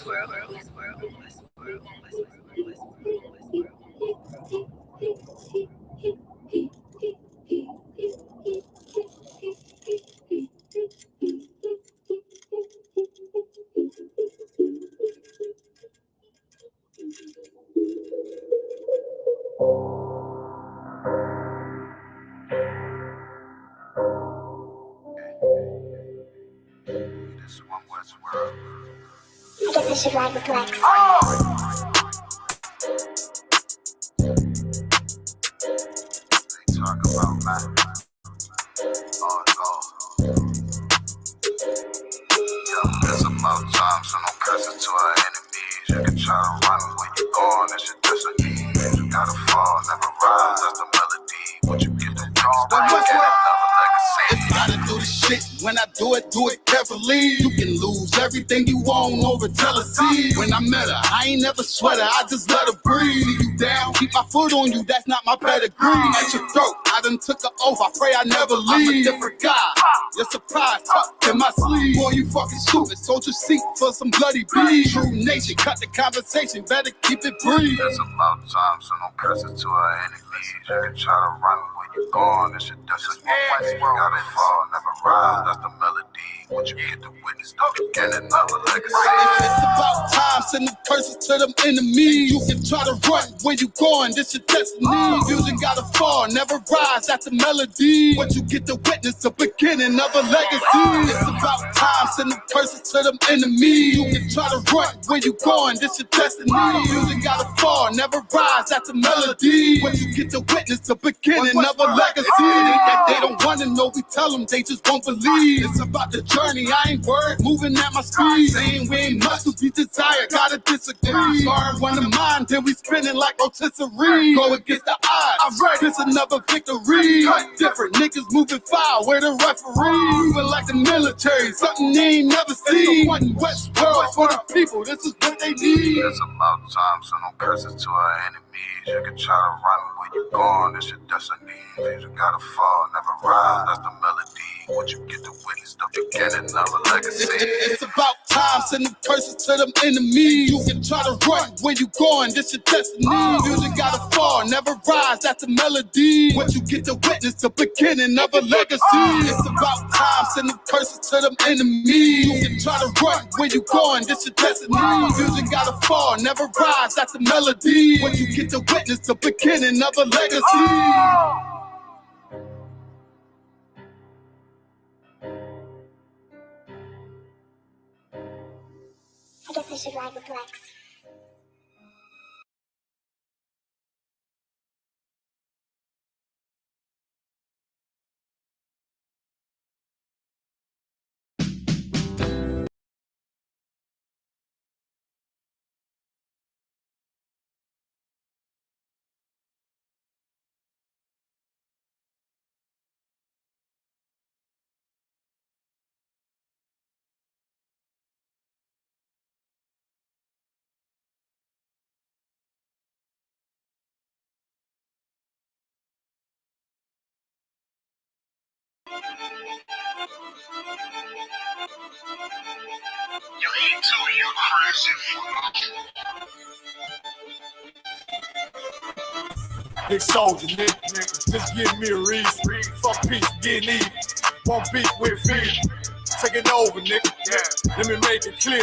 I guess I should ride with Lex. They talk about man. It's about time, so no curses to our enemies. You can try to run when you're gone, it's your destiny. You gotta fall, never rise, that's the melody. What you get the wrong, but you get another legacy. It's gotta do the shit, when I do it carefully. You can lose everything you own over jealousy. When I met her, I ain't never sweat her, I just let her breathe. See you down, keep my foot on you, that's not my pedigree. At your throat, I done took an oath, I pray I never leave. I'm a different guy, you're surprised, tucked in my sleeve. Boy, you fucking stupid, sold your seat for some bloody beef. True nation, cut the conversation, better keep it brief. It's about time, so no curses to our enemies. You can try to run when you're gone, it's your destiny. You gotta fall, never rise, that's the melody. What you get to witness, don't get another legacy. It's about time, send the curses to them enemies. You can try to run when you going, this your destiny. Music gotta fall, never rise, that's the melody. What you get to witness, the beginning of a legacy. It's about time, send the curses to them enemies. You can try to run when you going, this your destiny. Music gotta fall, never rise, that's the melody. What you get to witness, the beginning of a legacy. They don't wanna know, we tell them, they just won't believe. It's about the journey, I ain't worried, moving at my speed. Saying we ain't much to be desired, gotta disagree. Sorry, one of mine, then we spinning like rotisserie. Go against the odds, I'm ready, it's another victory. Cut different, niggas moving foul, where the referee. Moving like the military, something they ain't never seen. One West world for the people, this is what they need. It's about time, so no curses to our enemies. You can try to run when you're gone, it's your destiny. You gotta fall, never rise, that's the melody. What you get to witness, the beginning of a legacy. It's about time, send the curses to them enemies. You can try to run when you going, this your destiny. Music gotta fall, never rise, that's the melody. What you get to witness, the beginning of a legacy. It's about time, send the curses to them enemies. You can try to run when you going, this your destiny. Music gotta fall, never rise, that's the melody. What you get to witness, the beginning of a legacy. I guess I should ride with Lex. You crazy. Big soldier, nigga. Just give me a reason. Fuck peace, getting even. One beat with feet. Taking over, nigga. Yeah. Let me make it clear.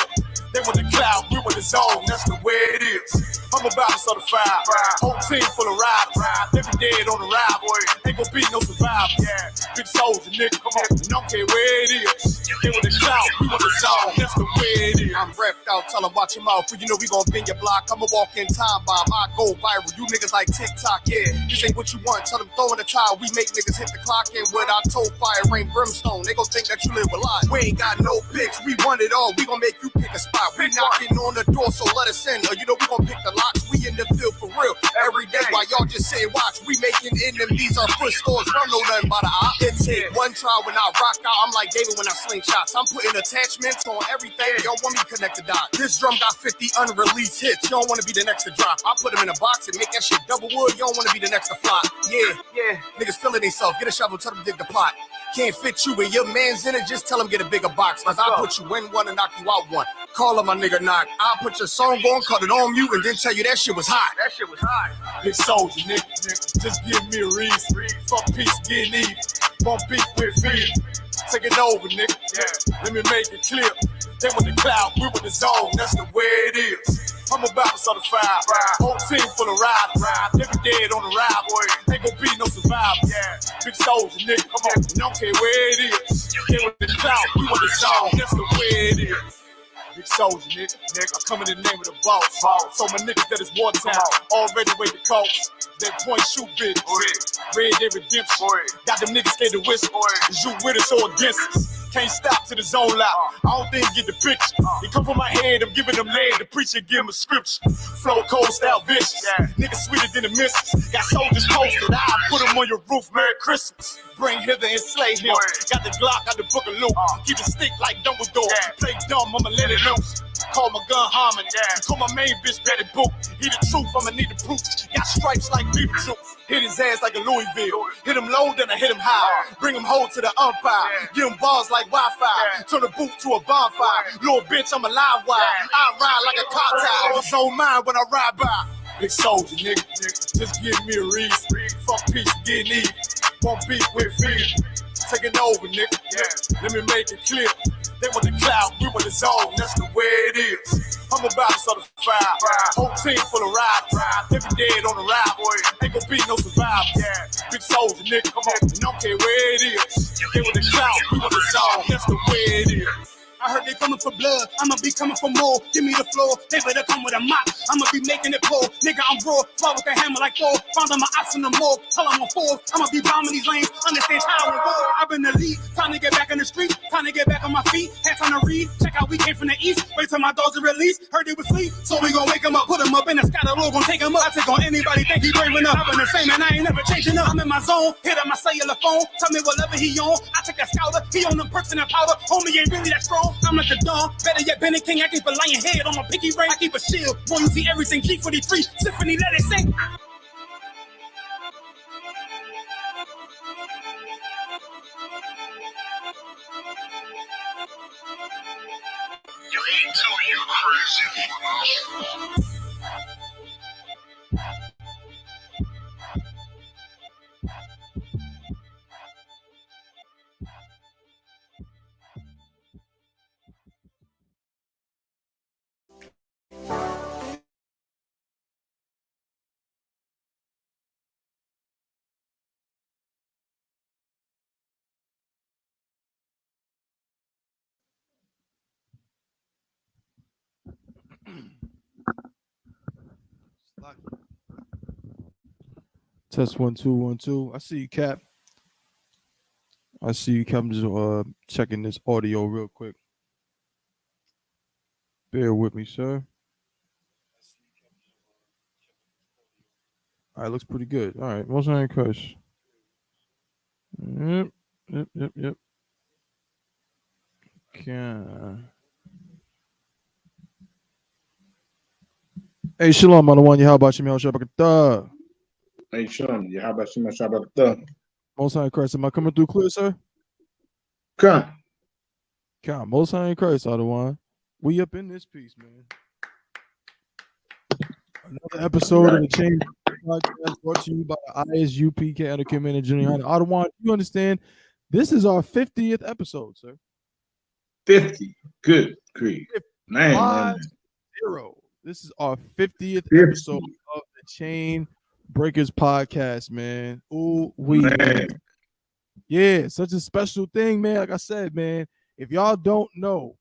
They want the cloud, we want the zone. That's the way it is. I'm about to start a fire. Whole team full of riders. They be dead on the ride, boy. Ain't gon' be no survivors. Big soldier, nigga. Come on. And don't care where it is. They want the cloud, we want the zone. That's the way it is. I'm repped out, tell them watch your mouth. You know we gon' bend your block. I'ma walk in time bomb. I go viral. You niggas like TikTok, yeah. This ain't what you want. Tell them throw in the towel. We make niggas hit the clock in with our toe fire, rain brimstone. They gon' think that you live a lie. We ain't got no picks. We want it all. We gon' make you pick a spot. We knocking on the door, so let us in. Or you know we gon' pick the locks. We in the field for real every day. While y'all just say watch, we making enemies. Our foot stores don't know nothing about the op. It take one try when I rock out. I'm like David when I sling shots. I'm putting attachments on everything. Y'all want me to connect the dots. This drum got 50 unreleased hits. You don't want to be the next to drop. I put them in a box and make that shit double wood. You don't want to be the next to flop. Yeah. Niggas feeling themselves. Get a shovel, tell them dig the pot. Can't fit you and your man's in it, just tell him get a bigger box. Cause I put you in one and knock you out one. Call up my nigga Knock. I'll put your song on, cut it on mute, and then tell you that shit was hot. That shit was hot. Big soldier, nigga. Just give me a reason. Fuck peace, getting even. Won't beef with fear. Take it over, nigga. Yeah. Let me make it clear. They with the cloud, we with the zone. That's the way it is. I'm about to start a fire. Whole team full of riders. They be dead on the ride, boy. Ain't gon' be no survivors. Big soldier, nigga. Come on. Don't care where it is. They with the cloud, we with the zone. That's the way it is. Big soldier, nigga. I come in the name of the boss. So my niggas that is wartime, already weigh the coast. That point shoot bitch. Red Dead Redemption. Got them niggas scared to whistle. Is you with us or against us? Can't stop to the zone loud. I don't think you get the picture. It come from my head, I'm giving them lead. The preacher give him a scripture. Flow cold style vicious. Niggas sweeter than the missus. Got soldiers posted. I put them on your roof. Merry Christmas. Bring hither and slay him. Got the Glock, got the book of loot. Keep the stick like Dumbledore. Play dumb, I'ma let it loose. Call my gun harmony. Call my main bitch Betty Boop. He the truth, I'ma need the proof. Got stripes like Beetlejuice. Hit his ass like a Louisville. Hit him low, then I hit him high. Bring him home to the umpire. Give him balls like Wi-Fi. Turn the booth to a bonfire. Little bitch, I'm a live wire. I ride like a car tire. It's on mine when I ride by. Big soldier, nigga. Just give me a reason. Fuck peace, getting even. Won't beef with fear. Take it over, nigga. Let me make it clear. They want the cloud, we want the zone. That's the way it is. I'm about to start a fire. Whole team full of riders. They be dead on the ride, boy. Ain't gon' be no survivors. Big soldier, nigga. Come on. Don't care where it is. They want the cloud, we want the zone. That's the way it is. I heard they coming for blood, I'ma be coming for more. Give me the floor, they better come with a mop. I'ma be making it pour. Nigga, I'm raw, fly with the hammer like Thor. Found my ops in the morgue, tell them I'm four. I'ma be bombing these lanes, understand how and war. I've been the lead, time to get back in the street. Time to get back on my feet, had time to read. Check out, we came from the east, wait till my dogs are released. Heard they was sleep, so we gon' wake them up. Put them up in the sky, the Lord gon' take them up. I take on anybody, think he brave enough. I've been the same and I ain't never changing up. I'm in my zone, hit on my cellular phone. Tell me whatever he on, I take that scouter. He on them perks and that powder, homie ain't really that strong. I'm like the dawn. Better yet, Bennett King, I keep a lion head on my pinky ring. I keep a shield. Boy, you see everything. G43, Symphony, let it sing. You ain't too, you crazy. Test 1 2 1 2. I see you, Cap. I see you, Cap. I'm just checking this audio real quick. Bear with me, sir. All right, looks pretty good. All right, most I curse. Yep. Okay. Hey, shalom, on the one. How about you, man? Shabbat. Hey, Sean, yeah, how about you, man? Shabbat. Most High in Christ. Am I coming through clear, sir? Come. God, Most High in Christ, Adawan. We up in this piece, man. Another episode of the Chain Podcast brought to you by I.S.U.P.K. Undercommand and Junior High. Adawan, you understand? This is our 50th episode, sir. 50. Good grief. Man. 50. This is our 50th 50. episode of the Chain Breakers Podcast, man. Ooh, man. Yeah, such a special thing, man. Like I said, man, if y'all don't know,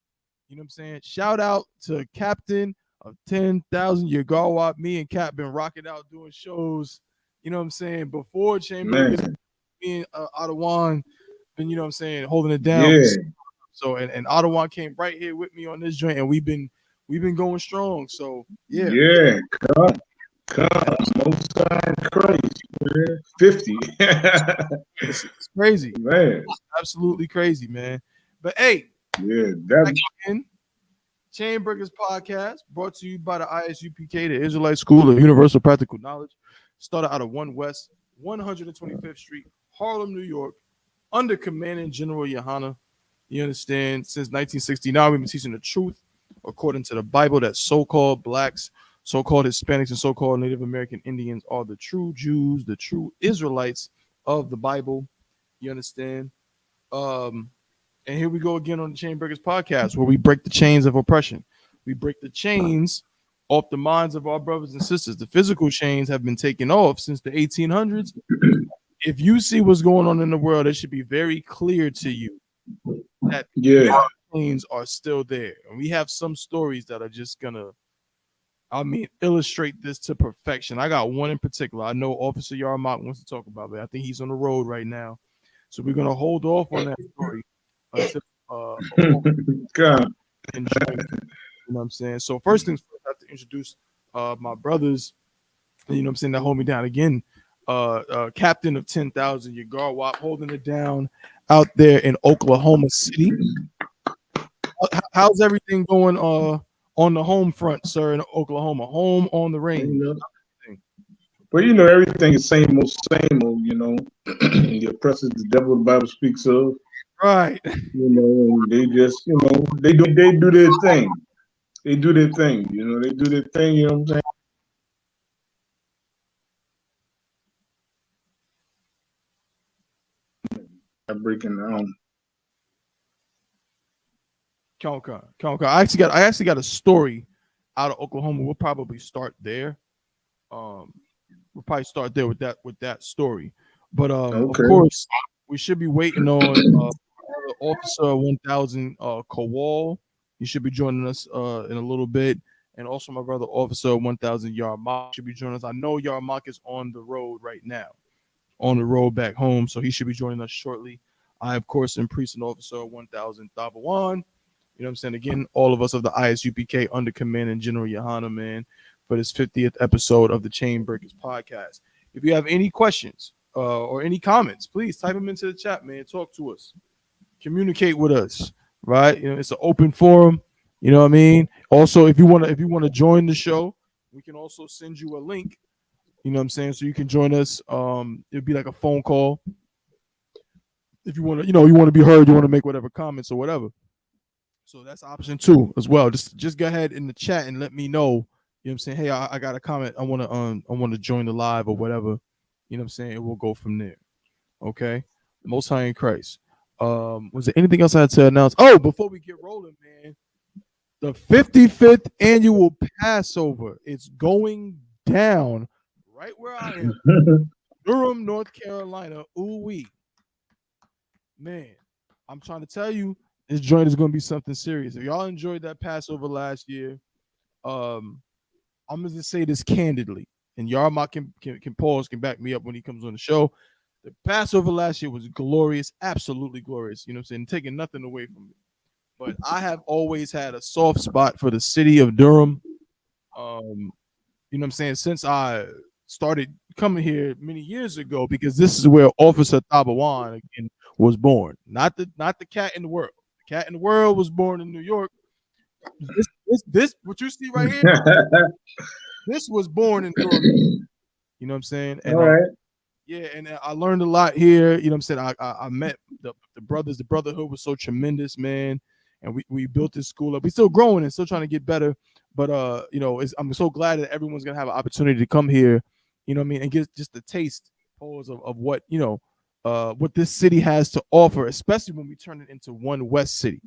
you know what I'm saying? Shout out to Captain of 10,000 Yagawa. Me and Cap been rocking out doing shows, you know what I'm saying? Before Chain Breakers, me and Adawan been, you know what I'm saying, holding it down. Yeah. So and Adawan came right here with me on this joint, and we've been going strong. So yeah. Yeah, come. Most time crazy, man. 50. It's crazy. Man. It's absolutely crazy, man. But hey, yeah, that's Chain Breakers Podcast brought to you by the I.S.U.P.K, the Israelite School of Universal Practical Knowledge. Started out of 1 West, 125th Street, Harlem, New York, under Commanding General YAHANNA. You understand? Since 1969, we've been teaching the truth according to the Bible, that so-called blacks, so-called Hispanics, and so-called Native American Indians are the true Jews, the true Israelites of the Bible. You understand? And here we go again on the Chain Breakers podcast, where we break the chains of oppression. We break the chains off the minds of our brothers and sisters. The physical chains have been taken off since the 1800s. If you see what's going on in the world, it should be very clear to you that Yeah. chains are still there. And we have some stories that are just gonna, illustrate this to perfection. I got one in particular. I know Officer Yarmak wants to talk about it. I think he's on the road right now. So we're gonna hold off on that story until Come. enjoy it. You know what I'm saying? So first things first, I have to introduce my brothers, you know what I'm saying, that hold me down again. Captain of 10,000, Yagar Wap, holding it down out there in Oklahoma City. How's everything going on the home front, sir, in Oklahoma? Home on the range. You know. But you know, everything is same old, you know. The oppressors, the devil the Bible speaks of. Right. You know, they just, you know, they do their thing. They do their thing, you know, they do their thing, you know what I'm saying? I'm breaking down. Conca. I actually got a story out of Oklahoma. We'll probably start there. We'll probably start there with that story. But of course, we should be waiting on Officer 1000 Kowal. He should be joining us in a little bit. And also my brother Officer 1000 Yarmak should be joining us. I know Yarmak is on the road right now, on the road back home, so he should be joining us shortly. I, of course, am Precinct Officer 1000 Thabawan. You know what I'm saying? Again, all of us of the I.S.U.P.K under command and General YAHANNA, man, for this 50th episode of the Chain Breakers podcast. If you have any questions or any comments, please type them into the chat, man. Talk to us. Communicate with us, right? You know, it's an open forum. You know what I mean? Also, if you want to join the show, we can also send you a link. You know what I'm saying? So you can join us. It'd be like a phone call. If you want to, you want to be heard, you want to make whatever comments or whatever. So that's option 2 as well. Just go ahead in the chat and let me know. You know what I'm saying? Hey, I got a comment. I want to join the live or whatever. You know what I'm saying? And we'll go from there. Okay. Most High in Christ. Was there anything else I had to announce? Oh, before we get rolling, man, the 55th annual Passover. It's going down right where I am, Durham, North Carolina. Ooh-wee. Man, I'm trying to tell you, this joint is going to be something serious. If y'all enjoyed that Passover last year, I'm going to just say this candidly, and Yarmak can pause, can back me up when he comes on the show. The Passover last year was glorious, absolutely glorious. You know what I'm saying? Taking nothing away from it. But I have always had a soft spot for the city of Durham. You know what I'm saying? Since I started coming here many years ago, because this is where Officer Thabawan again was born. Not the cat in the world. The cat in the world was born in New York. This what you see right here, this was born in Durham. You know what I'm saying? And all right. yeah, and I learned a lot here. You know what I'm saying? I met the brothers. The brotherhood was so tremendous, man. And we built this school up. We're still growing and still trying to get better. But I'm so glad that everyone's gonna have an opportunity to come here, you know what I mean, and get just the taste of what, what this city has to offer, especially when we turn it into one West City.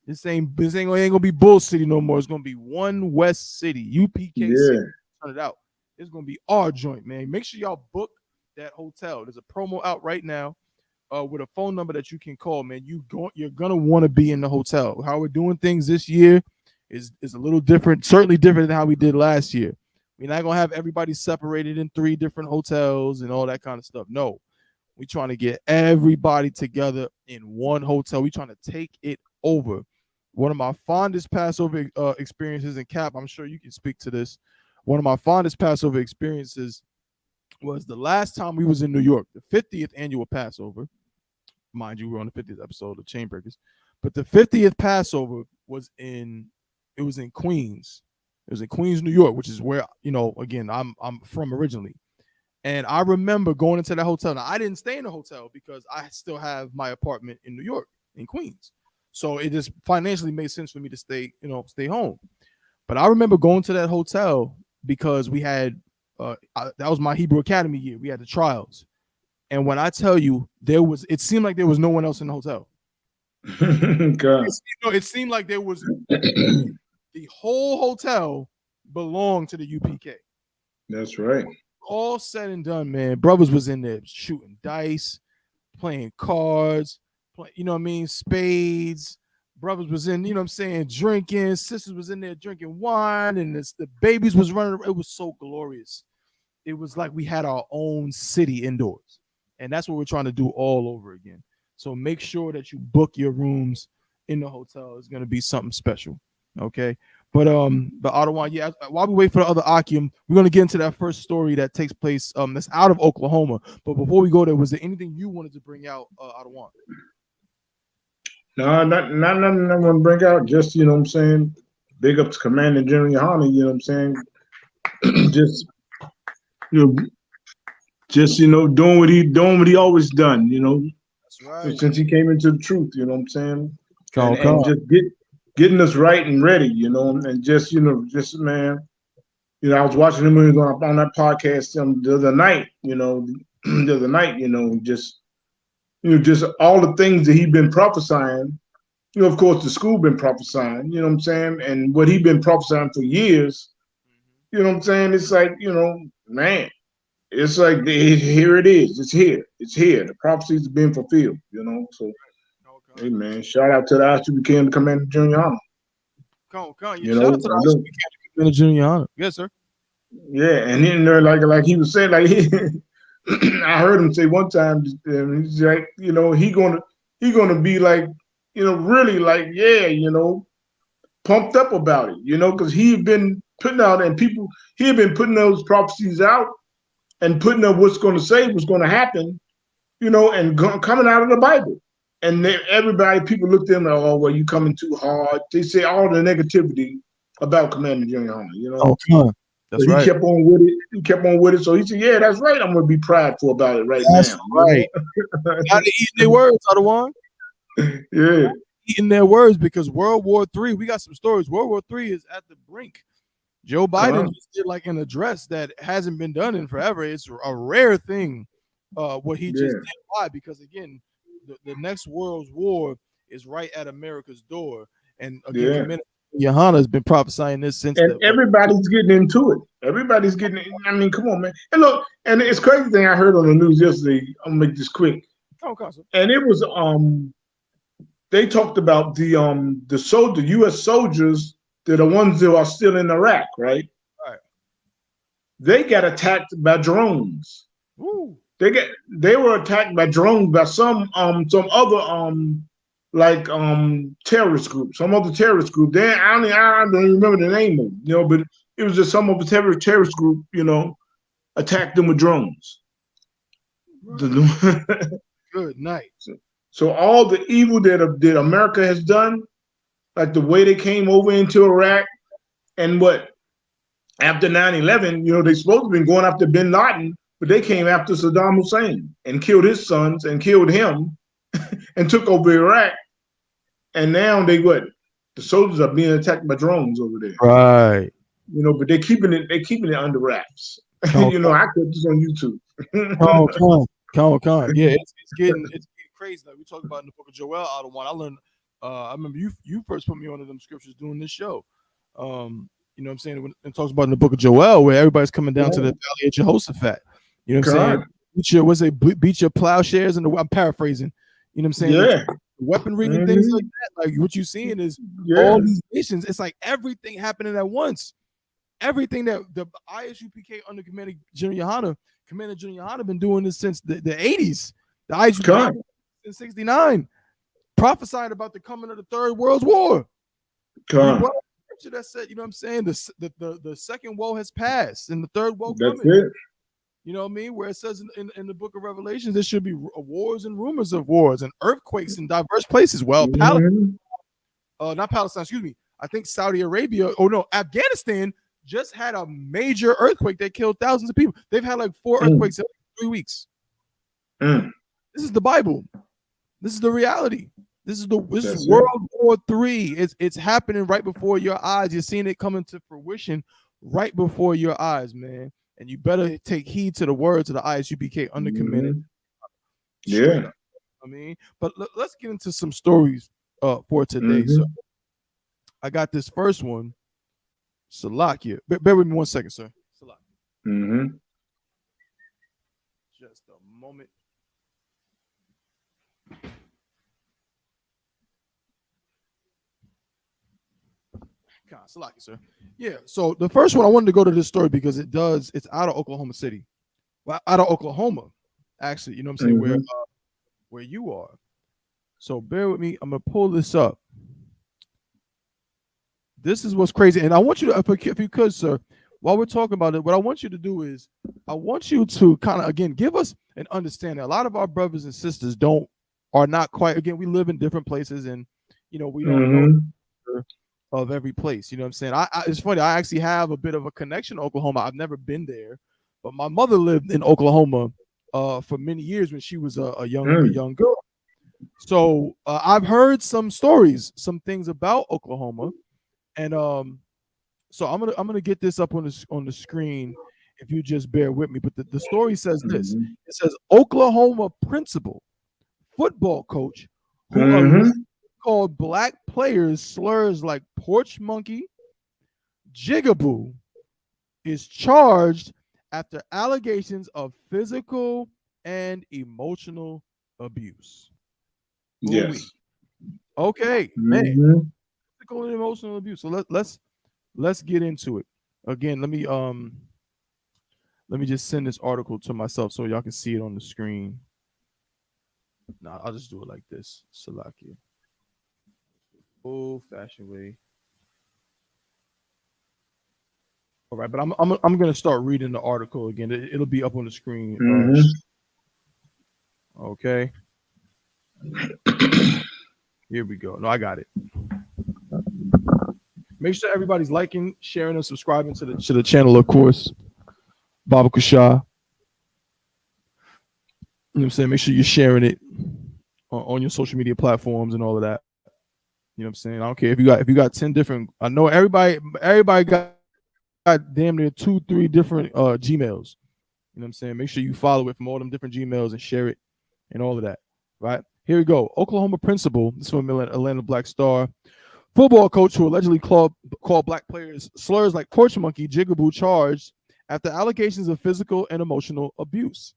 This ain't gonna be Bull City no more. It's gonna be one West City, UPK City. Turn it out. It's gonna be our joint, man. Make sure y'all book that hotel. There's a promo out right now with a phone number that you can call, man. You're gonna want to be in the hotel. How we're doing things this year is a little different, certainly different than how we did last year. We're not gonna have everybody separated in 3 different hotels and all that kind of stuff. No, we're trying to get everybody together in one hotel. We're trying to take it over. One of my fondest Passover experiences, and Cap, I'm sure you can speak to this. One of my fondest Passover experiences was the last time we was in New York, the 50th annual Passover. Mind you, we're on the 50th episode of Chain Breakers, but the 50th Passover was in Queens. It was in Queens, New York, which is where, again, I'm from originally. And I remember going into that hotel. Now, I didn't stay in the hotel because I still have my apartment in New York, in Queens. So it just financially made sense for me to stay home. But I remember going to that hotel because we had that was my Hebrew Academy year. We had the trials. And when I tell you, it seemed like there was no one else in the hotel. God. It seemed like there was the whole hotel belonged to the UPK. That's right. All said and done, man. Brothers was in there shooting dice, playing cards, spades. Brothers was in, drinking. Sisters was in there drinking wine, and the babies was running. It was so glorious. It was like we had our own city indoors, and that's what we're trying to do all over again. So make sure that you book your rooms in the hotel. It's going to be something special, okay? But Ottawa, yeah. While we wait for the other Akim, we're going to get into that first story that takes place that's out of Oklahoma. But before we go there, was there anything you wanted to bring out, Ottawa? No, not nothing I want to bring out. Just, you know what I'm saying, big up to Commander General YAHANNA, you know what I'm saying? Doing what he always done, That's right. since he came into the truth, you know what I'm saying? Come And on. just getting us right and ready, and just man, I was watching him when he was on that podcast the other night, just all the things that he'd been prophesying. Of course, the school been prophesying, you know what I'm saying? And what he'd been prophesying for years, you know what I'm saying? It's like, man, it's like, here it is. It's here. It's here. The prophecies are being fulfilled, So, hey, man, shout out to the I.S.U.P.K and the Commander General YAHANNA. Come on. Shout out to the I.S.U.P.K and Commander General YAHANNA. Yes, sir. Yeah, and then like he was saying, like I heard him say one time, he's like, he gonna be like, really like, pumped up about it, because he had been putting out, and he had been putting those prophecies out and putting up what's going to happen, and coming out of the Bible. And then people looked at him like, oh, well, you coming too hard. They say all the negativity about Commander General YAHANNA, Oh, come on. That's right. He kept on with it. So he said, yeah, that's right. I'm going to be prideful about it now. That's right. Now they eating their words, Ottawa. Yeah. Eating their words, because World War III, we got some stories. World War III is at the brink. Joe Biden just did like an address that hasn't been done in forever. It's a rare thing, what he just did. Why? Because, again, the next world war is right at America's door. And, again, YAHANNA has been prophesying this since. And everybody's getting into it. Everybody's getting it. I mean, come on, man. And look, and it's crazy thing I heard on the news yesterday. I'm gonna make this quick. And it was they talked about the U.S. soldiers, they're the ones that are still in Iraq, right? Right. They got attacked by drones. Woo. They were attacked by drones by some other terrorist group, some other terrorist group. I don't even remember the name of it, but it was just some of the terrorist group, attacked them with drones. Good night. So all the evil that America has done, like the way they came over into Iraq, and after 9/11, they supposed to have been going after bin Laden, but they came after Saddam Hussein and killed his sons and killed him and took over Iraq. And now the soldiers are being attacked by drones over there. Right. But they're keeping it under wraps. I caught this on YouTube. Come on. Yeah, it's getting crazy. Like we talked about in the book of Joel, out of one. I learned. I remember you first put me onto them scriptures doing this show. You know what I'm saying? When it talks about in the book of Joel, where everybody's coming down to the valley of Jehoshaphat. You know what I'm saying? Beat your plowshares, and I'm paraphrasing. You know what I'm saying? Yeah. Weaponry and things like that. Like what you're seeing is all these nations. It's like everything happening at once. Everything that the I.S.U.P.K under Commander General YAHANNA been doing this since the 80s. The I.S.U.P.K in 69, prophesying about the coming of the Third World War. Scripture that said, you know what I'm saying, the second woe has passed and the third woe coming. It. You know what I mean? Where it says in the book of Revelations, there should be wars and rumors of wars and earthquakes in diverse places. Well, not Palestine, excuse me. I think Saudi Arabia, Afghanistan just had a major earthquake that killed thousands of people. They've had like 4 earthquakes in 3 weeks. This is the Bible. This is the reality. This is That's it. World War III. It's happening right before your eyes. You're seeing it coming to fruition right before your eyes, man. And you better take heed to the words of the I.S.U.P.K under command. Mhm. Yeah. I mean, but let's get into some stories for today. So Mhm. I got this first one. Salakia. Bear with me 1 second, sir. Salakia. Mhm. Just a moment. God, Salakia, sir. Yeah. So the first one I wanted to go to this story because it's out of Oklahoma City. Well, out of Oklahoma, actually. You know what I'm saying? Mhm. Where you are. So bear with me. I'm gonna pull this up. This is what's crazy, and I want you to, if you could, sir, while we're talking about it, what I want you to do is, I want you to kind of again give us an understanding. A lot of our brothers and sisters are not quite. Again, we live in different places, and we don't know Mhm. of every place. You know what I'm saying? It's funny. I actually have a bit of a connection to Oklahoma. I've never been there, but my mother lived in Oklahoma for many years when she was a Mm. young girl. So I've heard some stories, some things about Oklahoma, and so I'm gonna get this up on the screen if you just bear with me. But the story says this: Mhm. it says Oklahoma principal, football coach who Mhm. called black players slurs like porch monkey, jigaboo, is charged after allegations of physical and emotional abuse. Ooh-wee. Yes. Okay, man, Mhm. physical and emotional abuse. So let's get into it. Again, let me just send this article to myself so y'all can see it on the screen. Nah, I'll just do it like this. Salakia. Old fashioned way. All right, but I'm gonna start reading the article again. It'll be up on the screen. Mhm. Okay, here we go. No, I got it. Make sure everybody's liking, sharing, and subscribing to the channel, of course. Baba Kushah. You know what I'm saying? Make sure you're sharing it on your social media platforms and all of that. You know what I'm saying? I don't care if you got 10 different. I know everybody got damn near 2-3 different Gmails. You know what I'm saying? Make sure you follow it from all them different Gmails and share it and all of that. Right? Here we go. Oklahoma principal, this is from Atlanta Black Star. Football coach who allegedly called black players slurs like porch monkey, jigaboo, charged after allegations of physical and emotional abuse.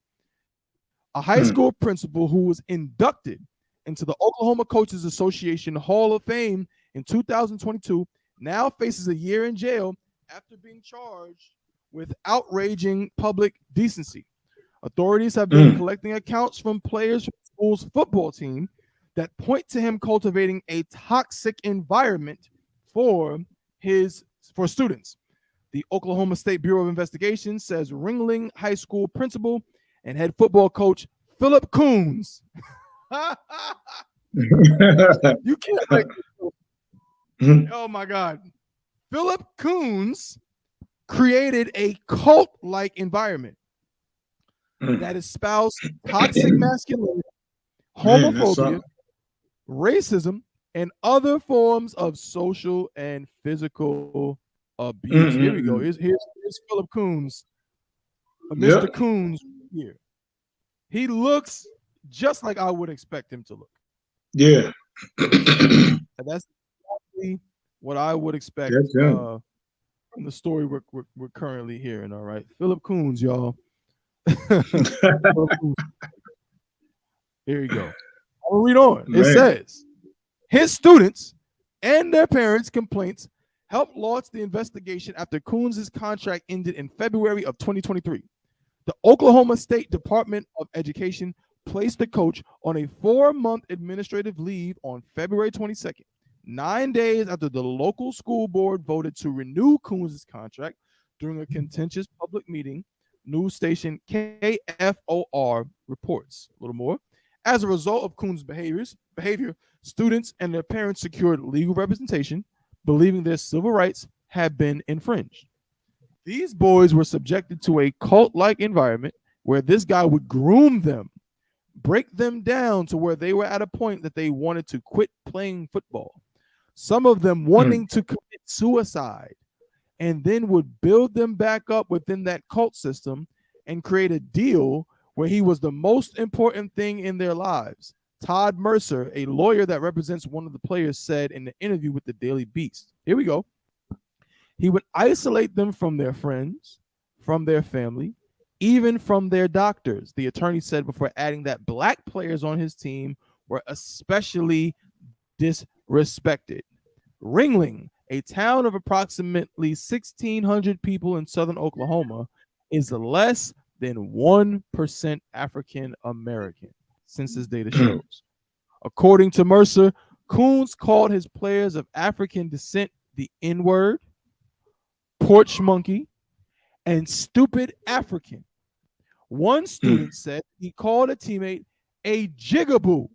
A high Mm. school principal who was inducted into the Oklahoma Coaches Association Hall of Fame in 2022 now faces a year in jail after being charged with outraging public decency. Authorities have been Mm. collecting accounts from players from the school's football team that point to him cultivating a toxic environment for students. The Oklahoma State Bureau of Investigation says Ringling High School principal and head football coach Philip Coons. You can't make it. Oh my God. Philip Coons created a cult-like environment that espoused toxic masculinity, Man, that's homophobia, something. racism, and other forms of social and physical abuse. Here we go. Mm. Here's Philip Coons, Mr. Yep. Coons here. He looks just like I would expect him to look. Yeah. And that's exactly what I would expect That's him. from the story we're currently hearing. All right, Philip Coons, y'all. Philip Coons. Here you go. I'll read on. It Man. says his students and their parents' complaints helped launch the investigation after Coons' contract ended in February of 2023. The Oklahoma State Department of Education placed the coach on a 4-month administrative leave on February 22nd, 9 days after the local school board voted to renew Coons' contract during a contentious public meeting, news station KFOR reports. A little more. As a result of Coons' behavior, students and their parents secured legal representation, believing their civil rights had been infringed. These boys were subjected to a cult-like environment where this guy would groom them, break them down to where they were at a point that they wanted to quit playing football. Some of them wanting to commit suicide, and then would build them back up within that cult system and create a deal where he was the most important thing in their lives. Todd Mercer, a lawyer that represents one of the players, said in an interview with the Daily Beast. Here we go. He would isolate them from their friends, from their family, even from their doctors. The attorney said before adding that black players on his team were especially disrespected. Ringling, a town of approximately 1,600 people in southern Oklahoma, is less than 1% African American, census data shows. According to Mercer, Coons called his players of African descent the N-word, porch monkey, and stupid African. One student said he called a teammate a jigaboo,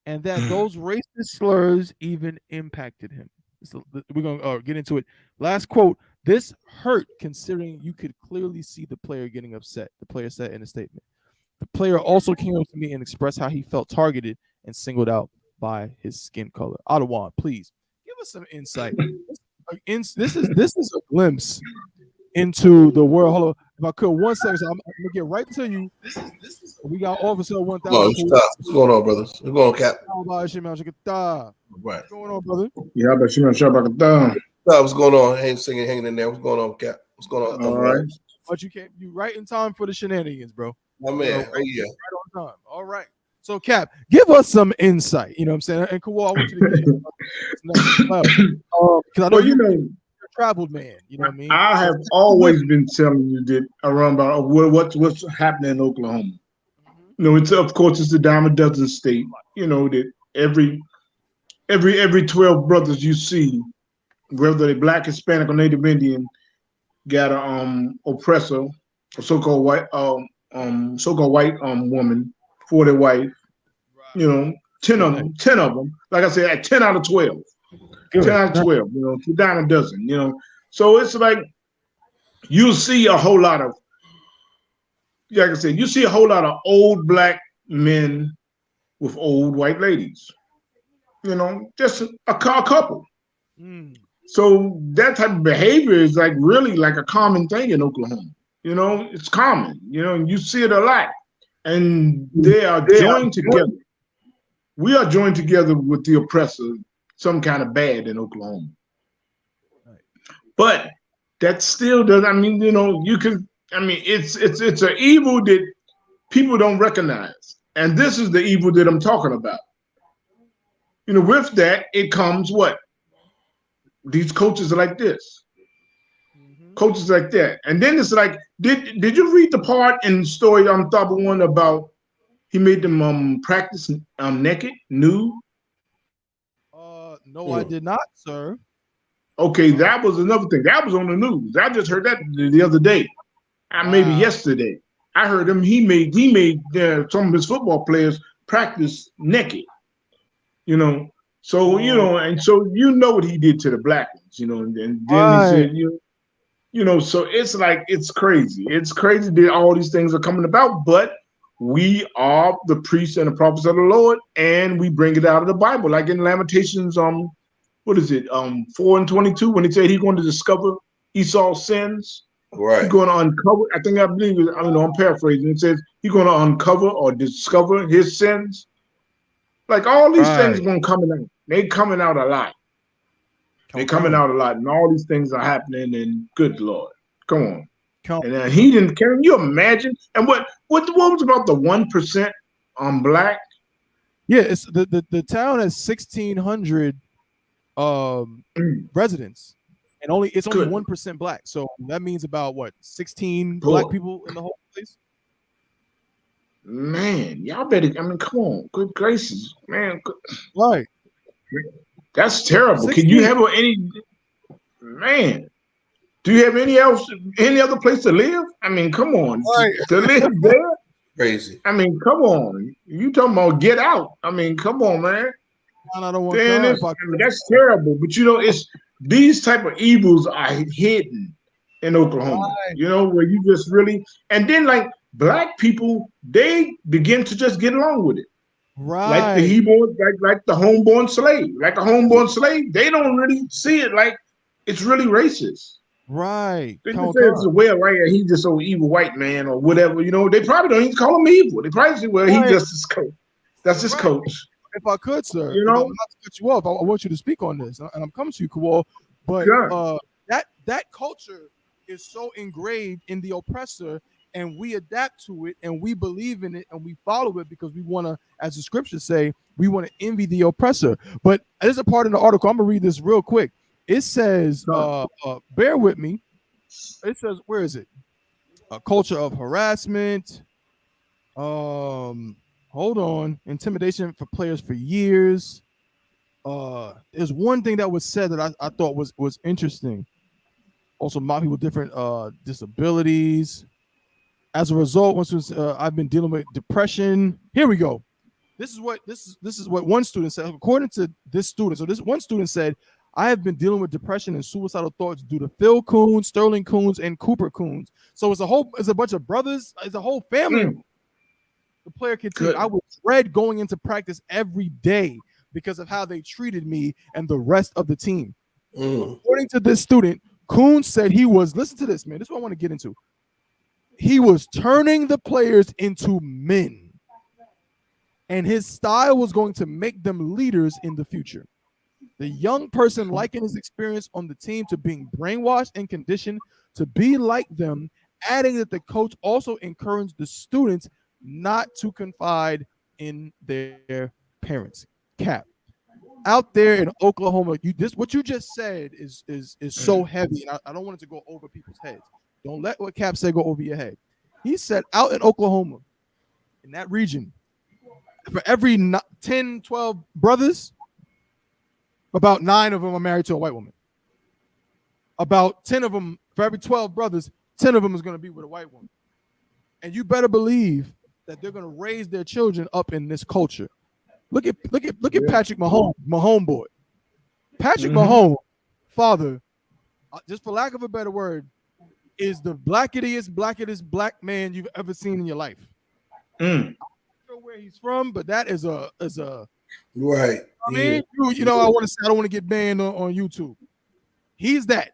and that those racist slurs even impacted him. So we're going to get into it. Last quote. This hurt considering you could clearly see the player getting upset, the player said in a statement. The player also came up to me and expressed how he felt targeted and singled out by his skin color. Ottawa, please give us some insight. This is a glimpse into the world. Hold on. If I could, 1 second, so I'm gonna get right to you. We got Officer 1000. What's going on, brothers? What's going on, Cap? Right. What's going on, brother? Yeah, but you know, shut back down. What's going on? Hanging in there. What's going on, Cap? What's going on? All right. But you right in time for the shenanigans, bro. My man, right here. Right on time. All right. So, Cap, give us some insight. You know what I'm saying? And Kawhi, I want you to get because I know you're a traveled man. You know what I mean? I have always been telling you that around about what's happening in Oklahoma. You know, it's of course it's the dime a dozen state. You know that every 12 brothers you see, whether they're black, Hispanic, or Native Indian, got a oppressor, a so-called white woman for their wife. You know, 10 of them. Like I said, 10 out of 12. 10 out of 12. You know, it's a dime a dozen. You know, so it's like you see a whole lot of, like I said, you see a whole lot of old black men with old white ladies. You know, just a couple. So that type of behavior is like really like a common thing in Oklahoma. You know, it's common. You know, and you see it a lot. And they are joined together. We are joined together with the oppressor, some kind of bad in Oklahoma. But that still doesn't, I mean, you know, you can, I mean, it's an evil that people don't recognize. And this is the evil that I'm talking about. You know, with that, it comes what? These coaches are like this. Coaches like that. And then it's like, did you read the part in the story on top of one about he made them practice naked, nude? No, I did not, sir. Okay, that was another thing. That was on the news. I just heard that the other day. Maybe yesterday. I heard him. He made some of his football players practice naked. You know, so you know, and so you know what he did to the black ones. You know, and then he said, you know, so it's like it's crazy. It's crazy that all these things are coming about, but we are the priests and the prophets of the Lord, and we bring it out of the Bible, like in Lamentations, what is it, 4:22, when he said he's going to discover Esau's sins. Right. He's going to uncover. I believe. I don't know. I'm paraphrasing. It says he's going to uncover or discover his sins. Like all these things are going to come out. They coming out a lot. They're coming out a lot, and all these things are happening. And good Lord, come on. And he didn't. Can you imagine? And what was about the 1% black? Yeah, it's the town has 1,600 residents, and it's only 1% black. So that means about what, 16 black people in the whole place? Man, y'all better. I mean, come on, good gracious, man. Right. That's terrible. 16. Can you have any? Man, do you have any other place to live? I mean, come on, to live there. Crazy. I mean, come on. You talking about get out? I mean, come on, man. I don't want to. That's terrible. But you know, it's these type of evils are hidden in Oklahoma. You know, where you just really, and then like black people, they begin to just get along with it. Like the Right. Hebrew, like the homeborn slave, like a homeborn slave, they don't really see it like it's really racist. Right. They just Con, say it's a con. way of life. He's just so evil white man or whatever. You know, they probably don't even call him evil. They probably say, well, he Right. just his coach. That's his Right. coach. If I could, sir, You if I'm know, not to cut you off, I want you to speak on this, and I'm coming to you, Kawal. But yeah. that culture is so engraved in the oppressor, and we adapt to it, and we believe in it, and we follow it because we want to, as the scriptures say, we want to envy the oppressor. But there's a part in the article. I'm gonna read this real quick. It says, bear with me. It says, where is it? A culture of harassment. Hold on. Intimidation for players for years. There's one thing that was said that I thought was interesting. Also, my people with different disabilities. As a result, I've been dealing with depression. Here we go. This is what one student said. According to this student, so this one student said, I have been dealing with depression and suicidal thoughts due to Phil Coons, Sterling Coons, and Cooper Coons. So it's a bunch of brothers, it's a whole family of them. The player continued, I was dread going into practice every day because of how they treated me and the rest of the team. According to this student, Coons said he was, listen to this, man. This is what I want to get into. He was turning the players into men, and his style was going to make them leaders in the future. The young person likened his experience on the team to being brainwashed and conditioned to be like them, adding that the coach also encouraged the students not to confide in their parents. Cap. Out there in Oklahoma, what you just said is so heavy, and I don't want it to go over people's heads. Don't let what Cap said go over your head. He said out in Oklahoma, in that region, for every 10, 12 brothers, about 9 of them are married to a white woman. About 10 of them, for every 12 brothers, 10 of them is going to be with a white woman. And you better believe that they're going to raise their children up in this culture. Look at Patrick Mahomes, Mahomes boy. Patrick Mahomes, father, just for lack of a better word, is the blackest black man you've ever seen in your life. I'm not sure where he's from, but that is a right. I mean, you know, I don't want to get banned on YouTube. He's that.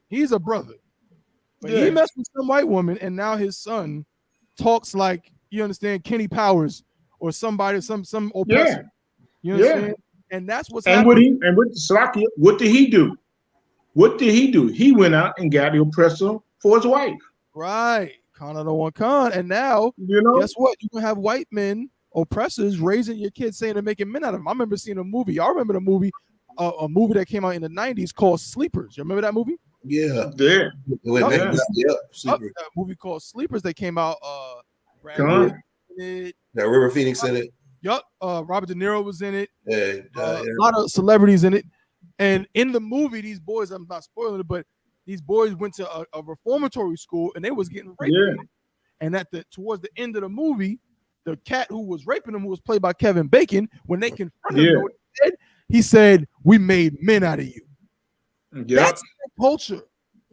He's a brother. But he messed with some white woman, and now his son talks like, you understand, Kenny Powers or somebody, some oppressor. You understand? And that's what's happening. With Slakia, what did he do? What did he do? He went out and got the oppressor for his wife. Right. Canada one con. And now, guess what? You can have white men, oppressors, raising your kids saying they're making men out of them. I remember seeing a movie. Y'all remember the movie, a movie that came out in the 90s called Sleepers. You remember that movie? Yeah. Yeah. Sleepers. That movie called Sleepers that came out. River Phoenix in it. Yup. Robert De Niro was in it. A lot of celebrities in it. And in the movie, these boys, I'm not spoiling it, but these boys went to a reformatory school and they was getting raped. And towards the end of the movie, the cat who was raping them, who was played by Kevin Bacon, when they confronted him, you know what he said, we made men out of you. That's the culture.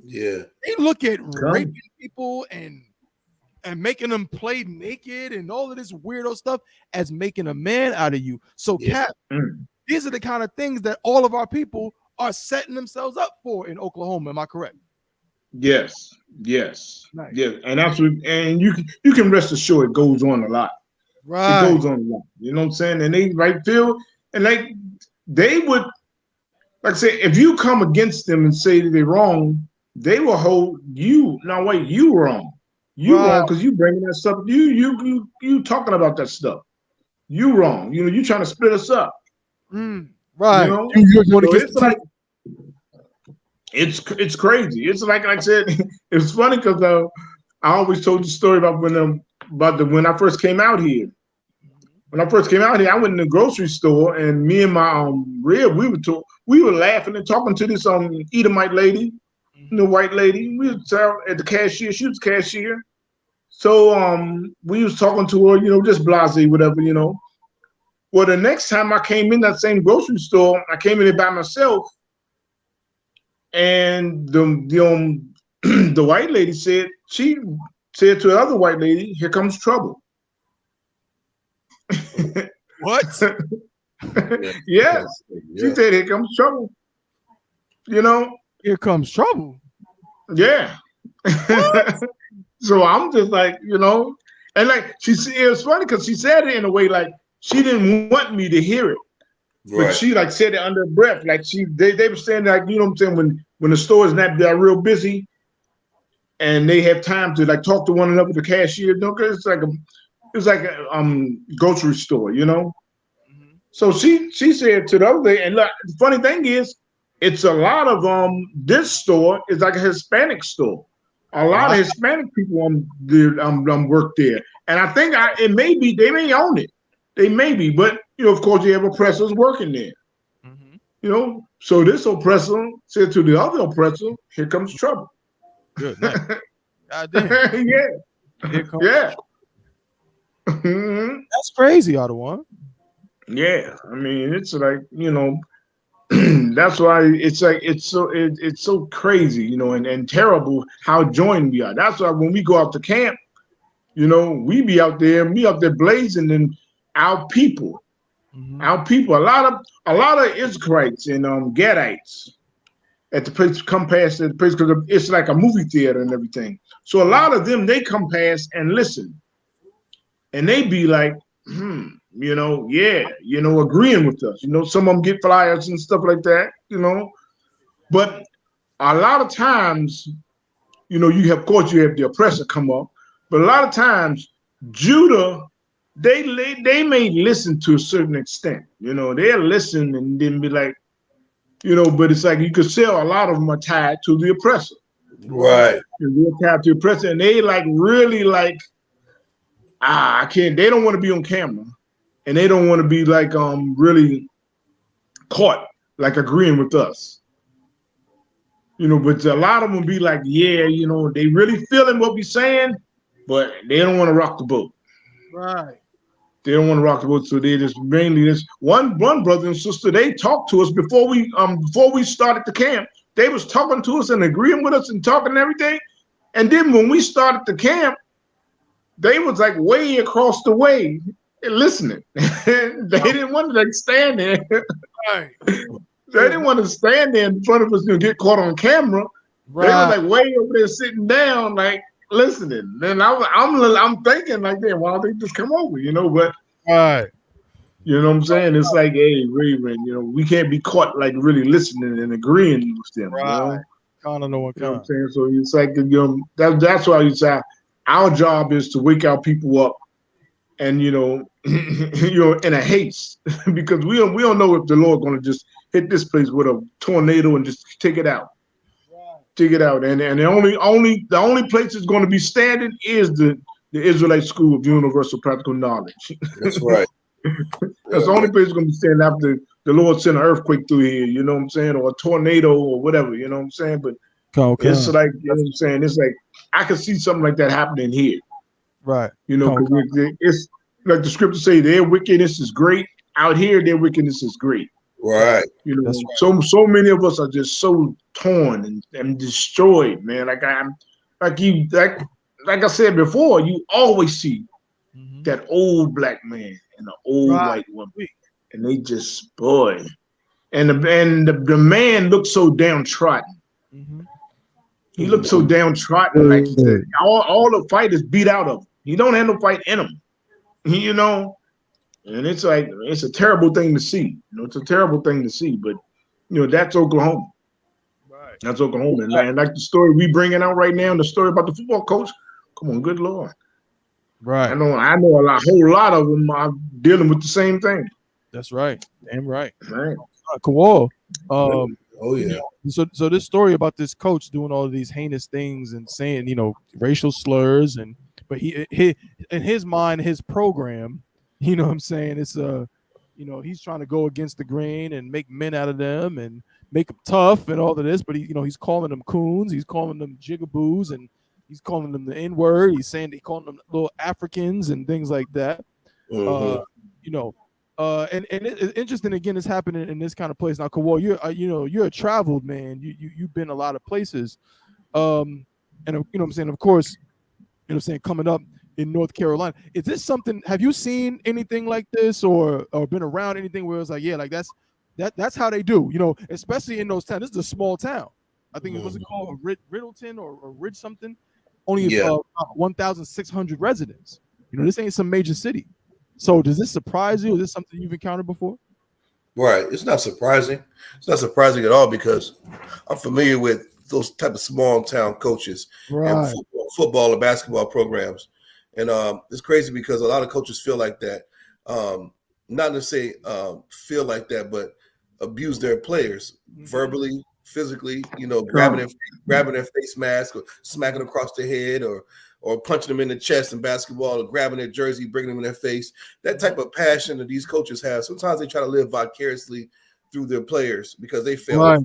Yeah. They look at raping people and making them play naked and all of this weirdo stuff as making a man out of you. So, Cap, these are the kind of things that all of our people are setting themselves up for in Oklahoma. Am I correct? Yes. Nice. Yes. And that's what, and you can rest assured it goes on a lot. Right. It goes on a lot. You know what I'm saying? And they feel, and they would, like I say, if you come against them and say that they're wrong, they will hold you. No, wait, you wrong. You wrong because you bringing that stuff. You talking about that stuff. You wrong. You know, you trying to split us up. Right. You know? It's crazy. It's like I said. It's funny because I always told the story about when I first came out here. When I first came out here, I went in the grocery store and me and my rib, we were laughing and talking to this Edomite lady, the white lady. We was at the cashier. She was the cashier. So we was talking to her, you know, just blasé, whatever, you know. Well, the next time I came in that same grocery store, I came in there by myself, and the white lady said said to the other white lady, "Here comes trouble." What? Yes, she Yeah. said, "Here comes trouble." You know, Here comes trouble. yeah. So I'm just like, and like it was funny because she said it in a way like she didn't want me to hear it, but Right. she like said it under her breath, like they were saying like what I'm saying when the store is not they're real busy and they have time to like talk to one another, the cashier, because it's like a grocery store, Mhm. So she said to the other day, and look, the funny thing is, it's a lot of this store is like a Hispanic store. A lot Wow. of Hispanic people work there, and I think it may be they may own it, they may be, but of course you have oppressors working there, Mhm. So this oppressor said to the other oppressor, "Here comes trouble." Good night. God damn. Yeah, Here comes. yeah. Mhm. That's crazy, Ottawa. Yeah, I mean, it's like that's why it's like it's so crazy, and terrible how joined we are. That's why when we go out to camp, we be out there, blazing, and our people, Mhm. a lot of Israelites and Gadites at the place come past at the place because it's like a movie theater and everything. So a lot of them they come past and listen, and they be like, yeah, agreeing with us. Some of them get flyers and stuff like that. But a lot of times, you have, of course, you have the oppressor come up, but a lot of times, Judah, they may listen to a certain extent. They'll listen and then be like, but it's like you could sell a lot of them are tied to the oppressor. Right. They're tied to the oppressor, and they like really like, I can't. They don't want to be on camera, and they don't want to be like really caught like agreeing with us. But a lot of them be like, yeah, they really feeling what we saying, but they don't want to rock the boat. Right. They don't want to rock the boat, so they just mainly this one brother and sister. They talked to us before we started the camp. They was talking to us and agreeing with us and talking and everything. And then when we started the camp, they was like way across the way listening. They didn't want to like stand there. Right. They didn't want to stand there in front of us and get caught on camera. They were Right. like way over there sitting down, like listening. Then I'm thinking like, damn, why don't they just come over? But Right. you know what I'm saying? It's like, hey, Raven, we can't be caught like really listening and agreeing with them. Right. Kind of no one You know what I'm kind. saying? So it's like that's why you say our job is to wake our people up and in a haste because we don't know if the Lord gonna just hit this place with a tornado and just take it out. Take it out. And the only place it's gonna be standing is the Israelite School of Universal Practical Knowledge. That's right. That's the only place it's gonna be standing after the Lord sent an earthquake through here, you know what I'm saying, or a tornado or whatever, you know what I'm saying? But it's like, you know what I'm saying, it's like I could see something like that happening here. Right. Because it's like the scriptures say, their wickedness is great. Out here, their wickedness is great. Right. That's right. So many of us are just so torn and destroyed, man. Like I said before, you always see Mhm. that old black man and the old Right. white woman, and they just boy, and the man looks so downtrodden. Mhm. He looks so downtrodden, like he said, all the fight is beat out of him. He don't have no fight in him, And it's like it's a terrible thing to see. It's a terrible thing to see. But that's Oklahoma. Right. That's Oklahoma. And like the story we bringing out right now, the story about the football coach. Come on, good Lord. Right. I know a whole lot of them are dealing with the same thing. That's right. Damn right. Right. Cool. Oh yeah. So this story about this coach doing all of these heinous things and saying, racial slurs but he in his mind, his program, what I'm saying, it's he's trying to go against the grain and make men out of them and make them tough and all of this, but he's calling them coons, he's calling them jigaboos, and he's calling them the N-word. He's calling them little Africans and things like that. Mm-hmm. And it's interesting again. It's happening in this kind of place now. Kawal, you're a traveled man. You've been a lot of places, and what I'm saying, of course, what I'm saying, coming up in North Carolina. Is this something? Have you seen anything like this, or been around anything where it's like, yeah, like that's how they do, especially in those towns. This is a small town. I think it was called Riddleton or Ridge something. Only Yeah. 1,600 residents. This ain't some major city. So does this surprise you? Is this something you've encountered before? Right. It's not surprising. It's not surprising at all because I'm familiar with those type of small town coaches and football or basketball programs. And it's crazy because a lot of coaches feel like that. Not to say feel like that, but abuse their players verbally, physically, grabbing their face mask or smacking them across the head or punching them in the chest in basketball or grabbing their jersey, bringing them in their face. That type of passion that these coaches have, sometimes they try to live vicariously through their players because they fail. Right.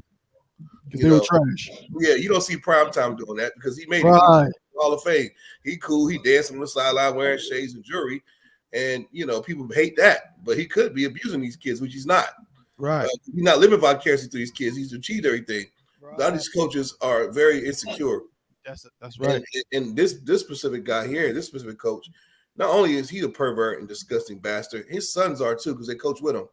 Because they were trash. Yeah, you don't see Primetime doing that because he made it. Hall of Fame. He cool. He dancing on the sideline wearing shades and jewelry. And, people hate that. But he could be abusing these kids, which he's not. Right. He's not living vicariously through these kids. He's achieved everything. Right. A lot of these coaches are very insecure. That's right. And this specific guy here, this specific coach, not only is he a pervert and disgusting bastard, his sons are too because they coach with him.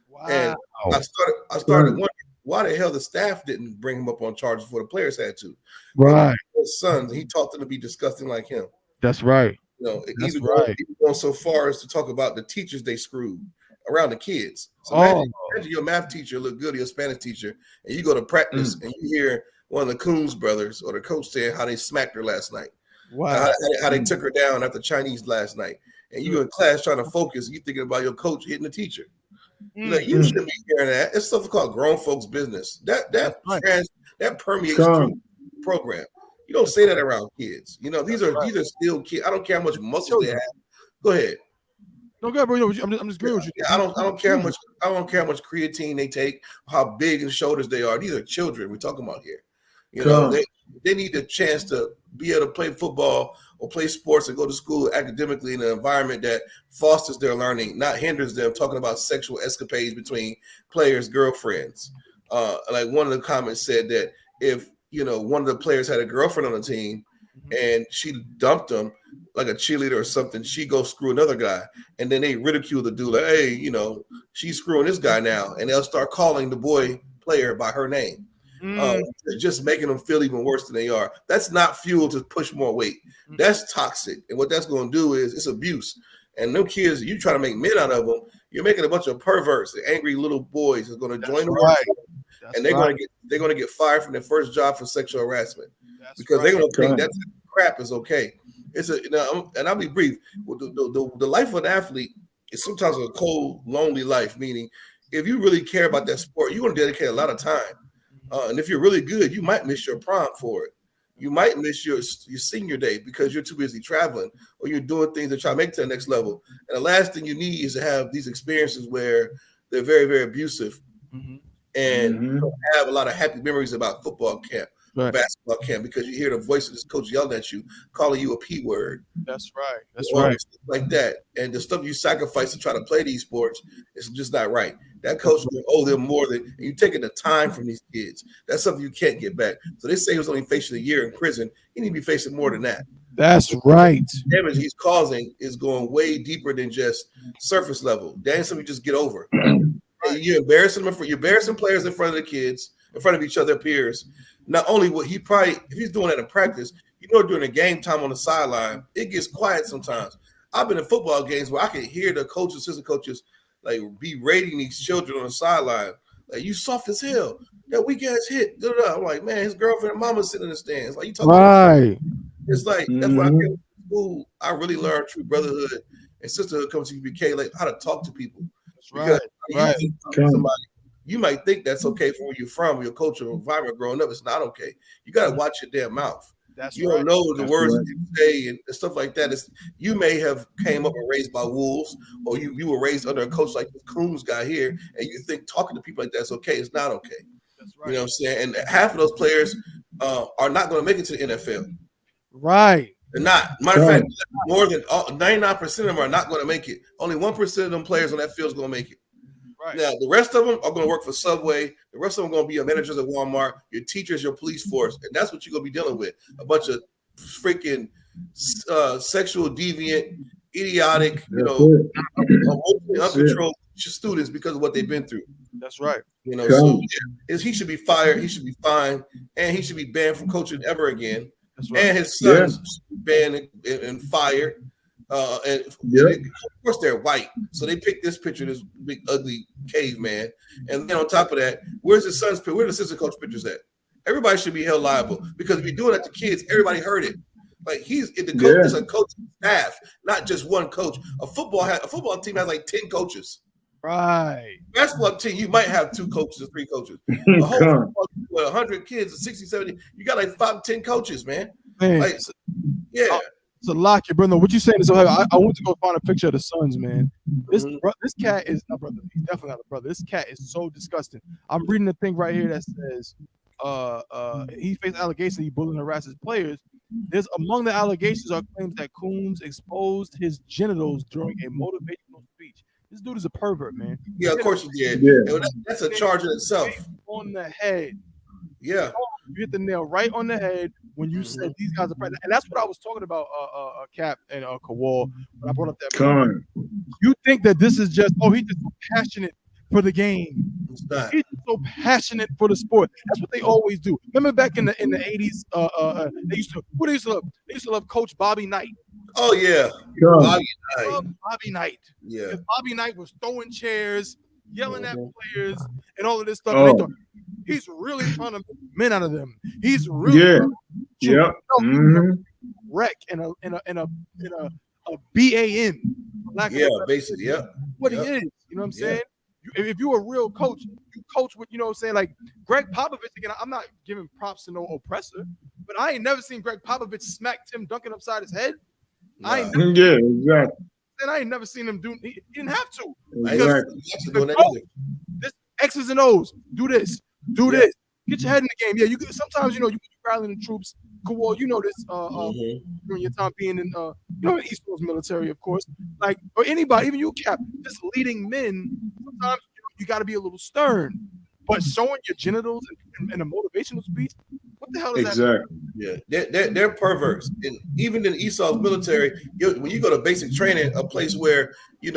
Wow. And I started wondering why the hell the staff didn't bring him up on charges before the players had to. Right. His sons, he taught them to be disgusting like him. That's right. Even going so far as to talk about the teachers they screwed around the kids. So imagine your math teacher look good, your Spanish teacher, and you go to practice and you hear one of the Coons brothers or the coach saying how they smacked her last night. Wow. How they took her down after Chinese last night. And you in class trying to focus, you thinking about your coach hitting the teacher. You shouldn't be hearing that. It's stuff called grown folks' business. That permeates through the program. You don't say that around kids. These are still kids. I don't care how much muscle they have. Go ahead. No, go ahead, bro. I'm just agreeing with you. I don't care how much. I don't care how much creatine they take, how big in shoulders they are. These are children we're talking about here. They need the chance to be able to play football or play sports and go to school academically in an environment that fosters their learning, not hinders them. Talking about sexual escapades between players' girlfriends. Like one of the comments said that if one of the players had a girlfriend on the team and she dumped him like a cheerleader or something, she go screw another guy, and then they ridicule the dude like, hey, she's screwing this guy now, and they'll start calling the boy player by her name. Just making them feel even worse than they are. That's not fuel to push more weight. That's toxic. And what that's going to do is it's abuse. And them kids, you try to make men out of them, you're making a bunch of perverts and angry little boys who's going to join the world. And they're going to get fired from their first job for sexual harassment because they're going to think that crap is okay. And I'll be brief. The life of an athlete is sometimes a cold, lonely life, meaning if you really care about that sport, you're going to dedicate a lot of time. And if you're really good, you might miss your prom for it. You might miss your senior day because you're too busy traveling or you're doing things to try to make it to the next level. And the last thing you need is to have these experiences where they're very, very abusive and you don't have a lot of happy memories about football camp, basketball camp, because you hear the voice of this coach yelling at you, calling you a P word. That's right. That's or right. Stuff like that. And the stuff you sacrifice to try to play these sports is just not right. That coach will owe them more than you taking the time from these kids. That's something you can't get back. So they say he was only facing a year in prison. He need to be facing more than that. That's right. The damage he's causing is going way deeper than just surface level. That's something you just get over. You're embarrassing them you're embarrassing players in front of the kids, in front of each other, peers. Not only would he probably, if he's doing that in practice, during the game time on the sideline, it gets quiet sometimes. I've been in football games where I can hear the coaches, assistant coaches, like berating these children on the sideline. Like, you soft as hell. That weak ass hit. I'm like, man, his girlfriend and mama sitting in the stands. Like, you talking about? It's like, that's why I came to school. I really learned true brotherhood and sisterhood comes to I.S.U.P.K, like how to talk to people. Right. You might think that's okay from where you're from, your culture, environment growing up. It's not okay. You got to watch your damn mouth. You don't know the words that you say and stuff like that. You may have came up and raised by wolves, or you were raised under a coach like this Coombs guy here, and you think talking to people like that's okay. It's not okay. That's right. You know what I'm saying? And half of those players are not going to make it to the NFL. Right. They're not. Matter of fact, more than 99% of them are not going to make it. Only 1% of them players on that field is going to make it. Right. Now, the rest of them are going to work for Subway. The rest of them are going to be your managers at Walmart, your teachers, your police force. And that's what you're going to be dealing with. A bunch of freaking sexual deviant, idiotic, That's it. emotionally That's it. uncontrolled students because of what they've been through. That's right. You know, Come. so he should be fired. He should be fined, and he should be banned from coaching ever again. That's right. And his sons should be banned and fired. And of course they're white, so they picked this picture, this big ugly caveman. And then on top of that, where's his son's? Where the assistant coach pictures at? Everybody should be held liable because if you're doing that to kids, everybody heard it. Like he's the coach is a coaching staff, not just one coach. A football team has like 10 coaches. Right. Basketball team, you might have 2 coaches or 3 coaches. A whole football team with 100 kids, 60, 70, you got like 5, 10 coaches, man. Like, yeah. So lock your brother. What you saying is so heavy. I went to go find a picture of the Suns, man. This cat is not brother. He's definitely not a brother. This cat is so disgusting. I'm reading the thing right here that says he faced allegations he bullied and harassed his players. There's among the allegations are claims that Coons exposed his genitals during a motivational speech. This dude is a pervert, man. Yeah, of course he did. Yeah. That's a charge in itself. On the head. Yeah. You hit the nail right on the head when you said these guys are pregnant. And that's what I was talking about, Cap and Kawal, when I brought up that. You think that this is just, he's just so passionate for the game. He's so passionate for the sport. That's what they always do. Remember back in the 80s, they used to love Coach Bobby Knight. Oh yeah, Bobby Knight. Yeah, Bobby Knight was throwing chairs, yelling at players, and all of this stuff. And they thought, he's really trying to make men out of them. He's really wreck in a BAN. Basically, what he is. You know what I'm saying? If you're a real coach, you coach with, you know what I'm saying, like Greg Popovich. Again, I'm not giving props to no oppressor, but I ain't never seen Greg Popovich smack Tim Duncan upside his head. Nah. Exactly. And I ain't never seen him do. He didn't have to. Exactly. This X's and O's. Do this. Do this. Get your head in the game. Yeah, you sometimes you rallying the troops. Cool. You know this. During your time being in East Coast military, of course. Like, or anybody, even you, Cap, just leading men. Sometimes you got to be a little stern. But showing your genitals in a motivational speech, what the hell is that? Yeah, they're perverts. And even in Esau's military, when you go to basic training, a place where you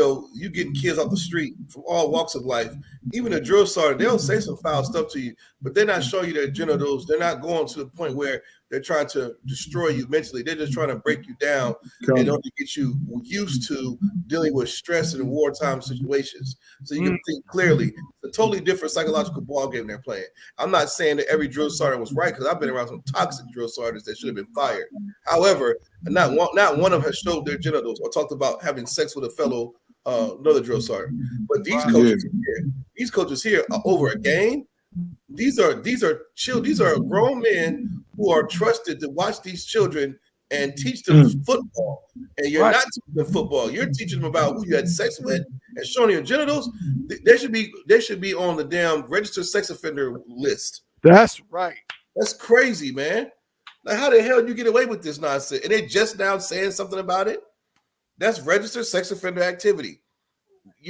getting kids off the street from all walks of life, even a drill sergeant, they'll say some foul stuff to you, but they're not showing you their genitals. They're not going to the point where they're trying to destroy you mentally. They're just trying to break you down in order to get you used to dealing with stress in wartime situations. So you can think clearly. It's a totally different psychological ball game they're playing. I'm not saying that every drill sergeant was right, because I've been around some toxic drill sergeants that should have been fired. However, not one of them has showed their genitals or talked about having sex with a fellow another drill sergeant. But these coaches here over a game. These are grown men who are trusted to watch these children and teach them football. And you're not teaching them football. You're teaching them about who you had sex with and showing your genitals. They should be on the damn registered sex offender list. That's right. That's crazy, man. Like, how the hell do you get away with this nonsense? And they just now saying something about it. That's registered sex offender activity.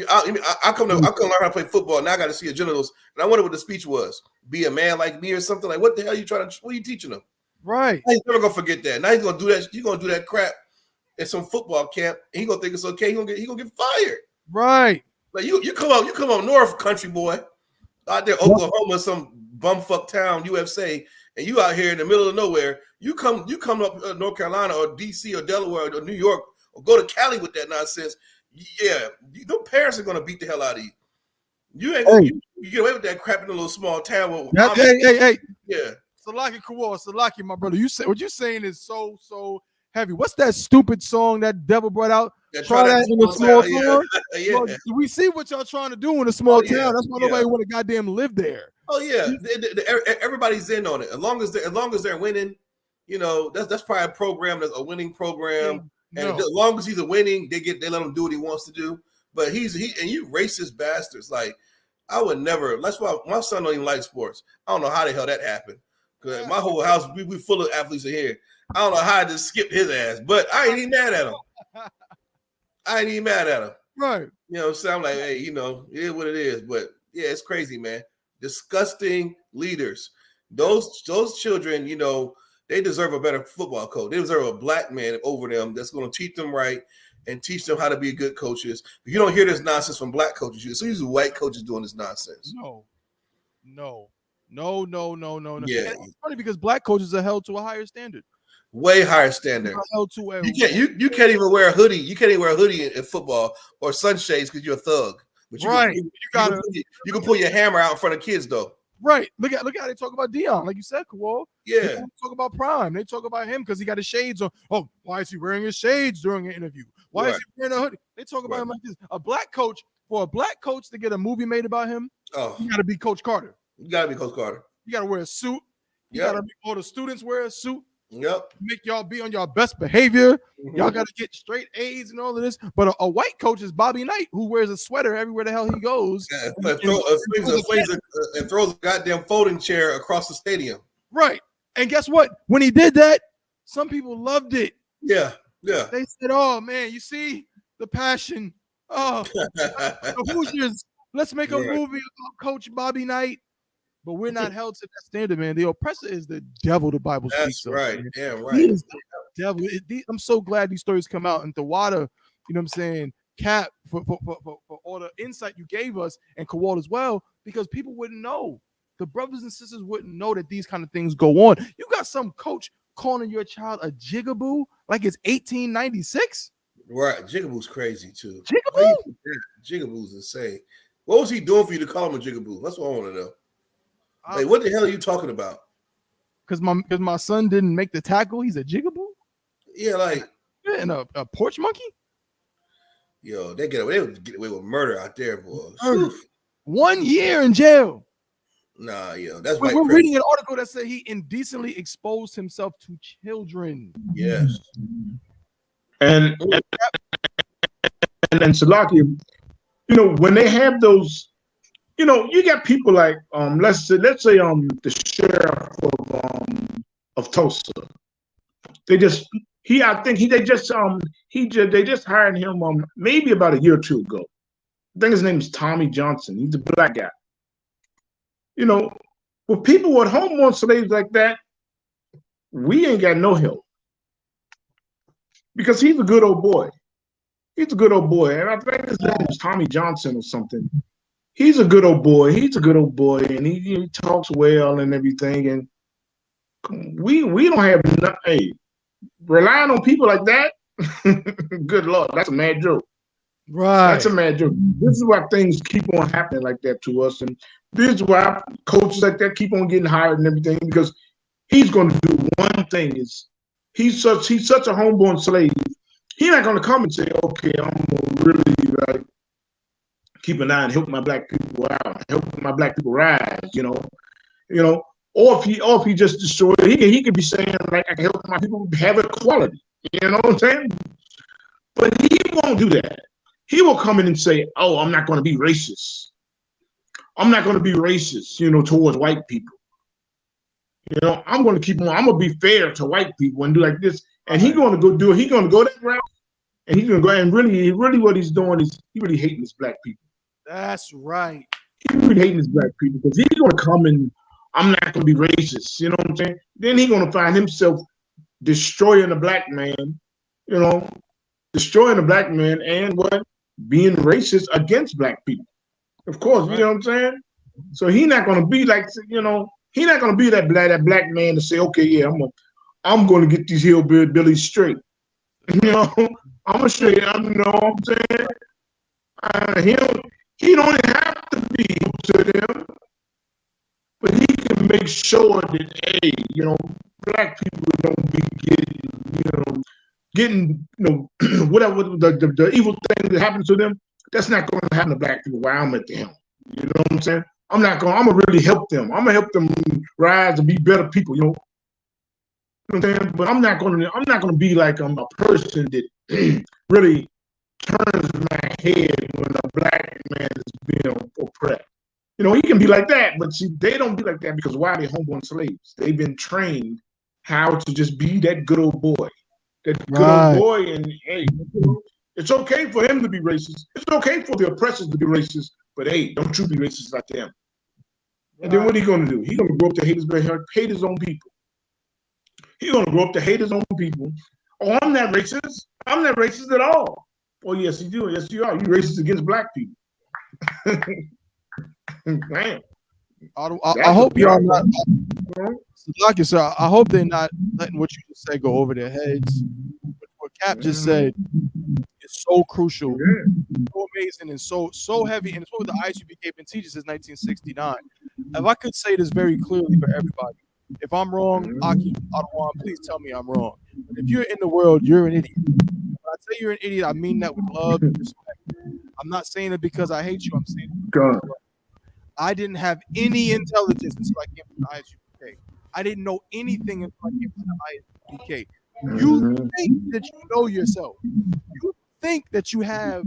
I come to learn how to play football. Now I got to see your genitals, and I wonder what the speech was. Be a man like me or something. Like, what the hell are you trying to? What are you teaching them? Right. He's never gonna forget that. Now he's gonna do that. You're gonna do that crap at some football camp, and he gonna think it's okay. He gonna get fired. Right. Like you come up north, country boy, out there Oklahoma, some bumfuck town, USA, and you out here in the middle of nowhere. You come up North Carolina or DC or Delaware or New York or go to Cali with that nonsense. Yeah, the parents are gonna beat the hell out of you. You ain't you get away with that crap in a little small town. Hey. Yeah. Salaki, my brother. What you saying is so heavy. What's that stupid song that Devil brought out? Try that in a small town. Yeah. We see what y'all trying to do in a small town. That's why nobody want to goddamn live there. Oh yeah, everybody's in on it. As long as they're winning, that's probably a program that's a winning program. And as long as he's winning, they let him do what he wants to do. But and you racist bastards. Like, I would never. That's why my son don't even like sports. I don't know how the hell that happened. Cause my whole house we full of athletes in here. I don't know how I just skipped his ass, but I ain't even mad at him. Right. You know what I'm saying? I'm like, hey, it is what it is. But yeah, it's crazy, man. Disgusting leaders. Those children, They deserve a better football coach. They deserve a black man over them that's going to teach them right and teach them how to be good coaches. But you don't hear this nonsense from black coaches. It's usually white coaches doing this nonsense. No. Yeah. And it's funny because black coaches are held to a higher standard. Way higher standard. Held to a You can't even wear a hoodie. You can't even wear a hoodie in football or sunshades because you're a thug. But you can pull your hammer out in front of kids though. Right. Look at how they talk about Dion, like you said, Kawal. Yeah. They talk about Prime. They talk about him because he got his shades on. Oh, why is he wearing his shades during an interview? Why is he wearing a hoodie? They talk about him like this. For a black coach to get a movie made about him, you got to be Coach Carter. You got to be Coach Carter. You got to wear a suit. You got to make all the students wear a suit. Yep. Make y'all be on your best behavior. Y'all got to get straight A's and all of this. But a white coach is Bobby Knight, who wears a sweater everywhere the hell he goes. And throws a goddamn folding chair across the stadium. Right. And guess what? When he did that, some people loved it. Yeah. They said, oh, man, you see the passion. Oh, Hoosiers, let's make a movie about Coach Bobby Knight. But we're not held to that standard, man. The oppressor is the devil the Bible speaks of. That's right. Man. Yeah, right. He is the devil. I'm so glad these stories come out. And the water, you know what I'm saying, Cap, for all the insight you gave us, and Kawal as well, because people wouldn't know. The brothers and sisters wouldn't know that these kind of things go on. You got some coach calling your child a jigaboo like it's 1896? Right. Jigaboo's crazy, too. Jigaboo? Jigaboo's insane. What was he doing for you to call him a jigaboo? That's what I want to know. Like, what the hell are you talking about? Because my son didn't make the tackle, he's a jigaboo? Yeah, like. And a porch monkey? Yo, they would get away with murder out there, boys. 1 year in jail. Nah, yo, that's We're reading an article that said he indecently exposed himself to children. Yes. And Salaki, you know, when they have those, you know, you got people like let's say the sheriff of Tulsa. They just hired him maybe about a year or two ago. I think his name is Tommy Johnson. He's a black guy. You know, with people with homeborn slaves like that, we ain't got no help. Because he's a good old boy. He's a good old boy. And I think his name is Tommy Johnson or something. He's a good old boy. And he talks well and everything. And we don't have nothing. Hey, relying on people like that, good Lord, that's a mad joke. Right. That's a mad joke. This is why things keep on happening like that to us. And this is why coaches like that keep on getting hired and everything, because he's going to do one thing. Is he's such a homeborn slave. He's not going to come and say, okay, I'm going to really keep an eye and help my black people out, help my black people rise, you know. Or if he just destroyed it, he could be saying, like, I can help my people have equality. You know what I'm saying? But he won't do that. He will come in and say, oh, I'm not going to be racist. I'm not going to be racist, you know, towards white people. You know, I'm going to be fair to white people and do like this. And he's going to go that route. And he's going to go, and really what he's doing is he really hating his black people. That's right. He really hating his black people because he's going to come and I'm not going to be racist. You know what I'm saying? Then he's going to find himself destroying a black man, you know, and what? Being racist against black people. Of course, right. You know what I'm saying? So he's not going to be like, you know, he's not going to be that black man to say, okay, yeah, I'm going to get these hillbillies straight. You know, I'm going to show you, you know what I'm saying? He don't even have to be to them, but he can make sure that, hey, you know, black people don't be getting, you know, whatever the evil thing that happens to them, that's not going to happen to black people while I'm at the helm. You know what I'm saying? I'm going to really help them. I'm going to help them rise and be better people, you know. You know what I'm saying? But I'm not going to be like a person that really turns my head when a black man is being oppressed. You know, he can be like that, but see, they don't be like that because why? They're homeborn slaves. They've been trained how to just be that good old boy. That good old boy, and hey, it's okay for him to be racist. It's okay for the oppressors to be racist, but hey, don't you be racist like them. And then what he going to do? He's going to grow up to hate his own people. He's gonna grow up to hate his own people. Oh, I'm not racist. I'm not racist at all. Oh, yes, you do. Yes, you are. You racist against black people. Man, I hope y'all not. Like sir, I hope they're not letting what you just said go over their heads. What Cap just said is so crucial, so amazing, and so heavy, and it's what the I.S.U.P.K been teaching since 1969. If I could say this very clearly for everybody, if I'm wrong, Aki, Adawan, please tell me I'm wrong. But if you're in the world, you're an idiot. When I say you're an idiot, I mean that with love and respect. I'm not saying it because I hate you. I'm saying it because I didn't have any intelligence until I came to the I.S.U.P.K. I didn't know anything until I came to the I.S.U.P.K. You think that you know yourself. You think that you have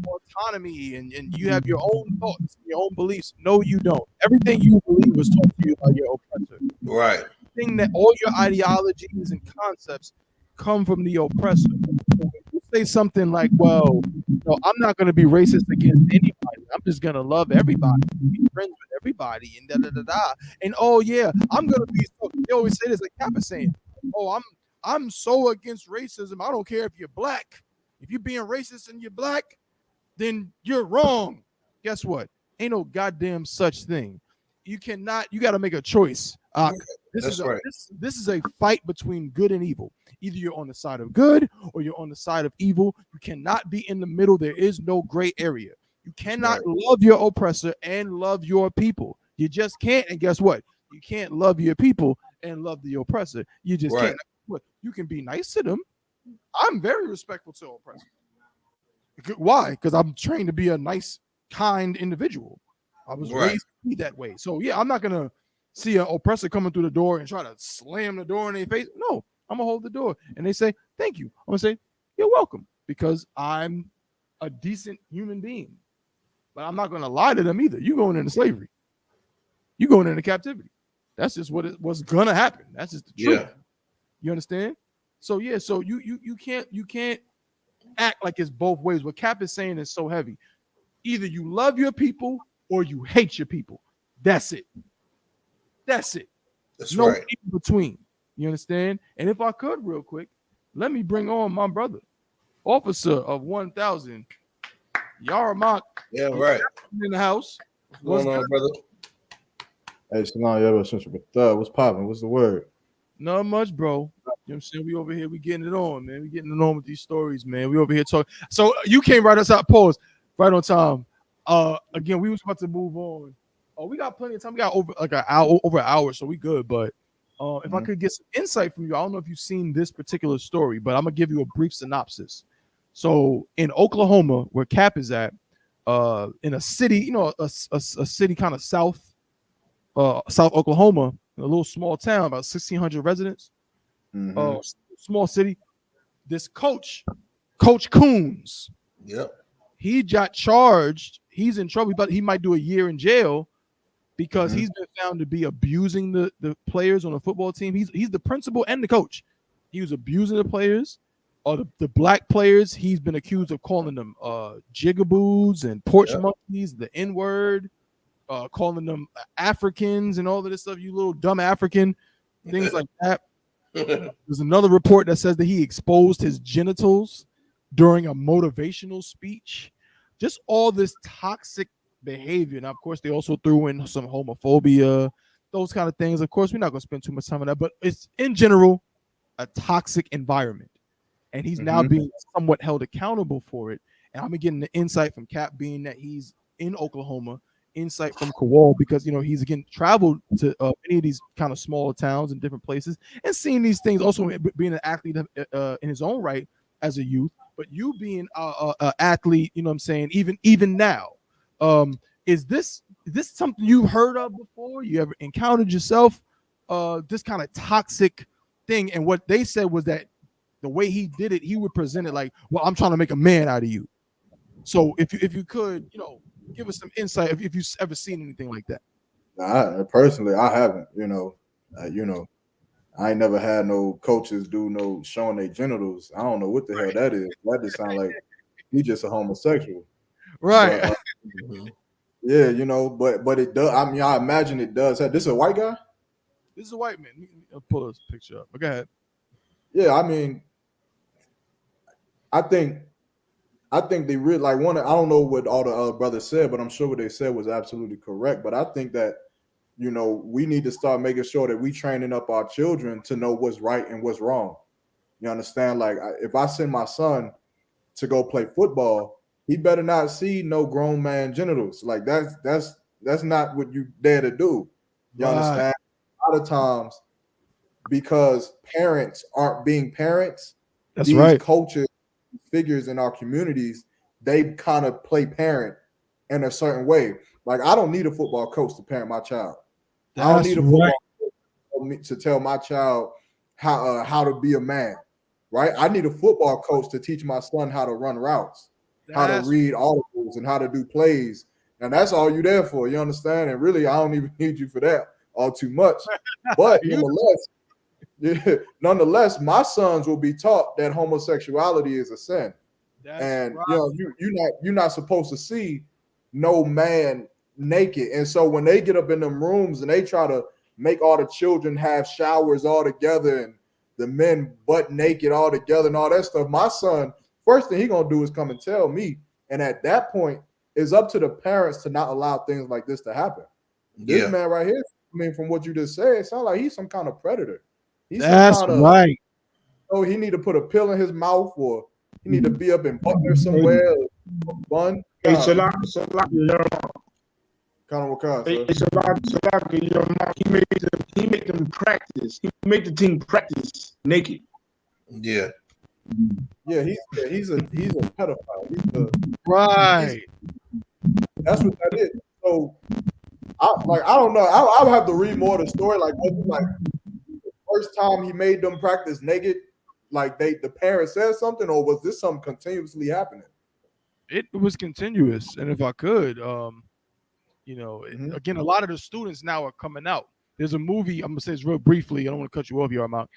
autonomy and you have your own thoughts, your own beliefs. No, you don't. Everything you believe was taught to you by your oppressor. Right. Everything that all your ideologies and concepts come from the oppressor. So when you say something like, well, no, I'm not going to be racist against anybody. I'm just going to love everybody, be friends with everybody, and da-da-da-da. And, oh, yeah, I'm going to be so, they always say this, like Kappa saying, oh, I'm so against racism. I don't care if you're black. If you're being racist and you're black, then you're wrong. Guess what? Ain't no goddamn such thing. You cannot, you got to make a choice. This is a fight between good and evil. Either you're on the side of good or you're on the side of evil. You cannot be in the middle. There is no gray area. You cannot love your oppressor and love your people. You just can't. And guess what? You can't love your people and love the oppressor. You just can't. You can be nice to them. I'm very respectful to oppressors. Why? Because I'm trained to be a nice, kind individual. I was raised to be that way. So yeah, I'm not gonna see an oppressor coming through the door and try to slam the door in their face. No, I'm gonna hold the door. And they say, thank you. I'm gonna say, you're welcome, because I'm a decent human being. But I'm not gonna lie to them either. You going into slavery. You going into captivity. That's just what's gonna happen. That's just the truth. You understand? So yeah, so you can't act like it's both ways. What Cap is saying is so heavy. Either you love your people or you hate your people. That's it. That's it. That's no right. in between. You understand? And if I could, real quick, let me bring on my brother, officer of 1000, Yaramak. Yeah, right. In the house. What's going on, brother? Hey, what's popping? What's the word? Not much, bro. You know what I'm saying? We over here, we getting it on, man. We getting it on with these stories, man. We over here talking. So you came right us out, pause, right on time. Again, we was about to move on. Oh, we got plenty of time. We got over an hour, so we good. But if I could get some insight from you, I don't know if you've seen this particular story, but I'm gonna give you a brief synopsis. So in Oklahoma, where Cap is at, in a city, you know, a city kind of south Oklahoma, a little small town, about 1,600 residents. Small city. This Coach Coons. Yep. He got charged. He's in trouble, but he might do a year in jail because he's been found to be abusing the players on the football team. He's the principal and the coach. He was abusing the players, or the black players. He's been accused of calling them jigaboos and porch monkeys, the N-word, calling them Africans and all of this stuff. You little dumb African, things like that. There's another report that says that he exposed his genitals during a motivational speech. Just all this toxic behavior. Now, of course, they also threw in some homophobia, those kind of things. Of course, we're not going to spend too much time on that, but it's in general a toxic environment. And he's now being somewhat held accountable for it. And I'm getting the insight from Cap, being that he's in Oklahoma, insight from Kowal, because, you know, he's again traveled to many of these kind of smaller towns and different places and seeing these things, also being an athlete in his own right as a youth. But you being an athlete, you know what I'm saying, even now, is this something you've heard of before? You ever encountered yourself this kind of toxic thing? And what they said was that the way he did it, he would present it like, well, I'm trying to make a man out of you. So if you could, you know, give us some insight if you've ever seen anything like that. Personally, I haven't. I ain't never had no coaches do no showing their genitals. I don't know what the hell that is. That just sounds like he's just a homosexual, right? But, yeah, you know, but it does. I mean, I imagine it does. This is a white guy. This is a white man. I'll pull this picture up. But go ahead. Yeah, I mean, I think they really like one. I don't know what all the other brothers said, but I'm sure what they said was absolutely correct. But I think that we need to start making sure that we training up our children to know what's right and what's wrong. You understand? Like if I send my son to go play football, he better not see no grown man genitals. Like that's not what you dare to do. You understand? A lot of times, because parents aren't being parents, That's these right. coaches, figures in our communities, they kind of play parent in a certain way. Like I don't need a football coach to parent my child. I don't need a football coach to tell my child how to be a man. Right? I need a football coach to teach my son how to run routes, how to read articles, and how to do plays. And that's all you're there for. You understand? And really, I don't even need you for that all too much. But nonetheless, my sons will be taught that homosexuality is a sin. And you're not supposed to see no man naked. And so when they get up in them rooms and they try to make all the children have showers all together and the men butt naked all together and all that stuff, my son, first thing he gonna do is come and tell me. And at that point, it's up to the parents to not allow things like this to happen. This man right here, I mean, from what you just said, it sounds like he's some kind of predator. He's some kind of right. Oh, he need to put a pill in his mouth, or he need to be up in Butler somewhere. Fun. Hey, Salaki, he make them practice. He make the team practice naked. Yeah. Yeah, he's a pedophile. Right. That's what that is. So I don't know. I'll have to read more of the story. Like the first time he made them practice naked, like the parents said something, or was this something continuously happening? It was continuous, and if I could, again, a lot of the students now are coming out. There's a movie, I'm gonna say this real briefly. I don't want to cut you off here, Armand.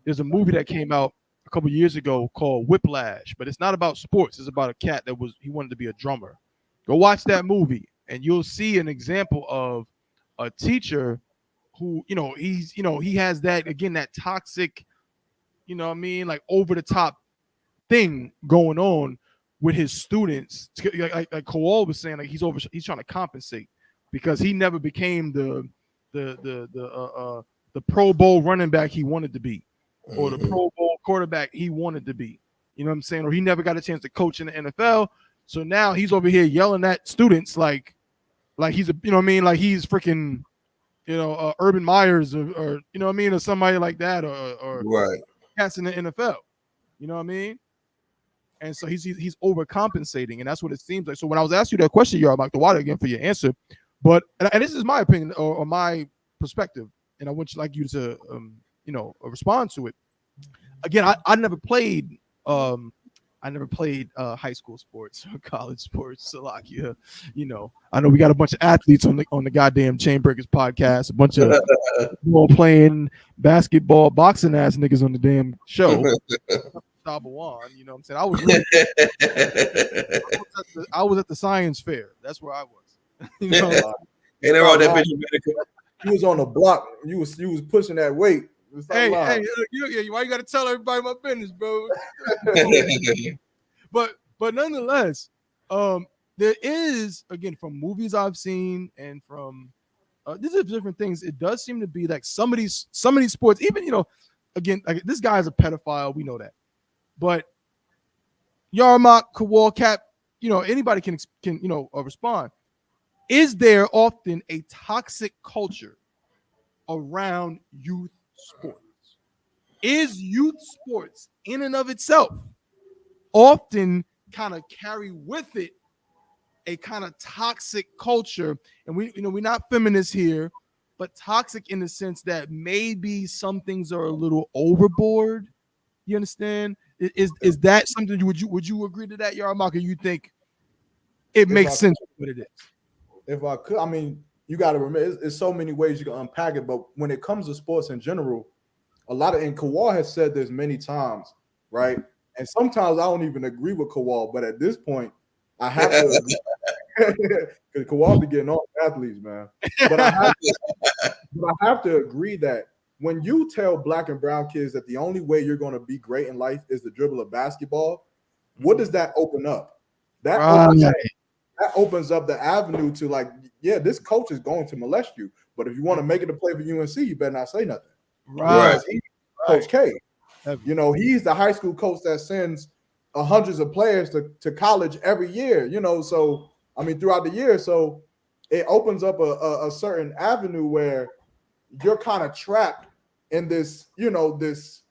There's a movie that came out a couple years ago called Whiplash, but it's not about sports. It's about a cat he wanted to be a drummer. Go watch that movie, and you'll see an example of a teacher who, he has that toxic, like over the top thing going on with his students. Like Kowal was saying, like he's trying to compensate because he never became the Pro Bowl running back he wanted to be, or the Pro Bowl quarterback he wanted to be. You know what I'm saying? Or he never got a chance to coach in the NFL. So now he's over here yelling at students like he's like he's freaking, Urban Myers or or somebody like that, or right. cats in the NFL. You know what I mean? And so he's overcompensating, and that's what it seems like. So when I was asking you that question, you're about the water again for your answer, but and this is my opinion or my perspective, and I want you to respond to it. Again, I never played high school sports or college sports. So like, I know we got a bunch of athletes on the goddamn Chainbreakers podcast, a bunch of ball playing basketball, boxing ass niggas on the damn show. Tabawan, you know what I'm saying? I was at the science fair. That's where I was. Ain't there all that picture? You was on the block. You was pushing that weight. Hey, why you got to tell everybody my business, bro? but nonetheless, there is, again, from movies I've seen and from these are different things. It does seem to be like some of these sports, even again, like this guy is a pedophile. We know that. But Yarmak, Kowal, Cap, anybody can respond. Is there often a toxic culture around youth sports? Is youth sports in and of itself often kind of carry with it a kind of toxic culture? And we're not feminists here, but toxic in the sense that maybe some things are a little overboard. You understand? Is that something? Would you agree to that, Yarmak? Or you think it makes sense what it is? If I could, I mean, you got to remember, it's so many ways you can unpack it. But when it comes to sports in general, and Kowal has said this many times, right? And sometimes I don't even agree with Kowal, but at this point, I have to agree. Because Kowal be getting off athletes, man. But I have to agree that when you tell black and brown kids that the only way you're going to be great in life is to dribble a basketball, what does that open up? That opens up the avenue to like, yeah, this coach is going to molest you. But if you want to make it to play for UNC, you better not say nothing. Right. Coach K. You know, he's the high school coach that sends hundreds of players to college every year, you know, so I mean throughout the year. So it opens up a certain avenue where you're kind of trapped in this, you know, this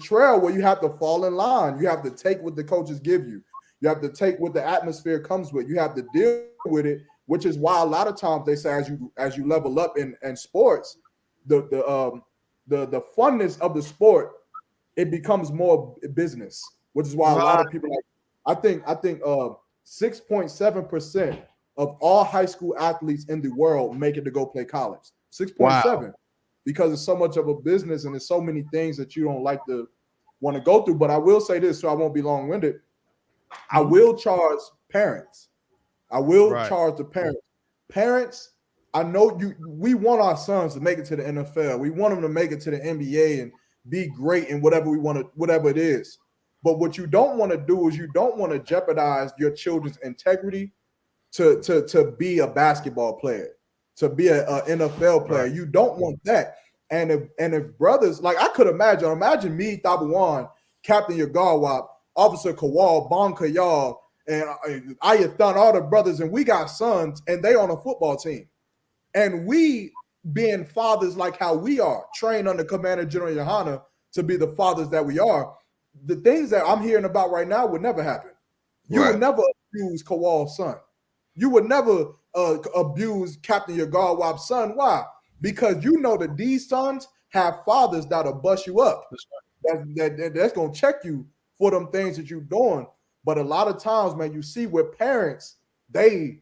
trail where you have to fall in line. You have to take what the coaches give you. You have to take what the atmosphere comes with. You have to deal with it, which is why a lot of times they say as you level up in sports, the funness of the sport, it becomes more business, which is why a lot of people I think 6.7% of all high school athletes in the world make it to go play college. 6.7, because it's so much of a business and there's so many things that you don't like to want to go through. But I will say this, so I won't be long-winded. I will charge parents. I will charge the parents. Parents, I know we want our sons to make it to the NFL. We want them to make it to the NBA and be great in whatever we want to, whatever it is. But what you don't want to do is you don't want to jeopardize your children's integrity to be a basketball player, to be an NFL player. You don't want that. And if brothers, like I could imagine me, Tabawan, Captain Yagawap, Officer Kawal, Bon Kayal, and I.S.U.P.K, all the brothers, and we got sons, and they on a football team. And we being fathers like how we are, trained under Commander General YAHANNA to be the fathers that we are, the things that I'm hearing about right now would never happen. You would never abuse Kawal's son. You would never abuse Captain Yagawap's son. Why? Because you know that these sons have fathers that'll bust you up. That's going to check you for them things that you're doing. But a lot of times, man, you see where parents, the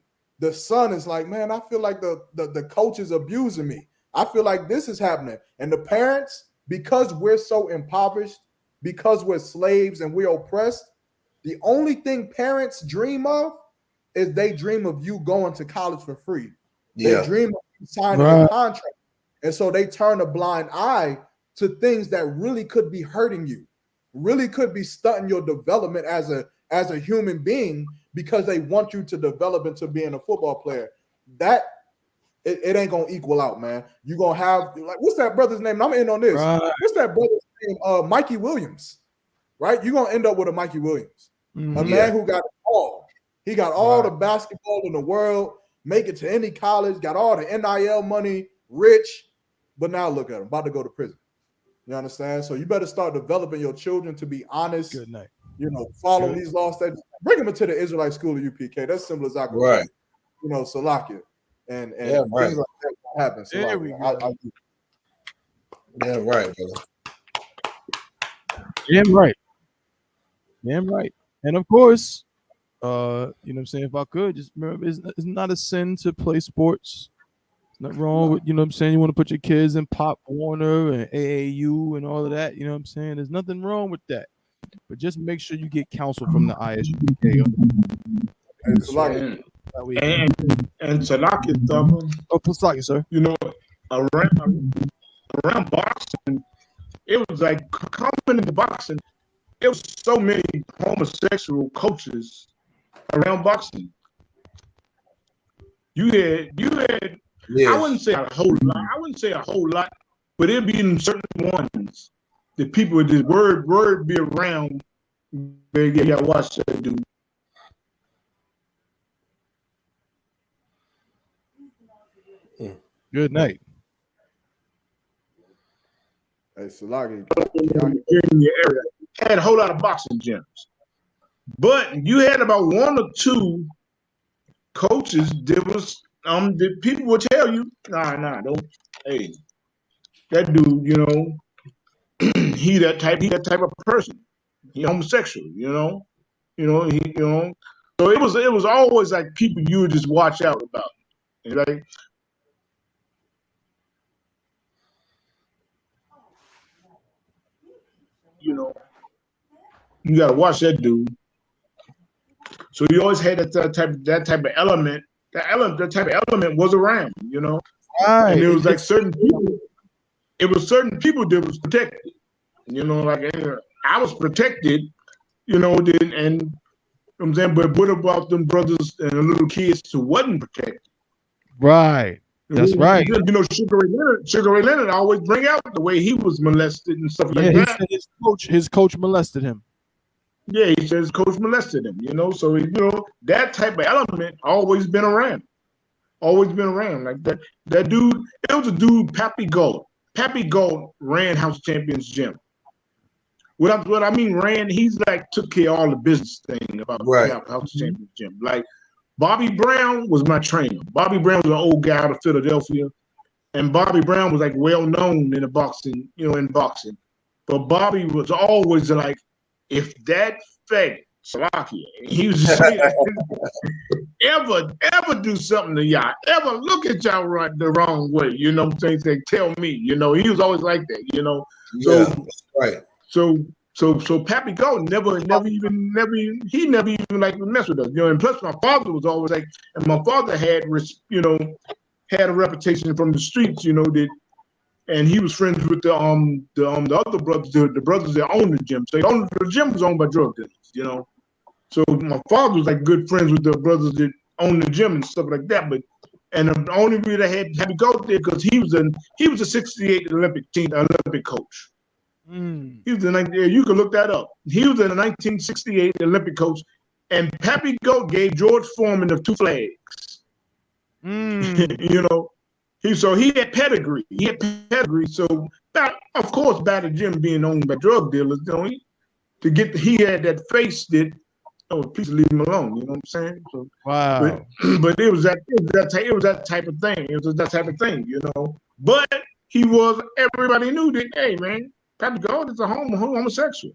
son is like, man, I feel like the coach is abusing me. I feel like this is happening. And the parents, because we're so impoverished, because we're slaves and we're oppressed, the only thing parents dream of is they dream of you going to college for free. They dream of you signing a contract. And so they turn a blind eye to things that really could be hurting you, really could be stunting your development as a human being, because they want you to develop into being a football player. That it ain't gonna equal out, man. You're gonna have, like, what's that brother's name? And I'm in on this. What's that brother's name? Mikey Williams, right? You're gonna end up with a Mikey Williams, a man who got it all. He got all the basketball in the world, make it to any college, got all the NIL money, rich, but now look at him, about to go to prison. You understand? So you better start developing your children to be honest. Good night. You know, follow these laws. That bring them into the Israelite school of UPK. That's simple as I can. Right. You know, Salakia. And things like that happen. There we go. Yeah, right, brother. Damn right. Damn right. And of course, you know what I'm saying, if I could, just remember, it's not a sin to play sports. It's not wrong with, you know what I'm saying, you want to put your kids in Pop Warner and AAU and all of that, you know what I'm saying? There's nothing wrong with that. But just make sure you get counsel from the I.S.U.P.K. And Salakia, Oh, Salakia, sir. you know, around boxing, it was like coming into boxing, there was so many homosexual coaches around boxing. You had I wouldn't say a whole lot, but it'd be in certain ones that people would just word be around. Yeah, watch that dude. Good night. Hey, Salagi. In your area had a whole lot of boxing gyms, but you had about one or two coaches that was that people would tell you, nah, don't. Hey, that dude, you know, he that type of person. He homosexual, you know. So it was always like people you would just watch out about. Like, you know, you gotta watch that dude. So you always had that type of element. That type of element was around, you know. Right. And it was like certain people. it was certain people that was protected. You know, like I was protected. You know, and I'm saying, but what about them brothers and the little kids who wasn't protected? Right. That's right. You know, Sugar Ray Leonard always bring out the way he was molested and stuff like He that. said his coach molested him. Yeah, he says coach molested him, you know. So, you know, that type of element always been around. Always been around. Like that dude, it was a dude, Pappy Gold. Pappy Gold ran House Champions Gym. What I mean ran, he's like took care of all the business thing about House Champions Gym. Like Bobby Brown was my trainer. Bobby Brown was an old guy out of Philadelphia. And Bobby Brown was like well known in the boxing, you know, in boxing. But Bobby was always like, if that fake Salakia, he was just saying, ever do something to y'all, ever look at y'all right the wrong way, you know what I'm saying? Say, tell me, you know, he was always like that, you know. Yeah, right. So Pappy Gold never even like mess with us, you know. And plus, my father was always like, and my father had, you know, had a reputation from the streets, you know, that, and he was friends with the other brothers, the brothers that owned the gym. So the gym was owned by drug dealers, you know. So my father was like good friends with the brothers that owned the gym and stuff like that. But and the only reason I had to go there because he was a '68 Olympic coach. He was you can look that up. He was in the 1968 Olympic coach, and Pappy Goat gave George Foreman the 2 flags. You know, he had pedigree. So of course, by the gym being owned by drug dealers, you know, he had that face that, oh, please leave him alone. You know what I'm saying? So, wow. But it was that type of thing. It was that type of thing, you know. But everybody knew that, hey man, Pappy Gold is a homosexual,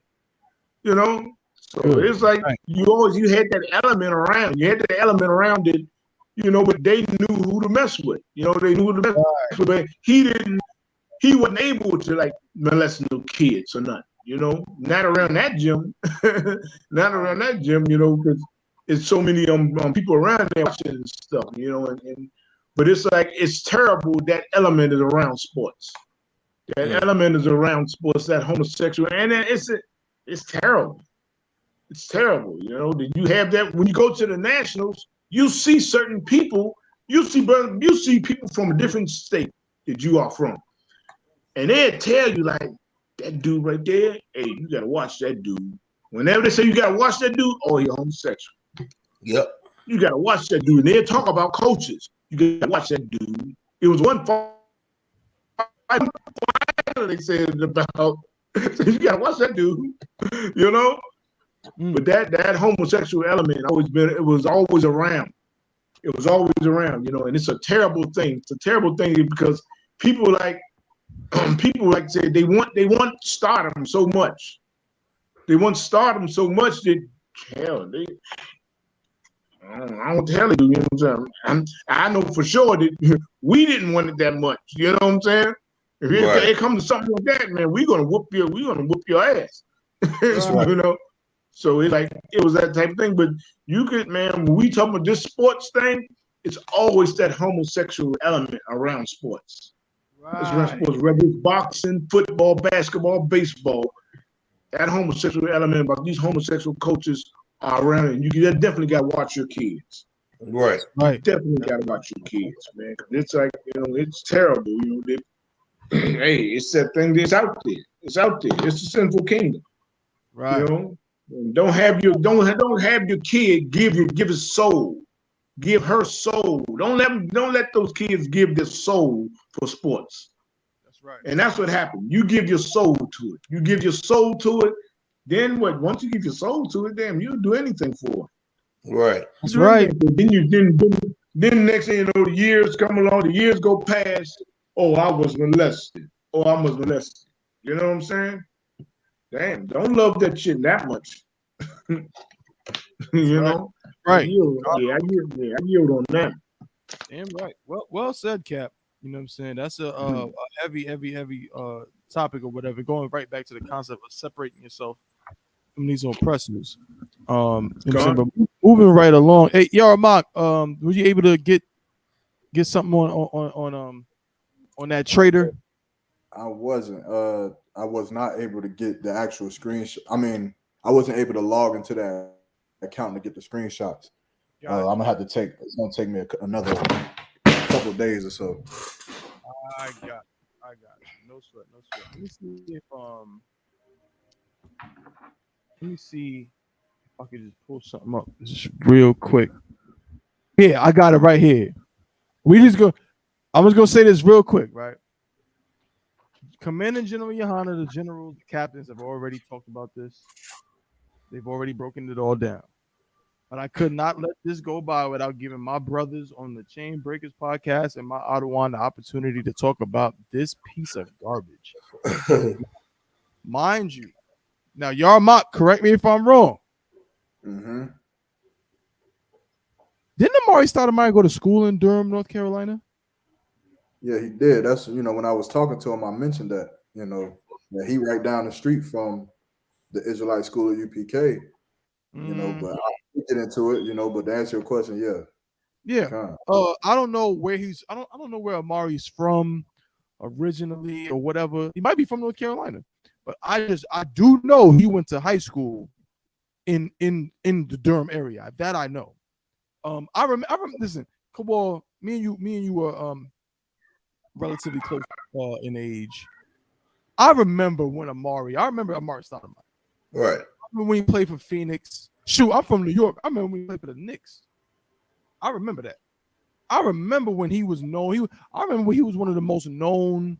you know. So it's like you had that element around. You had that element around it, you know. But they knew who to mess with. You know, they knew who to mess with. But he wasn't able to like molest no kids or nothing. You know, not around that gym, you know, because it's so many people around there watching and stuff, you know. But it's like it's terrible that element is around sports. That element is around sports, that homosexual, and it's terrible. It's terrible, you know. That you have that when you go to the nationals, you see certain people, you see people from a different state that you are from, and they'll tell you like, that dude right there, hey, you gotta watch that dude. Whenever they say you gotta watch that dude, oh, he's homosexual. Yep. You gotta watch that dude. And they'll talk about coaches. You gotta watch that dude. It was one fight they said about. You gotta watch that dude. You know. But that homosexual element it was always around. It was always around, you know. And it's a terrible thing. It's a terrible thing because people like say they want stardom so much. They want stardom so much that hell, I don't tell you, you know what I'm saying? I know for sure that we didn't want it that much. You know what I'm saying? If it comes to something like that, man, we're gonna whoop your ass. You know. So it's like it was that type of thing. But you could, man, when we talk about this sports thing, it's always that homosexual element around sports. It's around sports, whether it's boxing, football, basketball, baseball. That homosexual element about these homosexual coaches are around, and you definitely got to watch your kids. Right. Definitely got to watch your kids, man. It's like, you know, it's terrible. You know, hey, it's that thing that's out there. It's out there. It's the sinful kingdom. Right. You know, don't have your kid give his soul, give her soul. Don't let those kids give their soul for sports. That's right. And that's what happened. You give your soul to it. You give your soul to it. Then what? Once you give your soul to it, damn, you'll do anything for it. Right. That's right. Then next thing you know, the years come along. The years go past. Oh, I was molested. Oh, I was molested. You know what I'm saying? Damn, don't love that shit that much. You know? Right. I yield on that. Damn right. Well said, Cap. You know what I'm saying? That's a heavy topic or whatever. Going right back to the concept of separating yourself from these oppressors. You know what I'm saying? But moving right along. Hey, Yahamanna, were you able to get something on that trader? I wasn't. I was not able to get the actual screenshot. I mean, I wasn't able to log into that account to get the screenshots. Gotcha. I'm gonna have to take. It's gonna take me another couple of days or so. I got you. No sweat, no sweat. Let me see if let me see if I could just pull something up just real quick. Yeah, I got it right here. I'm just gonna say this real quick, right? Commander General Yohanna, the generals, the captains have already talked about this. They've already broken it all down. But I could not let this go by without giving my brothers on the Chain Breakers podcast and my Ottawa the opportunity to talk about this piece of garbage. Mind you, now Yarmok, correct me if I'm wrong. Mm-hmm. Didn't Amari Stoudemire go to school in Durham, North Carolina? Yeah, he did. That's when I was talking to him, I mentioned that that he right down the street from the Israelite school of UPK. But I'll get into it. But to answer your question, yeah. I don't know where I don't know where Amari's from originally or whatever. He might be from North Carolina, but I do know he went to high school in the Durham area. That I know. I remember. Listen, Kawal, me and you were relatively close in age. I remember Amari Stoudemire. Right. I remember when he played for Phoenix. Shoot, I'm from New York. I remember when he played for the Knicks. I remember that. I remember when he was known. I remember when he was one of the most known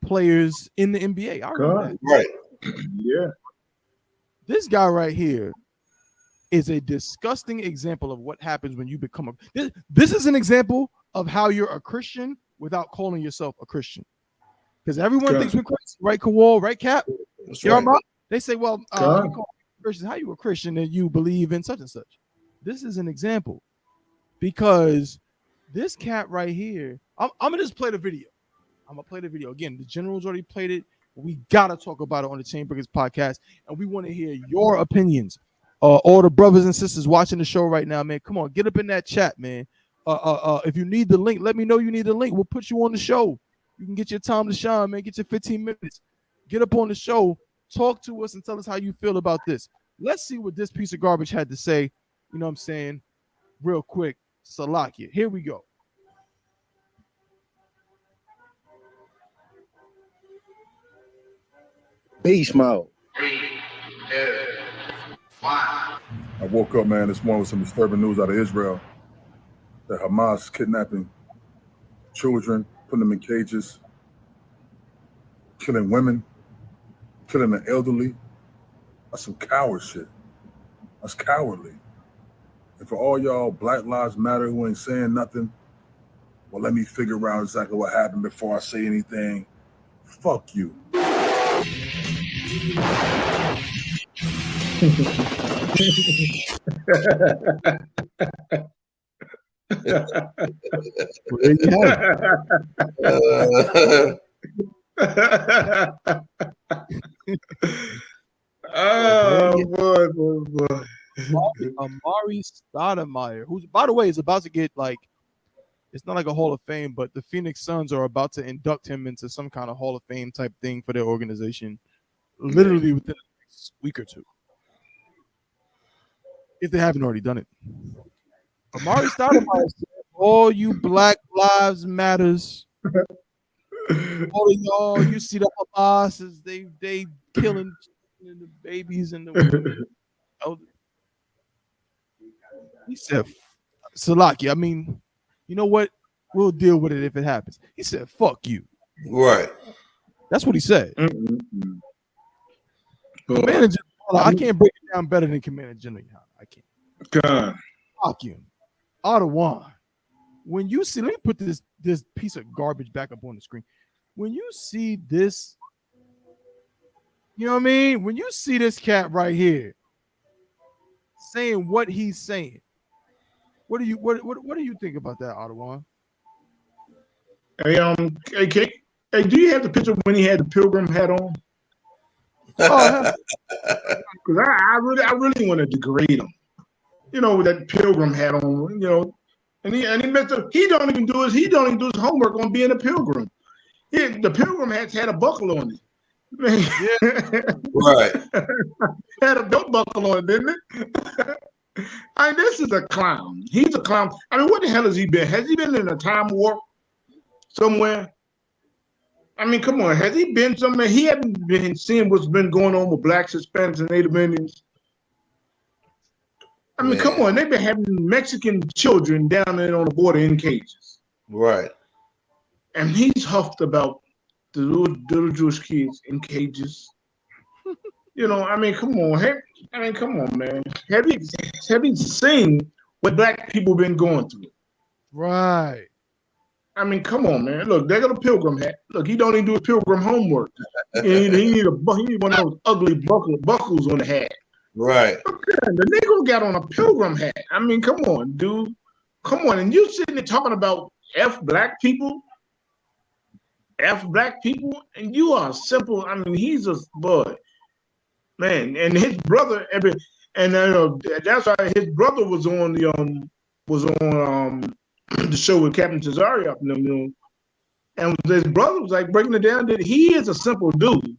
players in the NBA. I remember that. Right. Yeah. This guy right here is a disgusting example of what happens when you become this is an example of how you're a Christian without calling yourself a Christian. Because everyone thinks we're crazy, right, Kawal, right, Cap? That's right. They say, well, you call Christians, how you a Christian and you believe in such and such. This is an example because this cat right here, I'm gonna just play the video. I'm gonna play the video again. The generals already played it. We gotta talk about it on the Chain Breakers podcast, and we want to hear your opinions. All the brothers and sisters watching the show right now, man, come on, get up in that chat, man. If you need the link, let me know you need the link. We'll put you on the show. You can get your time to shine, man. Get your 15 minutes. Get up on the show. Talk to us and tell us how you feel about this. Let's see what this piece of garbage had to say. You know what I'm saying? Real quick. Salakia. Here we go. Beast mode. 3, 2, 1. I woke up, man, this morning with some disturbing news out of Israel. That Hamas is kidnapping children, putting them in cages, killing women, killing the elderly. That's some coward shit. That's cowardly. And for all y'all Black Lives Matter who ain't saying nothing, well, let me figure out exactly what happened before I say anything. Fuck you. Oh boy. Amari Stoudemire, who's by the way is about to get it's not like a Hall of Fame, but the Phoenix Suns are about to induct him into some kind of Hall of Fame type thing for their organization, literally within the next week or two, if they haven't already done it. Amari Stoudemire said, all you Black Lives Matters, all of y'all, you see the Hamas is they killing the babies and the women. He said, Salaki, I mean, you know what? We'll deal with it if it happens. He said, fuck you. Right. That's what he said. Mm-hmm. Commander General, I can't break it down better than Commander General. I can't. God. Fuck you. Ottawa. When you see, let me put this piece of garbage back up on the screen. When you see this, you know what I mean? When you see this cat right here saying what he's saying, what do you think about that, Ottawa? Hey, do you have the picture when he had the pilgrim hat on? Because I really want to degrade him. You know, with that pilgrim hat on, you know, and he don't even do his homework on being a pilgrim. The pilgrim hats had a buckle on it. Right. Had a belt buckle on it, didn't it? I mean, this is a clown. He's a clown. I mean, what the hell has he been? Has he been in a time warp somewhere? I mean, come on. Has he been somewhere? He hasn't been seeing what's been going on with blacks, Hispanics, and Native Indians. I mean, come on. They've been having Mexican children down there on the border in cages. Right. And he's huffed about the little Jewish kids in cages. You know, I mean, come on. Come on, man. Have you seen what black people been going through? Right. I mean, come on, man. Look, they got a pilgrim hat. Look, he don't even do his pilgrim homework. He need one of those ugly buckles on the hat. Right. The nigga got on a pilgrim hat. I mean, come on, dude. Come on. And you sitting there talking about F black people, and you are simple. I mean, he's a bud, man. And his brother, and that's why his brother was on the show with Captain Cesario, and his brother was like breaking it down that he is a simple dude.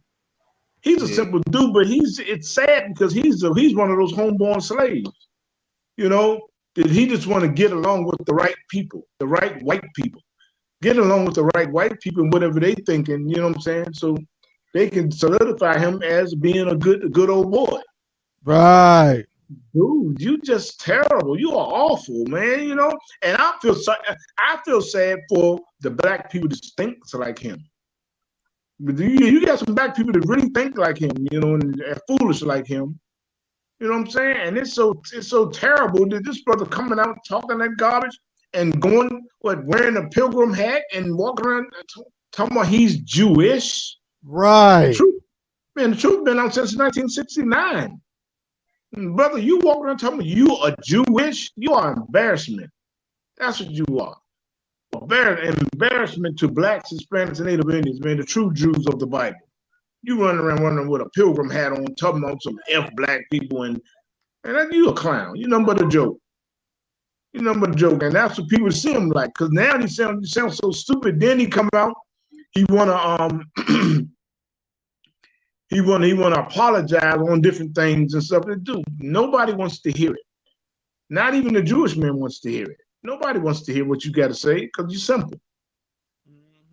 He's a simple dude, but it's sad because he's one of those homeborn slaves. You know, that he just want to get along with the right people, the right white people. Get along with the right white people and whatever they thinking, you know what I'm saying? So they can solidify him as being a good old boy. Right. Dude, you just terrible. You are awful, man, you know? And I feel sad for the black people that think like him. But you got some black people that really think like him, you know, and are foolish like him. You know what I'm saying? And it's so terrible that this brother coming out talking that garbage and going, wearing a pilgrim hat and walking around talking about he's Jewish. Right. The truth been out since 1969. Brother, you walk around talking about you are Jewish, you are embarrassment. That's what you are. Embarrassment to blacks, Hispanics, and Native Indians, man, the true Jews of the Bible. You running around with a pilgrim hat on, talking about some F black people, and you a clown. You nothing but a joke. You nothing but a joke, and that's what people see him like. Because now he sounds so stupid. Then he come out, he wanna he wanna apologize on different things and stuff. Dude, nobody wants to hear it. Not even the Jewish man wants to hear it. Nobody wants to hear what you got to say because you're simple.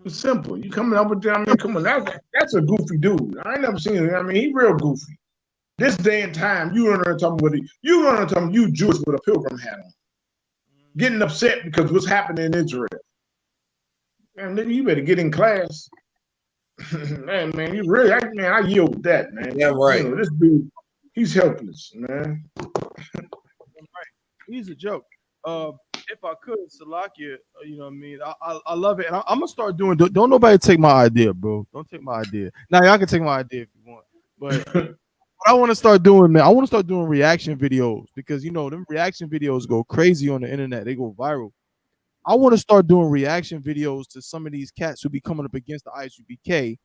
You're simple. You coming up with that? I mean, come on, that's a goofy dude. I ain't never seen it. I mean, he real goofy. This day and time, you run around talking you Jewish with a pilgrim hat on, getting upset because what's happening in Israel. Man, nigga, you better get in class. man, you really, I yield with that, man. Yeah, right. You know, this dude, he's helpless, man. He's a joke. If I could, Salakia, you know what I mean? I love it. And I'm going to start doing, don't nobody take my idea, bro. Don't take my idea. Now, y'all can take my idea if you want. But what I want to start doing, man, I want to start doing reaction videos because, you know, them reaction videos go crazy on the internet. They go viral. I want to start doing reaction videos to some of these cats who be coming up against the I.S.U.P.K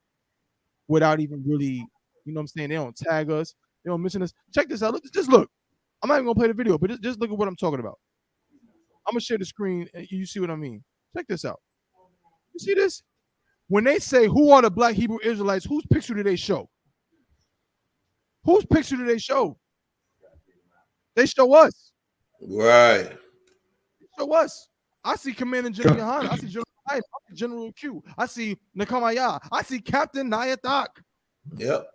without even really, you know what I'm saying? They don't tag us. They don't mention us. Check this out. Just look. I'm not even going to play the video, but just look at what I'm talking about. I'm going to share the screen and you see what I mean. Check this out. You see this? When they say, who are the black Hebrew Israelites, whose picture do they show? Whose picture do they show? They show us. Right. They show us. I see Commander General YAHANNA. I see General I see General Q. I see Nakamaya. I see Captain Nayatak. Yep.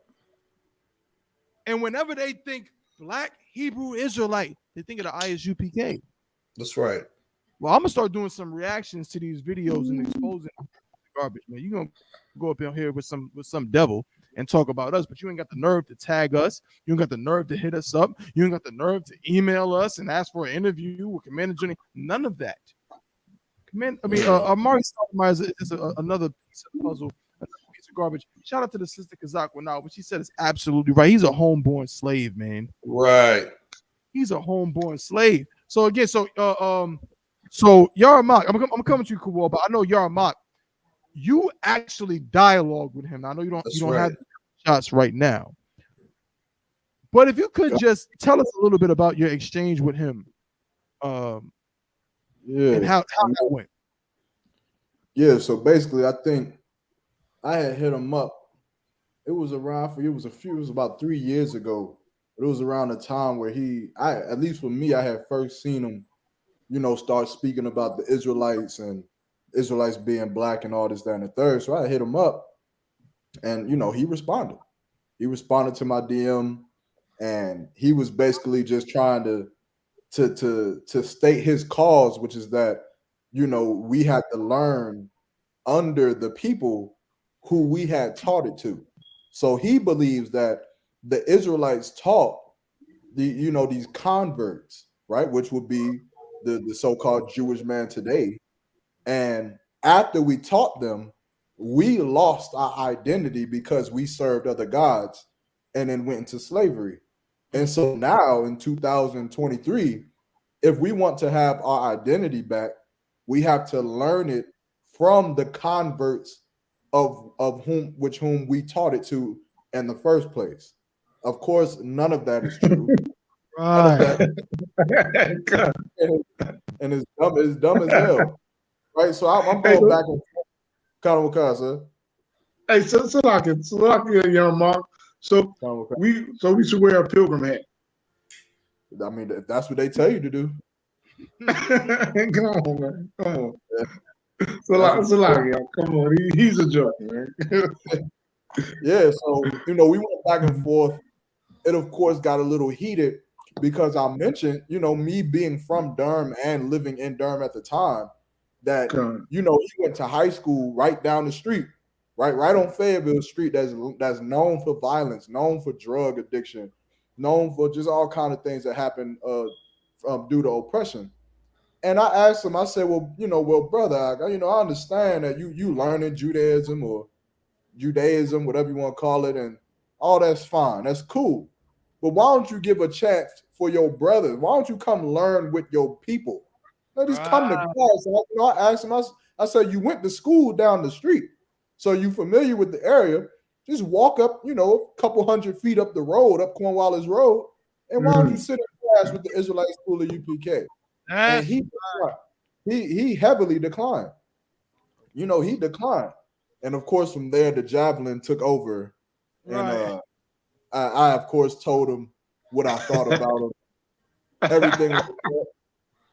And whenever they think black Hebrew Israelite, they think of the I.S.U.P.K. That's right. Well, I'm gonna start doing some reactions to these videos and exposing the garbage, man. You're gonna go up in here with some devil and talk about us, but you ain't got the nerve to tag us. You ain't got the nerve to hit us up. You ain't got the nerve to email us and ask for an interview with Commander Johnny. None of that. Amari Stoudemire is another piece of the puzzle, another piece of garbage. Shout out to the sister Kazakh now, but she said it's absolutely right. He's a homeborn slave, man. Right. He's a homeborn slave. So again, so Yahammok, I'm coming to you, Kawal, but I know Yahammok, you actually dialogue with him. I know you don't have shots right now, but if you could just tell us a little bit about your exchange with him, and how that went. Yeah, so basically, I think I had hit him up. It was about 3 years ago. It was around the time where at least for me, I had first seen him, start speaking about the Israelites and Israelites being black and all this, that, and the third. So I hit him up, and he responded. He responded to my DM, and he was basically just trying to state his cause, which is that we had to learn under the people who we had taught it to. So he believes that the Israelites taught these converts, right, which would be the so-called Jewish man today. And after we taught them, we lost our identity because we served other gods and then went into slavery. And so now in 2023, if we want to have our identity back, we have to learn it from the converts of whom we taught it to in the first place. Of course, none of that is true. Right. And it's dumb as hell. Right. So I'm going back and kind of Wakasa. Hey, Salakia, young Mark. So we should wear a pilgrim hat. I mean, if that's what they tell you to do. Come on, man. Come on. Salakia, come on. He's a joke, man. Yeah, so we went back and forth. It of course got a little heated because I mentioned, me being from Durham and living in Durham at the time, that he went to high school right down the street, right on Fayetteville Street, that's known for violence, known for drug addiction, known for just all kind of things that happen due to oppression. And I asked him, I said, well, brother, I understand that you learning Judaism or Judaism, whatever you want to call it, and all that's fine, that's cool. But why don't you give a chance for your brothers? Why don't you come learn with your people? Just come to class. I asked him, I said, you went to school down the street, so you familiar with the area. Just walk up, a couple 100 feet up the road, up Cornwallis Road, and why don't you sit in class with the Israelite school of UPK? And he heavily declined. He declined. And of course, from there, the javelin took over. And I of course told him what I thought about him. Everything,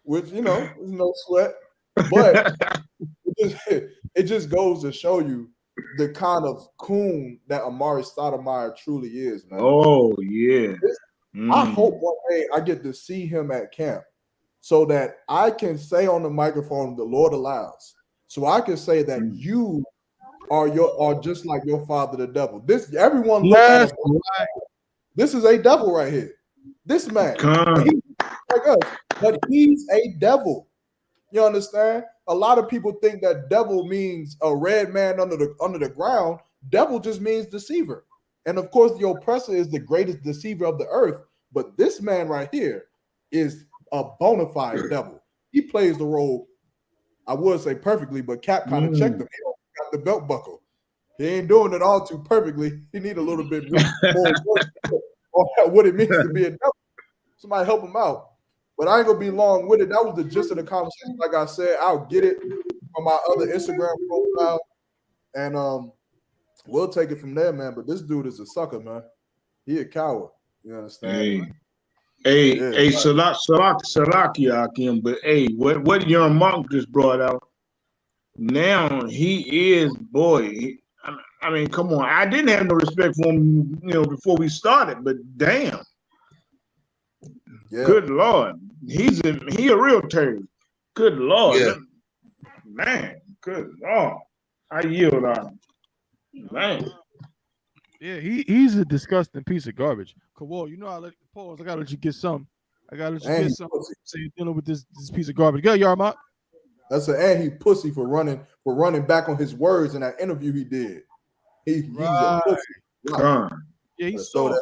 which was no sweat. But it just goes to show you the kind of coon that Amari Stoudemire truly is, man. Oh, yeah. I hope one day I get to see him at camp so that I can say on the microphone, the Lord allows. So I can say that you are just like your father, the devil. Everyone look at him. This is a devil right here. This man, he's like us, but he's a devil. You understand? A lot of people think that devil means a red man under the ground. Devil just means deceiver. And of course, the oppressor is the greatest deceiver of the earth. But this man right here is a bona fide devil. He plays the role, I would say perfectly, but Cap kind of checked him. He got the belt buckle. He ain't doing it all too perfectly. He need a little bit more on what it means to be a devil. Somebody help him out. But I ain't gonna be long with it. That was the gist of the conversation. Like I said, I'll get it from my other Instagram profile, and we'll take it from there, man. But this dude is a sucker, man. He a coward. You understand? Hey, Salakia, Akim, but hey, what young monk just brought out, now he is, boy. I mean, come on. I didn't have no respect for him, before we started, but damn. Yeah. Good Lord. He a real terrorist. Good Lord. Yeah. Man, good Lord. I yield on him. Man. Yeah, he's a disgusting piece of garbage. Kawal, I let pause. I gotta let you get some. So you're dealing with this piece of garbage. Go, Yarmont. That's and he pussy for running back on his words in that interview he did. He's a pussy. Yeah, he's soft.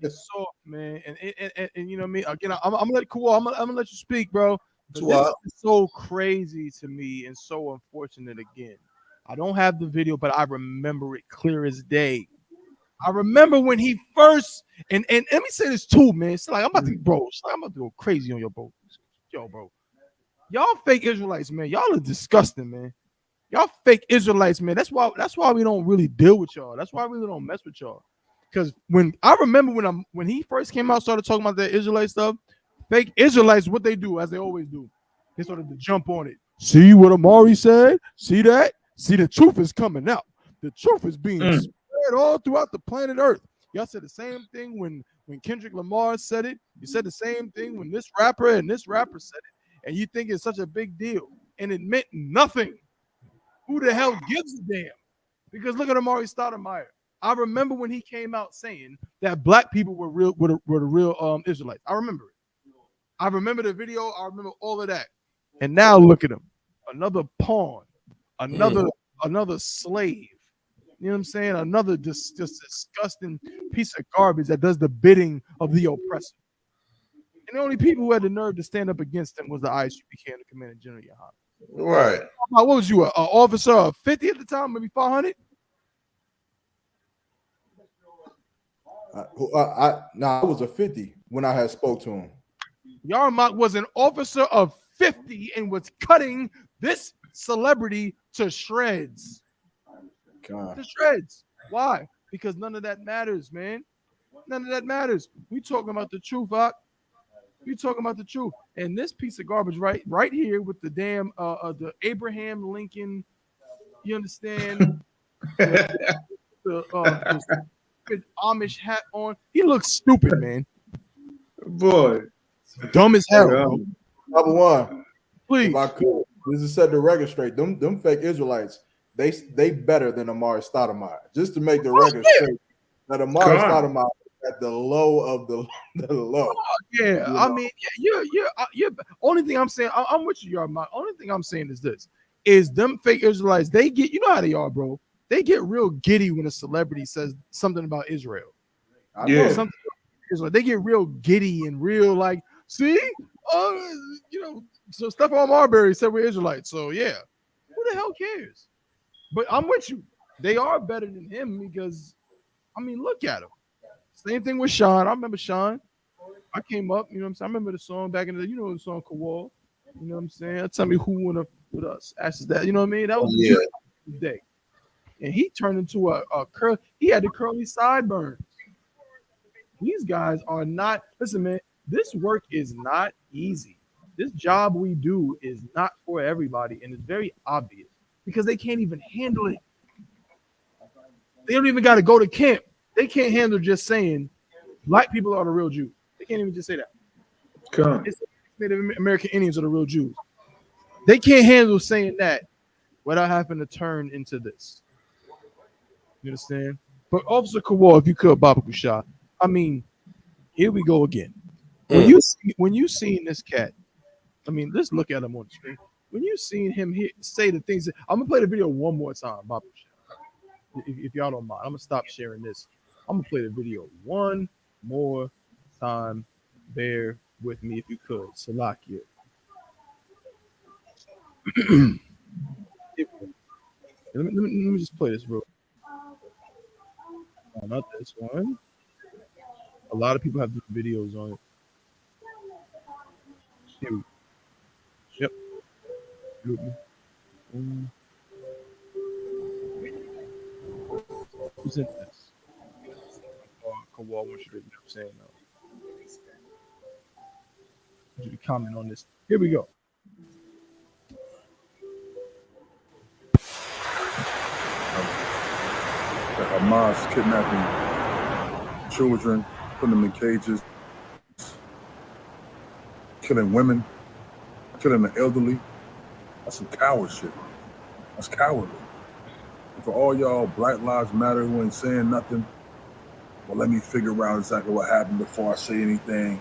He's soft, man. And you know what I mean? Again, I'm gonna let Kawal. I'm gonna let you speak, bro. This is so crazy to me and so unfortunate again. I don't have the video, but I remember it clear as day. I remember when he first and let me say this too, man. It's like I'm about to go crazy on your bro. Yo, bro. Y'all fake Israelites, man. Y'all are disgusting, man. Y'all fake Israelites, man. That's why we don't really deal with y'all. That's why we really don't mess with y'all. Because when I remember when he first came out, started talking about that Israelite stuff, fake Israelites, what they do, as they always do, they started to jump on it. See what Amari said? See that? See, the truth is coming out. The truth is being spread all throughout the planet Earth. Y'all said the same thing when Kendrick Lamar said it. You said the same thing when this rapper and this rapper said it. And you think it's such a big deal. And it meant nothing. Who the hell gives a damn? Because look at Amari Stoudemire. I remember when he came out saying that black people were the real Israelites. I remember it. I remember the video. I remember all of that. And now look at him. Another pawn. Another slave. You know what I'm saying? Another just disgusting piece of garbage that does the bidding of the oppressor. And the only people who had the nerve to stand up against him was the I.S.U.P.K and the Commander General YAHANNA. Right. What was you, an officer of 50 at the time, maybe 500? I was a 50 when I had spoke to him. Yarmak was an officer of 50 and was cutting this celebrity to shreds. God. To shreds. Why? Because none of that matters, man. None of that matters. We talking about the truth, Ak. We talking about the truth. And this piece of garbage right here with the damn the Abraham Lincoln, you understand? the Amish hat on. He looks stupid, man. Boy. Dumb as hell. Yeah. Bro. Number one, Please. if I could, this is set the record straight. Them fake Israelites, they better than Amari Stoudemire. Just to make the record straight, that Amari Stoudemire is at the low of the low. Oh, yeah, I mean, you're only thing I'm saying, I'm with you, my only thing I'm saying is this: is them fake Israelites, they get, you know how they are, bro. They get real giddy when a celebrity says something about Israel. Yeah. They get real giddy and real like, see, you know, so Stephon Marbury said we're Israelites, so yeah, who the hell cares? But I'm with you. They are better than him because, I mean, look at him. Same thing with Sean. I remember Sean. I came up, you know what I'm saying? I remember the song back in the day. You know the song Kowal. You know what I'm saying? Tell me who won with us. Ashes that. You know what I mean? That was the day. And he turned into a curl. He had the curly sideburns. These guys are not. Listen, man. This work is not easy. This job we do is not for everybody, and it's very obvious because they can't even handle it. They don't even got to go to camp. They can't handle just saying black people are the real Jews. They can't even just say that. It's Native American Indians are the real Jews. They can't handle saying that without having to turn into this. You understand? But Officer Kowal, if you could, Baba Kushah, I mean, here we go again. When you seen this cat, I mean, let's look at him on the screen. When you seen him say the things, I'm gonna play the video one more time, Baba Kushah. If y'all don't mind, I'm gonna stop sharing this. I'm gonna play the video one more time. Bear with me if you could. Salakia. let me just play this real. Oh, not this one. A lot of people have different videos on it. Here we go. Yep. Who's in this? Kowal wants you to, you know what I'm saying? I want you to comment on this. Here we go. The Hamas kidnapping children, putting them in cages, killing women, killing the elderly. That's some coward shit. That's cowardly. And for all y'all Black Lives Matter who ain't saying nothing, well, let me figure out exactly what happened before I say anything.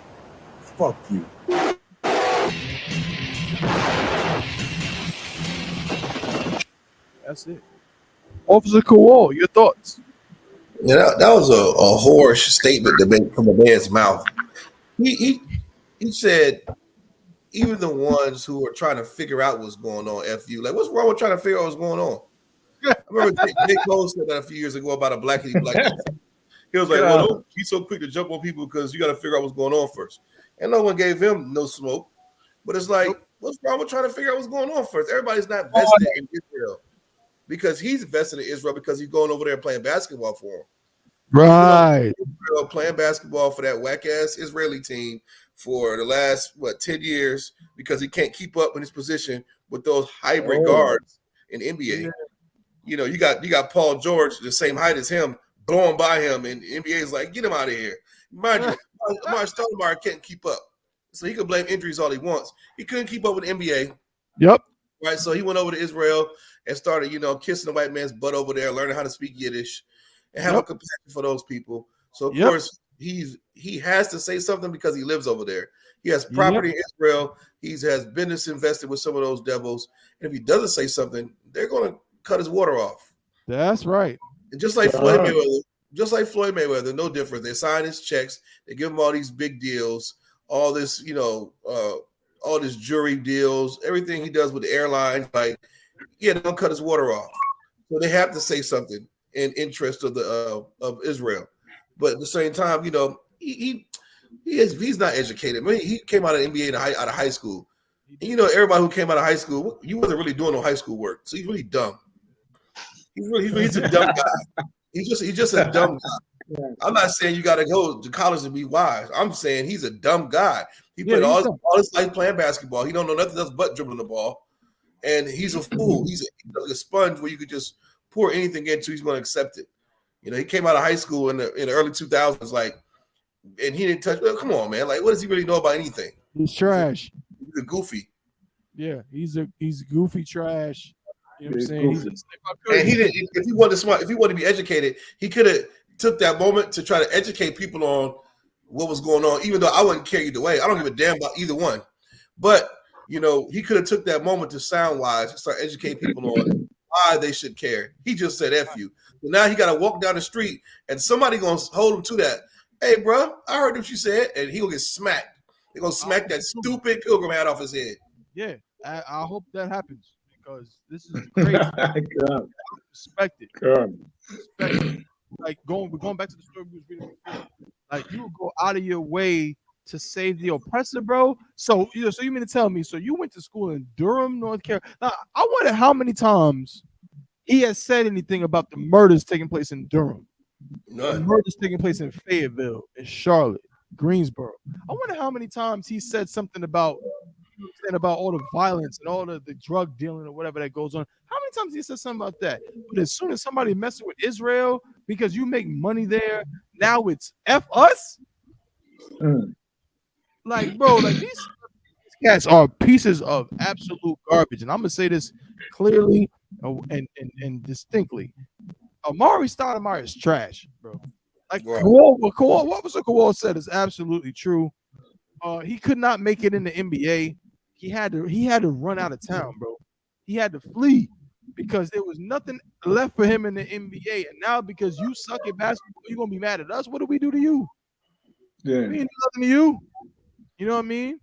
Fuck you. That's it. Officer Kowal, your thoughts? Yeah, that was a harsh statement to make from a man's mouth. He said, even the ones who are trying to figure out what's going on, F you. Like, what's wrong with trying to figure out what's going on? I remember J. Cole said that a few years ago about a black. He was like, well, don't be so quick to jump on people because you got to figure out what's going on first. And no one gave him no smoke. But it's like, what's wrong with trying to figure out what's going on first? Everybody's not vested in Israel. because he's invested in Israel because he's going over there and playing basketball for him. Right. Israel playing basketball for that whack ass Israeli team for the last 10 years because he can't keep up in his position with those hybrid guards in NBA. Yeah. You know, you got Paul George the same height as him, blowing by him, and the NBA is like, get him out of here. Mind you, Amari Stoudemire can't keep up, so he can blame injuries all he wants. He couldn't keep up with the NBA. Yep. Right, so he went over to Israel and started, kissing the white man's butt over there, learning how to speak Yiddish, and have a compassion for those people. So of course he has to say something because he lives over there. He has property in Israel. He has business invested with some of those devils. And if he doesn't say something, they're going to cut his water off. That's right. And just like Floyd Mayweather, no different. They sign his checks. They give him all these big deals, all this, all this jury deals, everything he does with the airlines. Like, they don't cut his water off. So they have to say something in interest of the of Israel. But at the same time, he's not educated. I mean, he came out of NBA out of high school. And, everybody who came out of high school, you wasn't really doing no high school work. So he's really dumb. He's a dumb guy. He's just a dumb guy. I'm not saying you got to go to college to be wise. I'm saying he's a dumb guy. He played all his life playing basketball. He don't know nothing else but dribbling the ball. And he's a fool. He's a sponge where you could just pour anything into. He's going to accept it. He came out of high school in the early 2000s, and he didn't touch. Well, come on, man. Like, what does he really know about anything? He's trash. He's a goofy. Yeah, he's goofy trash. You know what I'm saying? And he didn't. If he wanted smart, if he wanted to be educated, he could have took that moment to try to educate people on what was going on. Even though I wouldn't care either way, I don't give a damn about either one. But he could have took that moment to sound wise and start educating people on why they should care. He just said "F you." So now he got to walk down the street, and somebody gonna hold him to that. Hey, bro, I heard what you said, and he gonna get smacked. They're gonna smack that stupid pilgrim hat off his head. Yeah, I hope that happens because this is crazy. Respect it. Like going back to the story we was reading before. Like, you would go out of your way to save the oppressor, bro. So you mean to tell me? So you went to school in Durham, North Carolina? Now, I wonder how many times he has said anything about the murders taking place in Durham. None. The murders taking place in Fayetteville, in Charlotte, Greensboro. I wonder how many times he said something about all the violence and all the drug dealing or whatever that goes on. How many times he said something about that? But as soon as somebody messes with Israel because you make money there, now it's F us. Like, bro, like these cats are pieces of absolute garbage. And I'm gonna say this clearly and distinctly. Amari Stoudemire is trash, bro. Like, what Officer Kowal said is absolutely true. He could not make it in the NBA. He had to run out of town, bro. He had to flee because there was nothing left for him in the NBA. And now because you suck at basketball, you're gonna be mad at us. What do we do to you? Yeah. We ain't do nothing to you. You know what I mean?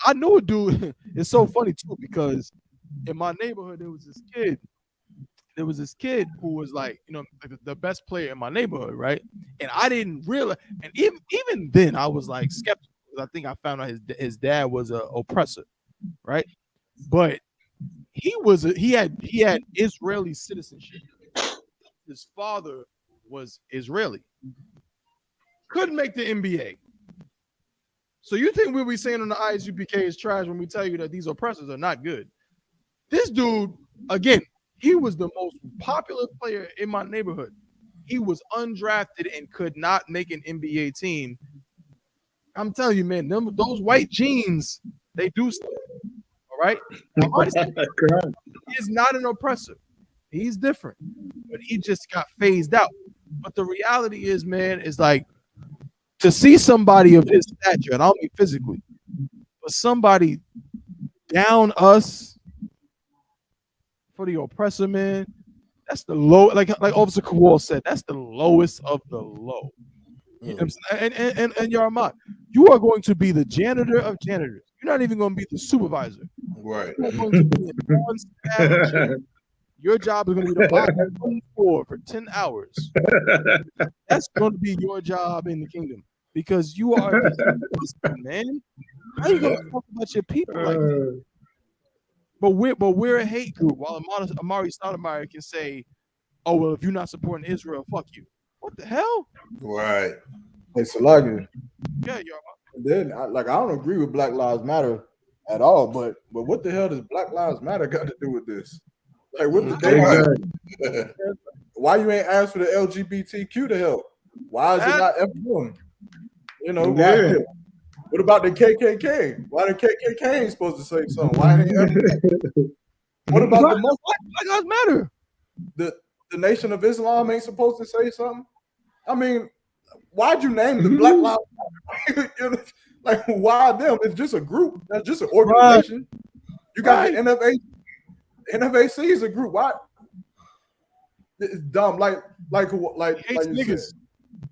I know a dude. It's so funny too because in my neighborhood there was this kid. There was this kid who was like, the best player in my neighborhood, right? And I didn't realize, and even then I was like skeptical. I think I found out his dad was an oppressor, right? But he had Israeli citizenship. His father was Israeli. Couldn't make the NBA. So you think we'll be saying on the I.S.U.P.K is trash when we tell you that these oppressors are not good? This dude, again, he was the most popular player in my neighborhood. He was undrafted and could not make an NBA team. I'm telling you, man, those white jeans, they do something. All right? He is not an oppressor. He's different. But he just got phased out. But the reality is, man, is like to see somebody of his stature, and I don't mean physically, but somebody down us for the oppressor, man, that's the low, like Officer Kowal said, that's the lowest of the low. You know what I'm saying? And Yarmat, you are going to be the janitor of janitors. You're not even going to be the supervisor. Right. You're going to be an on-staff janitor. Your job is going to be to mop the floor for 10 hours. That's going to be your job in the kingdom because you are the husband, man. How are you going to talk about your people like that? But we're a hate group. While Amari Stoudemire can say, "Oh well, if you're not supporting Israel, fuck you." What the hell? Right. Hey, Salagi. Yeah, y'all. Then, I don't agree with Black Lives Matter at all. But what the hell does Black Lives Matter got to do with this? Like, what the they? Exactly. Why you ain't asked for the LGBTQ to help? Why is it not F1? You know, why? Yeah. What about the KKK? Why the KKK ain't supposed to say something? Why ain't F1? What about the Muslims? Black Lives Matter? The Nation of Islam ain't supposed to say something? I mean, why'd you name the Black Lives Matter? You know, like, why them? It's just a group. That's just an organization. Right. You got the NFA. NFAC is a group. Why? It's dumb. Like you said,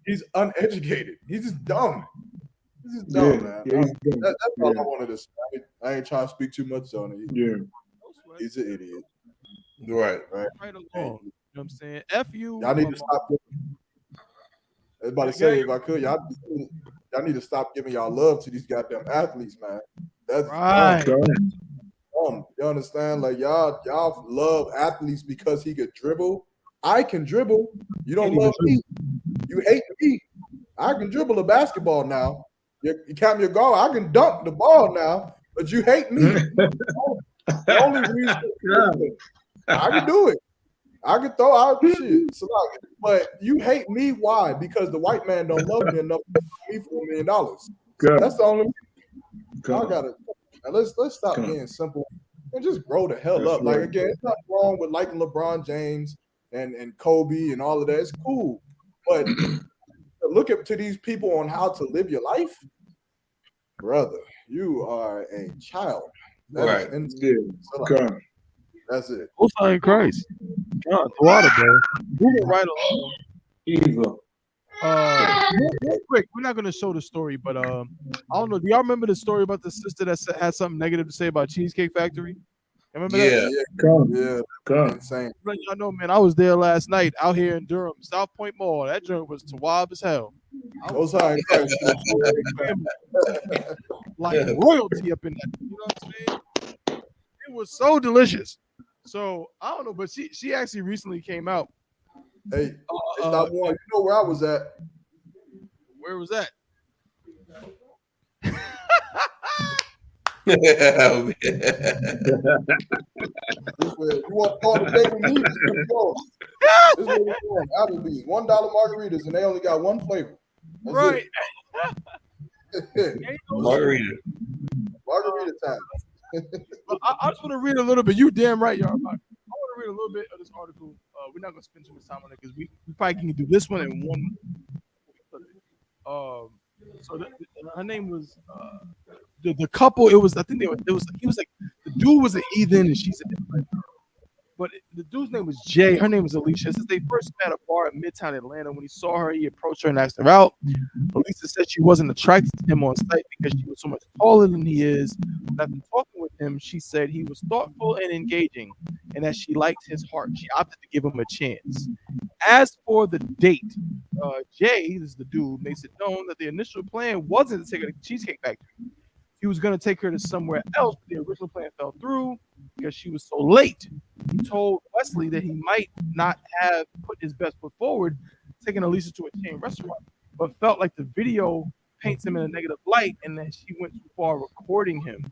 he's uneducated. He's just dumb. He's just dumb, man. Yeah, that's all I wanted to say. I ain't trying to speak too much on it. Yeah. He's an idiot. Right. Right along. You know what I'm saying? F you. Y'all need to stop. Everybody say, if I could, y'all need to stop giving y'all love to these goddamn athletes, man. That's right. You understand? Like, y'all love athletes because he could dribble. I can dribble. You don't love me. You hate me. I can dribble a basketball now. You count your goal. I can dunk the ball now, but you hate me. The only reason I can do it. I can throw out shit. But you hate me. Why? Because the white man don't love me enough to pay me $4 million. That's the only reason. I gotta. Let's stop being simple and just grow the hell up. Like, again, it's not wrong with liking LeBron James and Kobe and all of that. It's cool. But look up to these people on how to live your life. Brother, you are a child. Right. That's it. Most High in Christ. God, the water, bro. Moving right along. Evil. Real quick, we're not gonna show the story, but I don't know. Do y'all remember the story about the sister that had something negative to say about Cheesecake Factory? Remember that? Yeah. Insane. Y'all know, man. I was there last night out here in Durham, South Point Mall. That joint was Tawab as hell. Most High in Christ. Like royalty up in that. You know what I'm saying? It was so delicious. So I don't know, but she actually recently came out. Hey, stop one. You know where I was at? Where was that? You want to call the date with me? This is what we're doing. Applebee's, $1 margaritas, and they only got one flavor. That's right. Margarita time. I just want to read a little bit. You damn right, y'all. I want to read a little bit of this article. We're not gonna spend too much time on it because we probably can do this one in one. So her name was the couple. It was, I think he was like, the dude was an heathen and she's a, but the dude's name was Jay. Her name was Alicia. Since they first met at a bar in Midtown Atlanta, when he saw her, he approached her and asked her out. Alicia said she wasn't attracted to him on sight because she was so much taller than he is. But after talking with him, she said he was thoughtful and engaging, and that she liked his heart. She opted to give him a chance. As for the date, Jay, this is the dude, makes it known that the initial plan wasn't to take her to Cheesecake Factory. He was going to take her to somewhere else, but the original plan fell through because she was so late. He told Wesley that he might not have put his best foot forward, taking Alicia to a chain restaurant, but felt like the video paints him in a negative light and that she went too far recording him.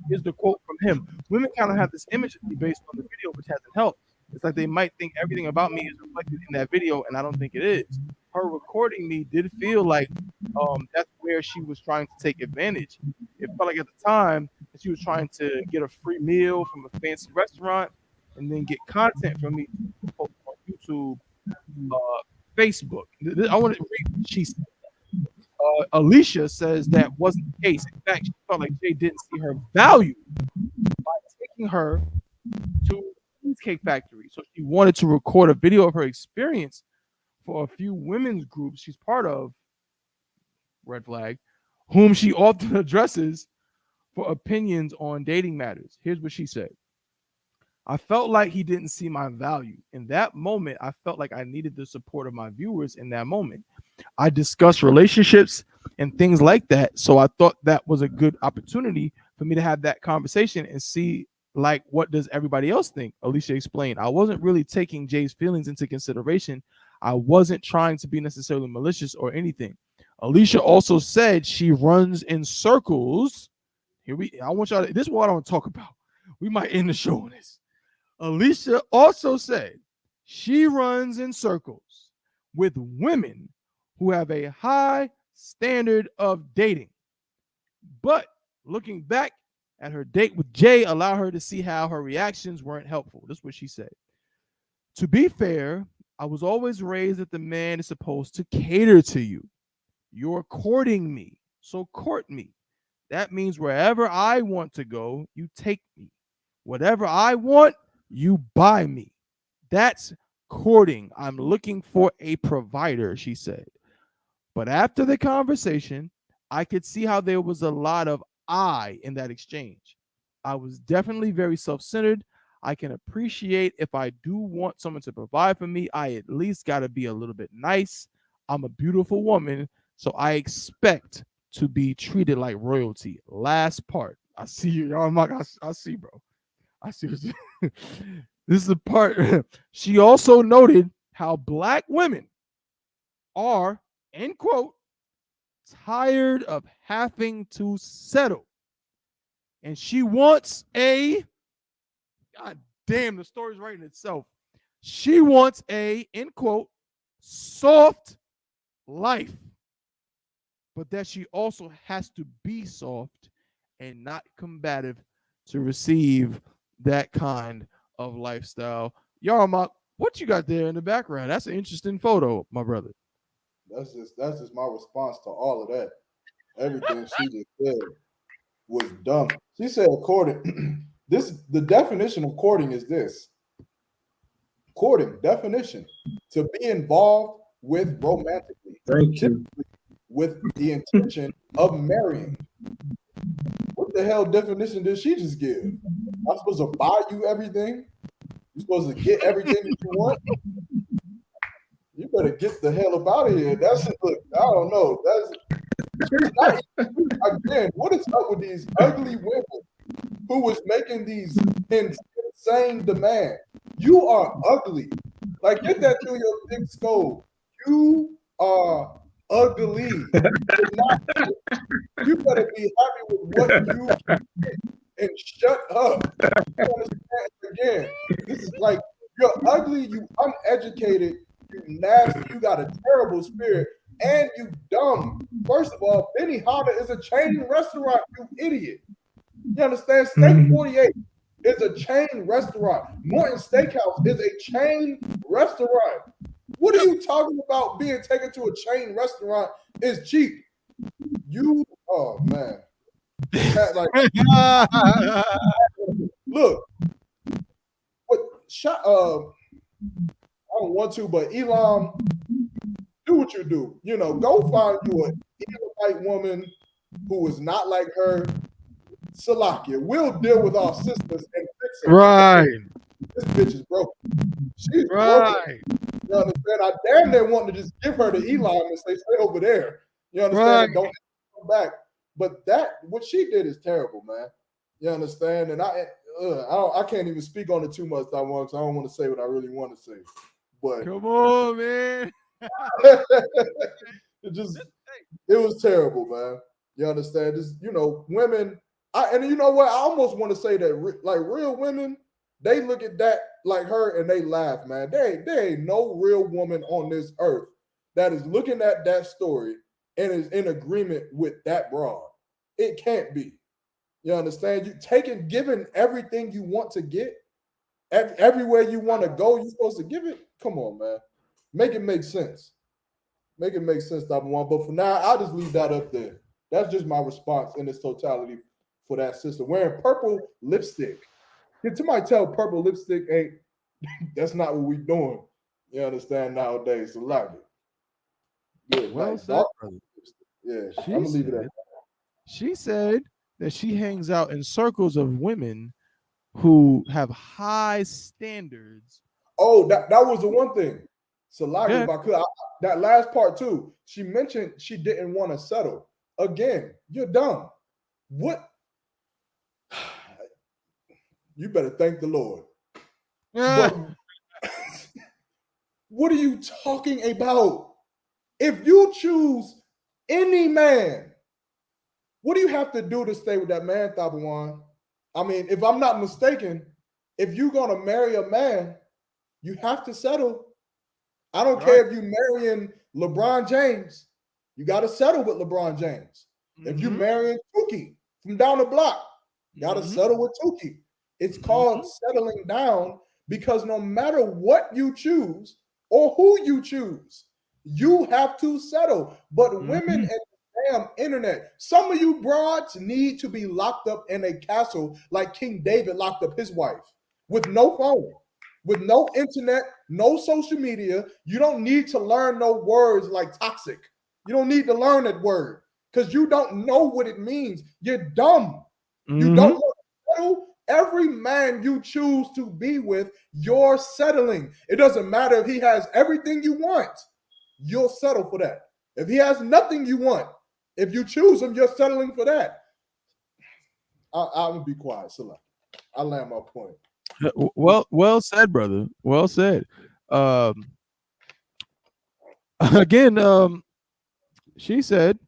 Here's the quote from him. Women kind of have this image of me based on the video, which hasn't helped. It's like they might think everything about me is reflected in that video, and I don't think it is. Her recording me did feel like that's where she was trying to take advantage. It felt like at the time that she was trying to get a free meal from a fancy restaurant and then get content from me on YouTube, Facebook. I want to read what she said. Alicia says that wasn't the case. In fact, she felt like Jay didn't see her value by taking her to Cheesecake Factory. So she wanted to record a video of her experience for a few women's groups she's part of, red flag, whom she often addresses for opinions on dating matters. Here's what she said. I felt like he didn't see my value. In that moment, I felt like I needed the support of my viewers in that moment. I discussed relationships and things like that. So I thought that was a good opportunity for me to have that conversation and see like, what does everybody else think? Alicia explained, I wasn't really taking Jay's feelings into consideration. I wasn't trying to be necessarily malicious or anything. Alicia also said she runs in circles. I want y'all to, this is what I don't talk about. We might end the show on this. Alicia also said she runs in circles with women who have a high standard of dating. But looking back at her date with Jay, allow her to see how her reactions weren't helpful. This is what she said. To be fair, I was always raised that the man is supposed to cater to you. You're courting me, so court me. That means wherever I want to go, you take me. Whatever I want, you buy me. That's courting. I'm looking for a provider, she said. But after the conversation, I could see how there was a lot of I in that exchange. I was definitely very self-centered. I can appreciate if I do want someone to provide for me, I at least got to be a little bit nice. I'm a beautiful woman, so I expect to be treated like royalty. Last part. I see you, y'all. I see, bro. I see this. This is the part. She also noted how Black women are, end quote, tired of having to settle. And she wants a, God damn, the story's writing itself. She wants a, end quote, soft life. But that she also has to be soft and not combative to receive that kind of lifestyle. Yarmak, what you got there in the background? That's an interesting photo, my brother. That's just my response to all of that. Everything she just said was dumb. She said courting. The definition of courting is this. Courting, definition, to be involved with romantically. Thank you. With the intention of marrying. What the hell definition did she just give? I'm supposed to buy you everything? You're supposed to get everything that you want? You better get the hell up out of here. That's it. Look, I don't know. That's again, what is up with these ugly women who was making these insane demands? You are ugly. Like, get that through your thick skull. You are ugly. You better be happy with what you get and shut up. You understand? Again, this is like, you're ugly, you uneducated, you nasty, you got a terrible spirit, and you dumb. First of all, Benihana is a chain restaurant, you idiot. You understand? Steak 48 is a chain restaurant. Morton Steakhouse is a chain restaurant. What are you talking about? Being taken to a chain restaurant is cheap. You, oh man. Like, look, what shot I don't want to, but Elon, do what you do. You know, go find you an Israelite woman who is not like her. Salakia, we'll deal with our sisters and fix it. Right. This bitch is broken. She's right. broken. You understand? I damn near want to just give her to Elon and say, stay over there. You understand? Right. And don't come back. But that, what she did is terrible, man. You understand? And I can't even speak on it too much that one because I don't want to say what I really want to say. But come on, man. it was terrible, man. You understand? Just, you know, women. And you know what? I almost want to say that, like, real women, they look at that like her and they laugh, man. There ain't no real woman on this earth that is looking at that story and is in agreement with that broad. It can't be. You understand? You giving everything you want to get, everywhere you want to go, you're supposed to give it. Come on, man. Make it make sense. Make it make sense, number one. But for now, I'll just leave that up there. That's just my response in its totality for that sister. Wearing purple lipstick. Can somebody tell purple lipstick ain't, that's not what we doing. You understand nowadays. So like it. Yeah, Well like, said, brother. Yeah, I'm gonna leave it at that. She said that she hangs out in circles of women who have high standards. Oh, that was the one thing. So like, if I could, that last part too, she mentioned she didn't want to settle. Again, you're dumb. What? you better thank the Lord. Yeah. But what are you talking about? If you choose any man, what do you have to do to stay with that man, Thabawan? I mean, if I'm not mistaken, if you're gonna marry a man, you have to settle. I don't care if you're marrying LeBron James, you got to settle with LeBron James. If you're marrying Tuki from down the block, you got to settle with Tuki. It's called settling down because no matter what you choose or who you choose, you have to settle. But women and the damn internet, some of you broads need to be locked up in a castle like King David locked up his wife with no phone, with no internet, no social media. You don't need to learn no words like toxic. You don't need to learn that word because you don't know what it means. You're dumb. You don't know. Every man you choose to be with, you're settling. It doesn't matter if he has everything you want. You'll settle for that. If he has nothing you want, if you choose him, you're settling for that. I'll be quiet, Salah. I'll land my point. Well said, brother. Well said. Again, she said,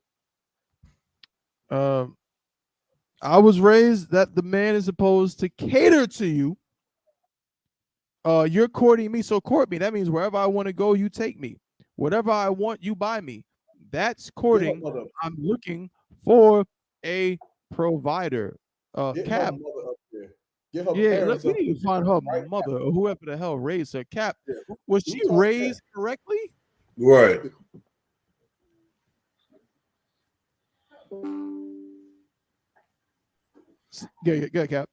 I was raised that the man is supposed to cater to you. You're courting me, so court me. That means wherever I want to go, you take me. Whatever I want, you buy me. That's courting. I'm looking for a provider. Cap. Let me need to find her mother or whoever the hell raised her. Cap. Was she raised correctly? Right. Good, Cap.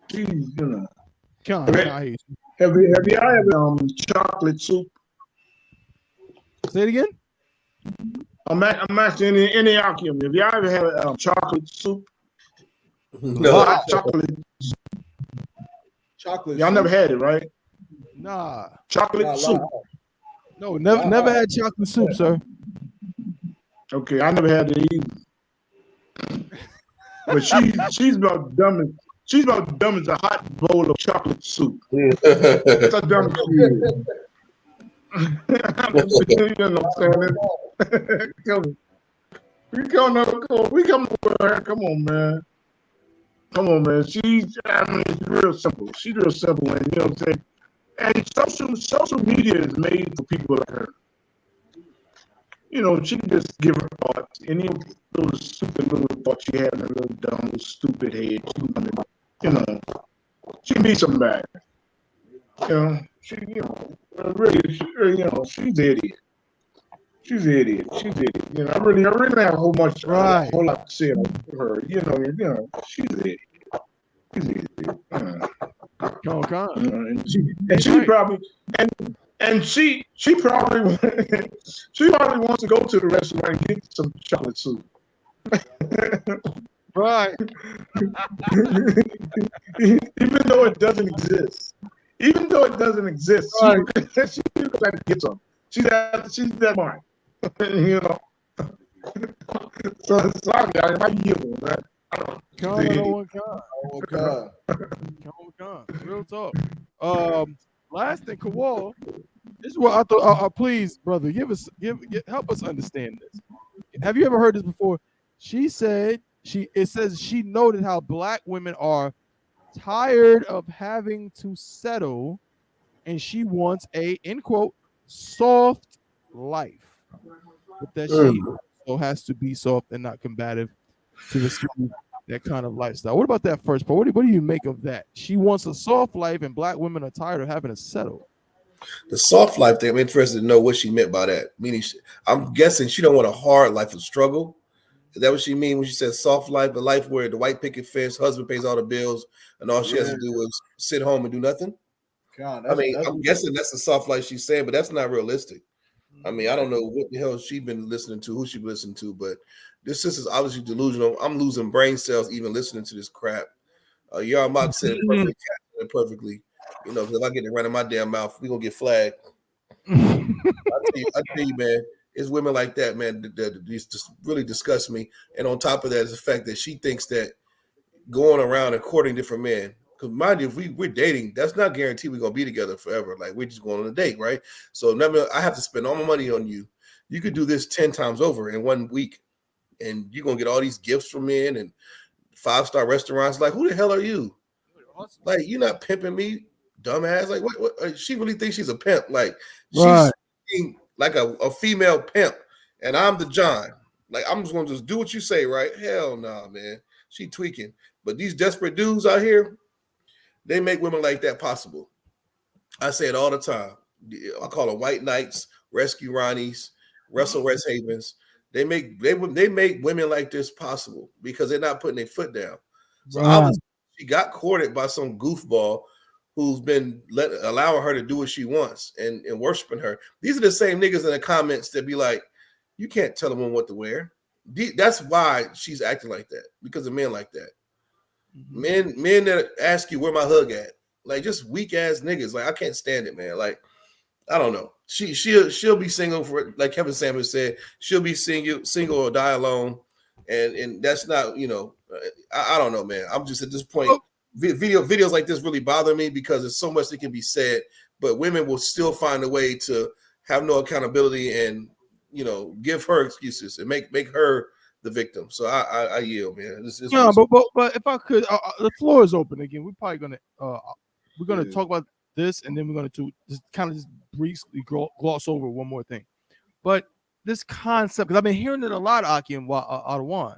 Jeez, you know. Have you ever chocolate soup? Say it again. I'm asking any Akim. Have you ever had chocolate soup? No. Hot chocolate. Y'all never had it, right? Nah. Chocolate soup. No, never had chocolate soup, sir. Okay, I never had it either. But she's about dumb as a hot bowl of chocolate soup. That's how dumb she is. You know what I'm saying? We come with her. Come on, man. She's real simple. She's real simple, and you know what I'm saying. And social media is made for people like her. You know, she can just give her thoughts. Any little stupid little thoughts she had in her little dumb, little stupid head. She can be somebody. Really, she's an idiot. She's an idiot. I really have a whole lot to say about her. She's an idiot. She's an idiot. And she probably wants to go to the restaurant and get some chocolate soup. Right. Even though it doesn't exist. Right. She like to get some. She's that smart. You know. So sorry, I yield, man. Real talk. Last thing, Kawal. This is what I thought. Please, brother, help us understand this. Have you ever heard this before? She said it says she noted how black women are tired of having to settle, and she wants a, in quote, soft life. But that she also has to be soft and not combative to receive that kind of lifestyle. What about that first part? What do you make of that? She wants a soft life, and black women are tired of having to settle. The soft life thing, I'm interested to know what she meant by that. Meaning, I'm guessing she don't want a hard life of struggle. Is that what she mean when she says soft life? The life where the white picket fence, husband pays all the bills, and all she has to do is sit home and do nothing? I'm guessing that's the soft life she's saying, but that's not realistic. I mean, I don't know what the hell she's been listening to, who she been listening to, but this sister's obviously delusional. I'm losing brain cells even listening to this crap. YAHANNA said it perfectly. You know, if I get it right in my damn mouth, we're going to get flagged. I tell you, man, it's women like that, man, that just really disgust me. And on top of that is the fact that she thinks that going around and courting different men. Because mind you, if we're dating, that's not guaranteed we're gonna be together forever. Like we're just going on a date, right? So never, I have to spend all my money on you. You could do this 10 times over in 1 week, and you're gonna get all these gifts from men and 5-star restaurants. Like, who the hell are you? Like, you're not pimping me, dumbass. Like, what she really thinks she's a pimp. Like, Right. she's like a female pimp, and I'm the John. Like, I'm just gonna just do what you say, right? Hell no, nah, man. She tweaking. But these desperate dudes out here, they make women like that possible. I say it all the time. I call them white knights, rescue Ronnies, Russell West Havens. They make women like this possible because they're not putting their foot down. So obviously she got courted by some goofball who's been allowing her to do what she wants and worshiping her. These are the same niggas in the comments that be like, you can't tell a woman what to wear. That's why she's acting like that, because of men like that. Men that ask you where my hug at, like just weak ass niggas. Like I can't stand it, man. Like I don't know. She'll be single for, like Kevin Samuels said, she'll be single or die alone, and that's not, you know. I don't know, man. I'm just at this point. Videos like this really bother me because there's so much that can be said, but women will still find a way to have no accountability and, you know, give her excuses and make her the victim. So I yield, man. Yeah, but if I could, the floor is open again. We're probably gonna talk about this, and then we're gonna just kind of just briefly gloss over one more thing. But this concept, because I've been hearing it a lot, Aki and Adawan.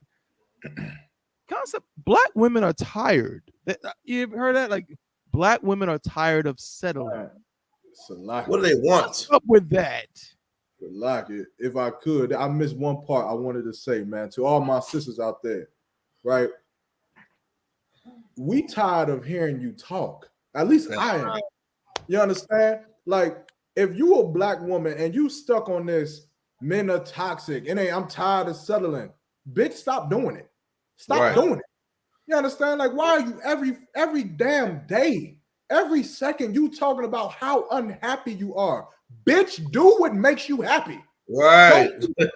Concept: Black women are tired. You ever heard that? Like, Black women are tired of settling. What do they want? What's up with that? If I could, I missed one part I wanted to say, man, to all my sisters out there, right? We tired of hearing you talk. At least I am. You understand? Like, if you a Black woman and you stuck on this, men are toxic, and I'm tired of settling, bitch, stop doing it. Stop doing it. You understand? Like, why are you every damn day, every second you talking about how unhappy you are? Bitch, do what makes you happy. Right. You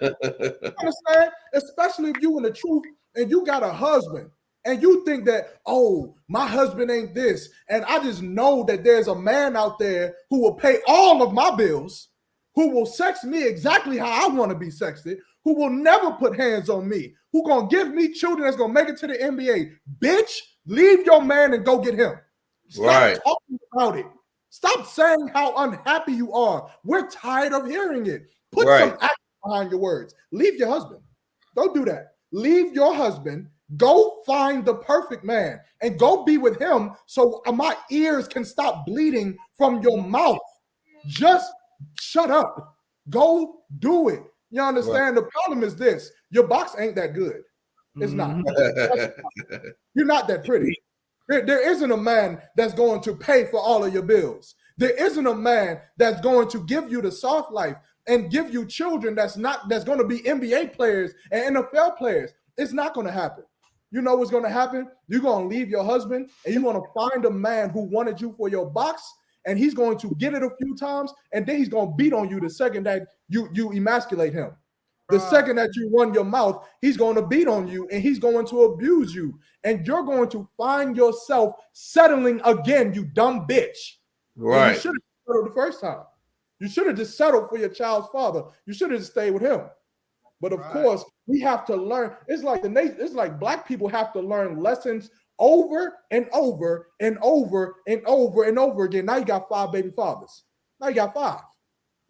understand? Especially if you in the truth and you got a husband and you think that, oh, my husband ain't this. And I just know that there's a man out there who will pay all of my bills, who will sex me exactly how I want to be sexted, who will never put hands on me, who gonna give me children that's gonna make it to the NBA. Bitch, leave your man and go get him. Stop talking about it. Stop saying how unhappy you are. We're tired of hearing it. Put some action behind your words. Leave your husband. Don't do that. Leave your husband. Go find the perfect man and go be with him so my ears can stop bleeding from your mouth. Just shut up. Go do it. You understand? The problem is this. Your box ain't that good. It's not. You're not that pretty. There isn't a man that's going to pay for all of your bills. There isn't a man that's going to give you the soft life and give you children that's going to be NBA players and NFL players. It's not going to happen. You know what's going to happen? You're going to leave your husband and you're going to find a man who wanted you for your box, and he's going to get it a few times, and then he's going to beat on you the second that you emasculate him. The second that you run your mouth, he's going to beat on you and he's going to abuse you. And you're going to find yourself settling again, you dumb bitch. Right. You should have settled the first time. You should have just settled for your child's father. You should have just stayed with him. But of course, we have to learn. It's like Black people have to learn lessons over and over and over and over and over again. Now you got 5 baby fathers. Now you got 5.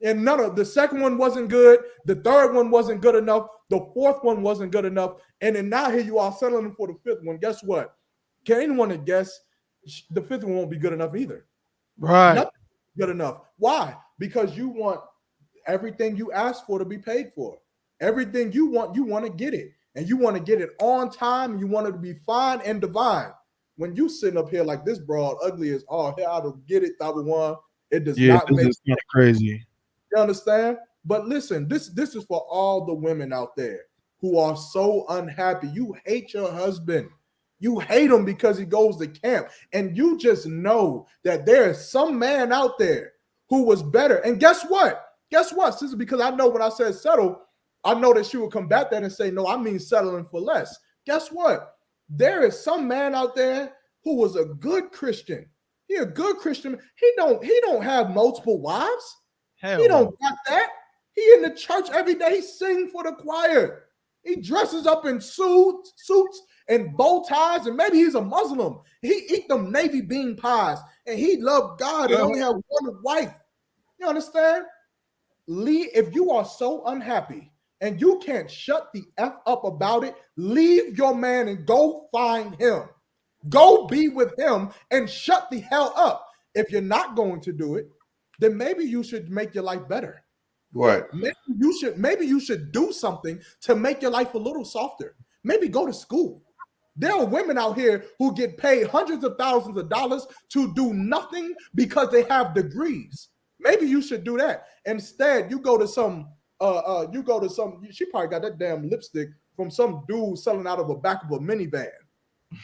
And the second one wasn't good. The third one wasn't good enough. The fourth one wasn't good enough. And then now here you are settling for the 5th one. Guess what? Can anyone guess the 5th one won't be good enough either? Right. Nothing good enough. Why? Because you want everything you ask for to be paid for. Everything you want to get it. And you want to get it on time. And you want it to be fine and divine. When you sitting up here like this broad, ugly as all hell, I don't get it, one. It does not make sense. Kind of crazy. You understand? But listen, this is for all the women out there who are so unhappy. You hate your husband. You hate him because he goes to camp. And you just know that there is some man out there who was better. And guess what? Guess what, sister? Because I know when I said settle, I know that she would combat that and say, no, I mean settling for less. Guess what? There is some man out there who was a good Christian. He a good Christian. He don't have multiple wives. Hell He don't no. got that. He in the church every day. He sing for the choir. He dresses up in suits and bow ties, and maybe he's a Muslim. He eat them navy bean pies, and he love God and only have one wife. You understand? Lee, if you are so unhappy and you can't shut the F up about it, leave your man and go find him. Go be with him and shut the hell up. If you're not going to do it, then maybe you should make your life better. Right. Maybe you should do something to make your life a little softer. Maybe go to school. There are women out here who get paid hundreds of thousands of dollars to do nothing because they have degrees. Maybe you should do that. Instead, you go to some, she probably got that damn lipstick from some dude selling out of the back of a minivan.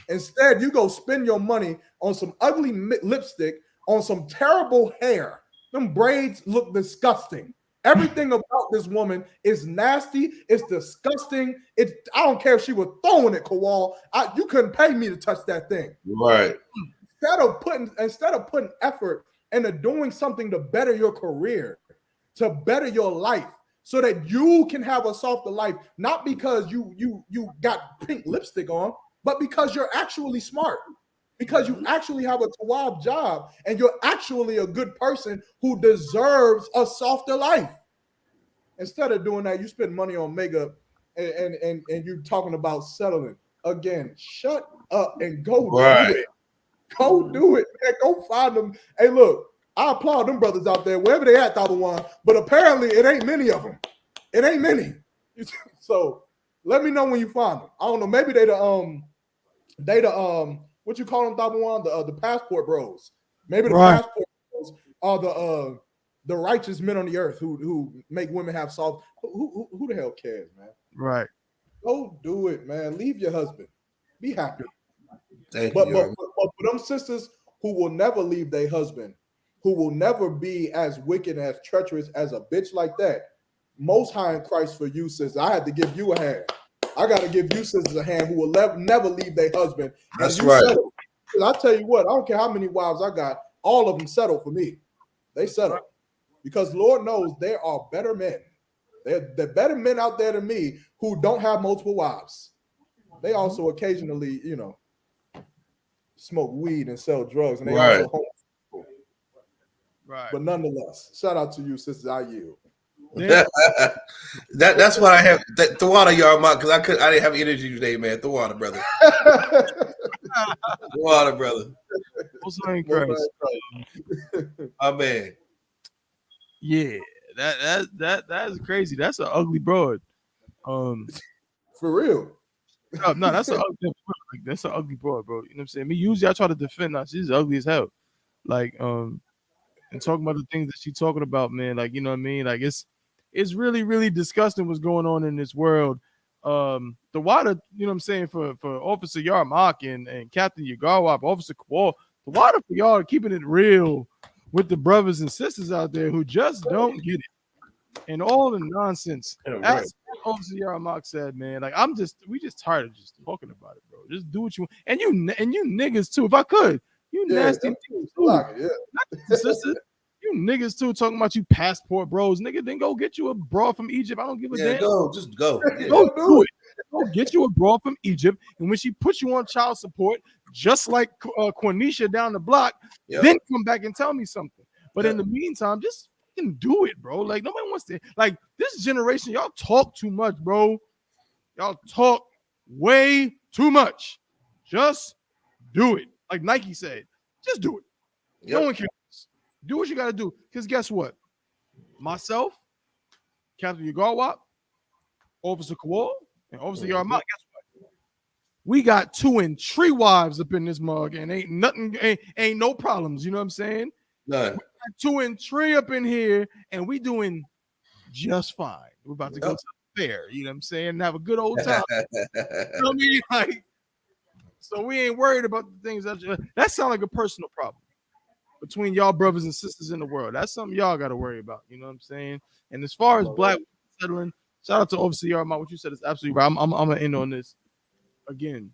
Instead, you go spend your money on some ugly lipstick, on some terrible hair. Them braids look disgusting. Everything about this woman is nasty. It's disgusting. I don't care if she was throwing it, Kowal. You couldn't pay me to touch that thing. Right. Instead of putting effort into doing something to better your career, to better your life, so that you can have a softer life, not because you got pink lipstick on, but because you're actually smart. Because you actually have a Tawab job and you're actually a good person who deserves a softer life. Instead of doing that, you spend money on makeup and you're talking about settling. Again, shut up and go do it. Go do it, man. Go find them. Hey, look, I applaud them brothers out there, wherever they at, One, but apparently it ain't many of them. It ain't many. So let me know when you find them. I don't know. Maybe they the what you call them, One? The passport bros. Maybe the passport bros are the righteous men on the earth who make women have soft. Who the hell cares, man? Right. Go do it, man. Leave your husband. Be happy. Thank But you. for them sisters who will never leave their husband, who will never be as wicked, as treacherous as a bitch like that, Most High in Christ for you, sis. I had to give you a hand. I got to give you sisters a hand who will never leave their husband. That's right. I tell you what, I don't care how many wives I got, all of them settle for me. They settle. Because Lord knows there are better men. There better men out there than me who don't have multiple wives. They also occasionally, smoke weed and sell drugs. And they also homosexual. Right. But nonetheless, shout out to you, sisters. I yield. That's what I have. Tawana, y'all, because I didn't have energy today, man. Tawana, brother. Tawana, brother. Also in Christ. My man. Yeah, that is crazy. That's an ugly broad. For real. No, that's an ugly broad, bro. You know what I'm saying? Me usually I try to defend her. She's ugly as hell. Like and talking about the things that she's talking about, man. Like, you know what I mean? Like it's really, really disgusting what's going on in this world. The water, you know what I'm saying, for Officer Yarmak and Captain Yagawa, Officer Kowal, the water for y'all keeping it real with the brothers and sisters out there who just don't get it. And all the nonsense. As Officer Yarmak said, man, like we just tired of just talking about it, bro. Just do what you want. And you niggas too, if I could. You nasty niggas too. Not sisters. You niggas too talking about you passport bros. Nigga, then go get you a broad from Egypt. I don't give a damn. Just go. Yeah. Go do it. Go get you a broad from Egypt. And when she puts you on child support, just like Cornisha down the block, then come back and tell me something. But in the meantime, just fucking do it, bro. Like, nobody wants to. Like, this generation, y'all talk too much, bro. Y'all talk way too much. Just do it. Like Nike said, just do it. No one cares. Do what you got to do. Because guess what? Myself, Captain Yagawa, Officer Kowal, and Officer Yarmak, guess what? We got 2 and 3 wives up in this mug, and ain't no problems. You know what I'm saying? None. 2 and 3 up in here, and we doing just fine. We're about to go to the fair, you know what I'm saying, and have a good old time. You know what I mean? Like, so we ain't worried about the things that sound like a personal problem. between y'all brothers and sisters in the world. That's something y'all got to worry about. You know what I'm saying? And as far as black settling, shout out to Overseer Yarmouth. What you said is absolutely right. I'm gonna end on this again.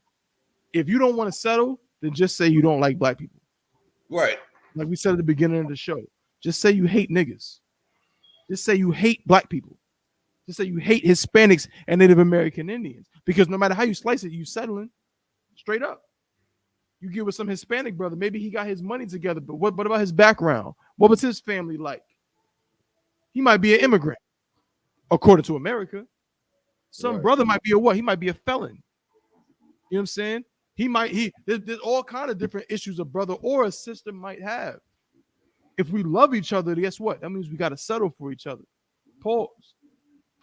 If you don't want to settle, then just say you don't like black people. Right. Like we said at the beginning of the show, just say you hate niggas. Just say you hate black people. Just say you hate Hispanics and Native American Indians. Because no matter how you slice it, you settling straight up. You get with some Hispanic brother. Maybe he got his money together, but what about his background? What was his family like? He might be an immigrant, according to America. Some brother might be a what? He might be a felon. You know what I'm saying? There's all kind of different issues a brother or a sister might have. If we love each other, guess what? That means we got to settle for each other. Pause.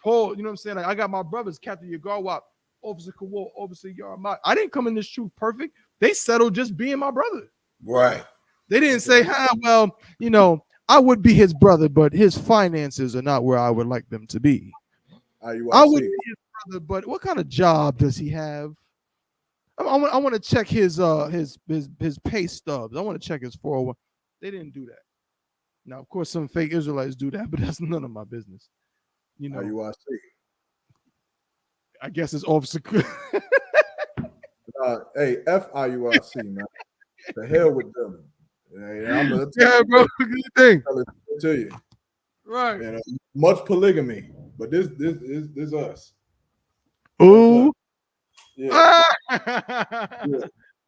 You know what I'm saying? Like, I got my brothers, Captain Yagarwap, Officer Kawal, Officer Yarmat. I didn't come in this truth perfect. They settled just being my brother. Right. They didn't say, well, you know, I would be his brother, but his finances are not where I would like them to be. I would be his brother, but what kind of job does he have? I want to check his pay stubs. I want to check his 401. They didn't do that. Now, of course, some fake Israelites do that, but that's none of my business. You know, I.S.U.P.K. I guess it's Officer. Hey, I.S.U.P.K, man. The hell with them. Yeah, bro. Good thing. Tell you. Right. You know, much polygamy, but this us. Ooh. Yeah.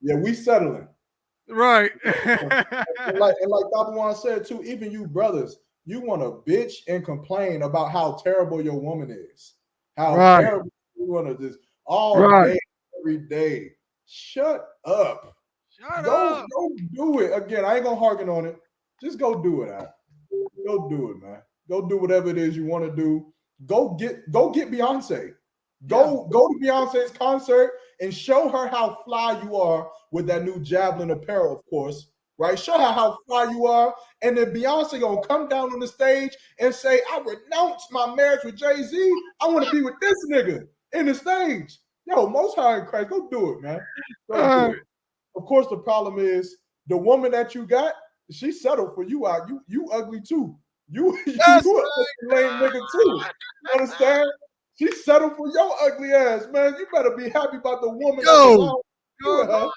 Yeah, we settling. Right. and like Papa said too, even you brothers, you want to bitch and complain about how terrible your woman is. How terrible you want to just all day, every day. Shut up. Go do it. Again, I ain't gonna harken on it. Just go do it, Al. Go do it, man. Go do whatever it is you want to do. Go get Beyonce. Go to Beyonce's concert and show her how fly you are with that new Javelin apparel, of course. Right? Show her how fly you are. And then Beyonce gonna come down on the stage and say, I renounce my marriage with Jay-Z. I want to be with this nigga in the stage. Yo, Most High in Christ, go do it, man. Go do it. Of course, the problem is the woman that you got, she settled for you out. You ugly too. You a lame nigga too. You understand? She settled for your ugly ass, man. You better be happy about the woman that's around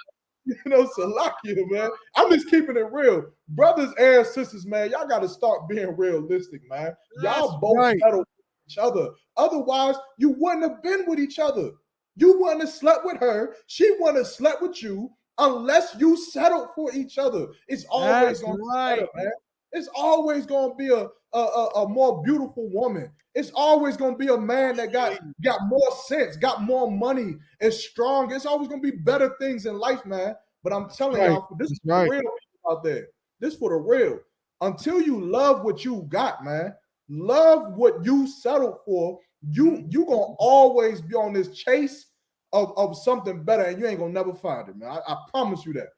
you, you know, Salakia, man. I'm just keeping it real. Brothers and sisters, man, y'all got to start being realistic, man. Y'all both settle with each other. Otherwise, you wouldn't have been with each other. You wouldn't have slept with her. She wouldn't have slept with you unless you settled for each other. It's always going to be better, man. It's always going to be a more beautiful woman. It's always going to be a man that got more sense, got more money, is strong. It's always going to be better things in life, man. But I'm telling y'all, this is for real people out there. This for the real. Until you love what you got, man, love what you settled for, you going to always be on this chase of something better, and you ain't going to never find it, man. I promise you that.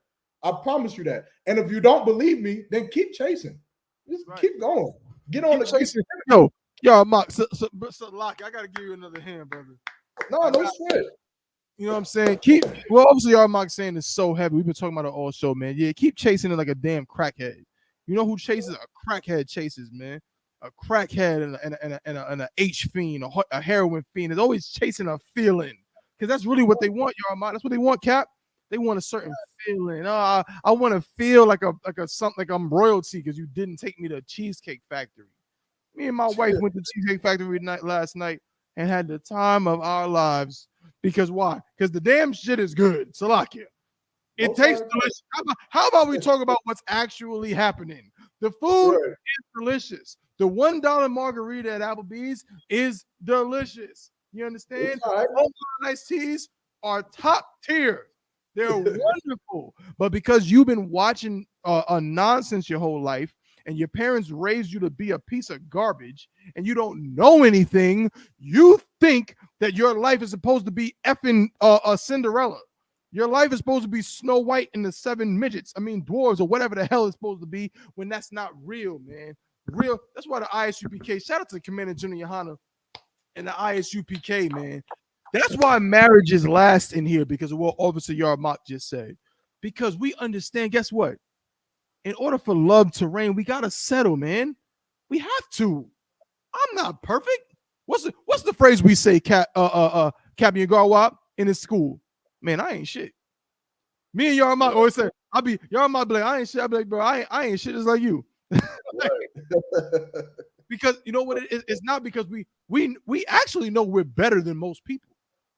I promise you that. And if you don't believe me, then keep chasing. Just keep going. Get on the chasing. Yo, Mark, so Lock, I gotta give you another hand, brother. No sweat. You know what I'm saying? Obviously, our Mark saying is so heavy. We've been talking about it all show, man. Yeah, keep chasing it like a damn crackhead. You know who chases? A crackhead chases, man. A crackhead and a H fiend, a heroin fiend is always chasing a feeling, because that's really what they want, y'all. That's what they want, Cap. They want a certain feeling. I want to feel like something like I'm royalty because you didn't take me to Cheesecake Factory. Me and my wife went to Cheesecake Factory last night and had the time of our lives. Because why? Because the damn shit is good. Salakia. It tastes delicious. How about we talk about what's actually happening? The food is delicious. The $1 margarita at Applebee's is delicious. You understand? All my iced teas are top tier. They're wonderful. But because you've been watching a nonsense your whole life, and your parents raised you to be a piece of garbage, and you don't know anything, you think that your life is supposed to be effing a Cinderella. Your life is supposed to be Snow White and the 7 midgets. I mean, dwarves or whatever the hell it's supposed to be, when that's not real, man. Real. That's why the I.S.U.P.K. Shout out to Commander General YAHANNA and the I.S.U.P.K. man. That's why marriages last in here, because of what Officer Yarmouth just said. Because we understand, guess what? in order for love to reign, we gotta settle, man. We have to. I'm not perfect. What's the phrase we say, Captain Garwap in his school? Man, I ain't shit. Me and y'all might always say, y'all might be like, I ain't shit. I be like, bro, I ain't shit just like you. Because you know what it is? It's not because we actually know we're better than most people.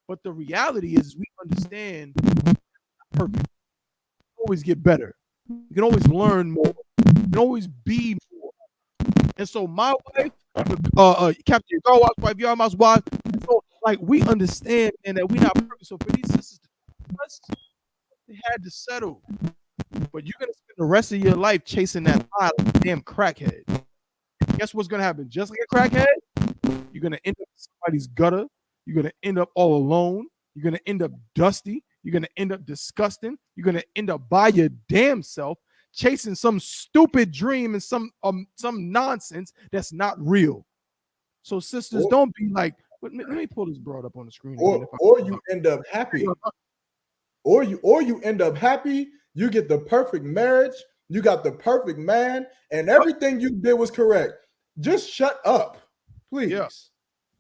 But the reality is we understand perfect. Always get better. You can always learn more. You can always be more. And so my wife, Captain Garwap's wife, Yarmouth's wife, so like we understand and that we're not perfect. So for these sisters, they had to settle. But you're gonna spend the rest of your life chasing that high like a damn crackhead. Guess what's gonna happen? Just like a crackhead, you're gonna end up in somebody's gutter. You're gonna end up all alone. You're gonna end up dusty. You're gonna end up disgusting. You're gonna end up by your damn self chasing some stupid dream and some nonsense that's not real. So sisters, don't be like, let me pull this broad up on the screen. Or you end up happy. Or you end up happy. You get the perfect marriage. You got the perfect man, and everything you did was correct. Just shut up, please. Yeah.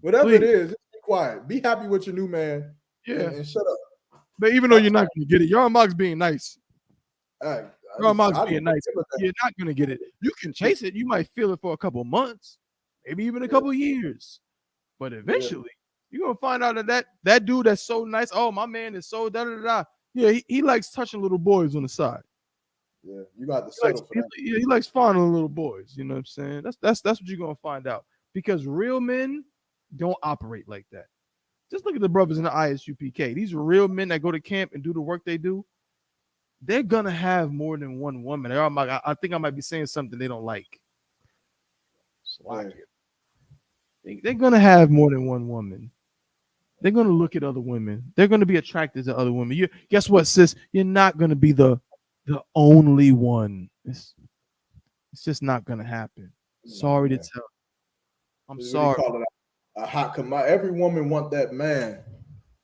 Whatever it is, just be quiet. Be happy with your new man. Yeah, and shut up. But even though you're not gonna get it, Yarmouth's being nice. Yarmouth's being nice. You're not gonna get it. You can chase it. You might feel it for a couple months, maybe even a couple years, but eventually you're gonna find out that dude that's so nice. Oh, my man is so da da da. Yeah, he likes touching little boys on the side. Yeah, you got to settle for that. He likes fondling little boys. You know what I'm saying? That's what you're gonna find out, because real men don't operate like that. Just look at the brothers in the I.S.U.P.K. These real men that go to camp and do the work they do. They're gonna have more than one woman. I think I might be saying something they don't like. They're gonna have more than one woman. They're gonna look at other women. They're gonna be attracted to other women. Guess what, sis? You're not gonna be the only one. It's just not gonna happen. Sorry to tell. I'm sorry. Call it a hot commodity. Every woman want that man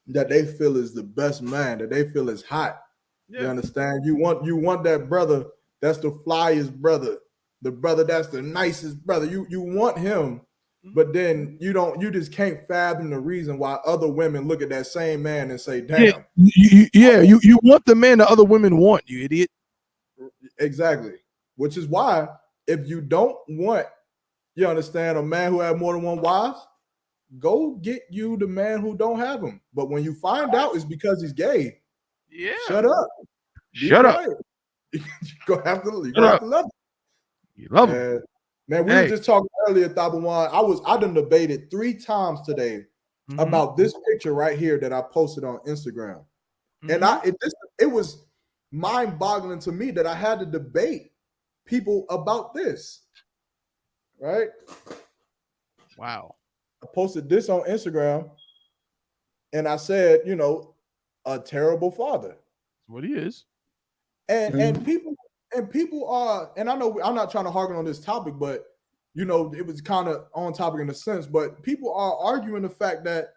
that they feel is the best man, that they feel is hot. Yeah. You understand? You want that brother that's the flyest brother, the brother that's the nicest brother. You want him, but then you just can't fathom the reason why other women look at that same man and say, damn. You want the man that other women want, you idiot. Exactly. Which is why if you don't want, you understand, a man who has more than one wife, go get you the man who don't have them. But when you find out it's because he's gay, shut up. Shut up. You're gonna have to love him. You love him. Man, we were just talking earlier, Thabawan. I done debated 3 times today about this picture right here that I posted on Instagram. And it was mind-boggling to me that I had to debate people about this. Right? Wow. I posted this on Instagram and I said, a terrible father. That's what he is. And people are, and I know I'm not trying to harken on this topic, but it was kind of on topic in a sense, but people are arguing the fact that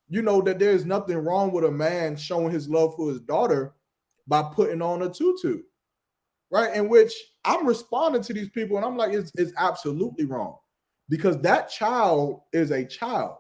that there's nothing wrong with a man showing his love for his daughter by putting on a tutu, right? In which I'm responding to these people and I'm like, it's absolutely wrong, because that child is a child,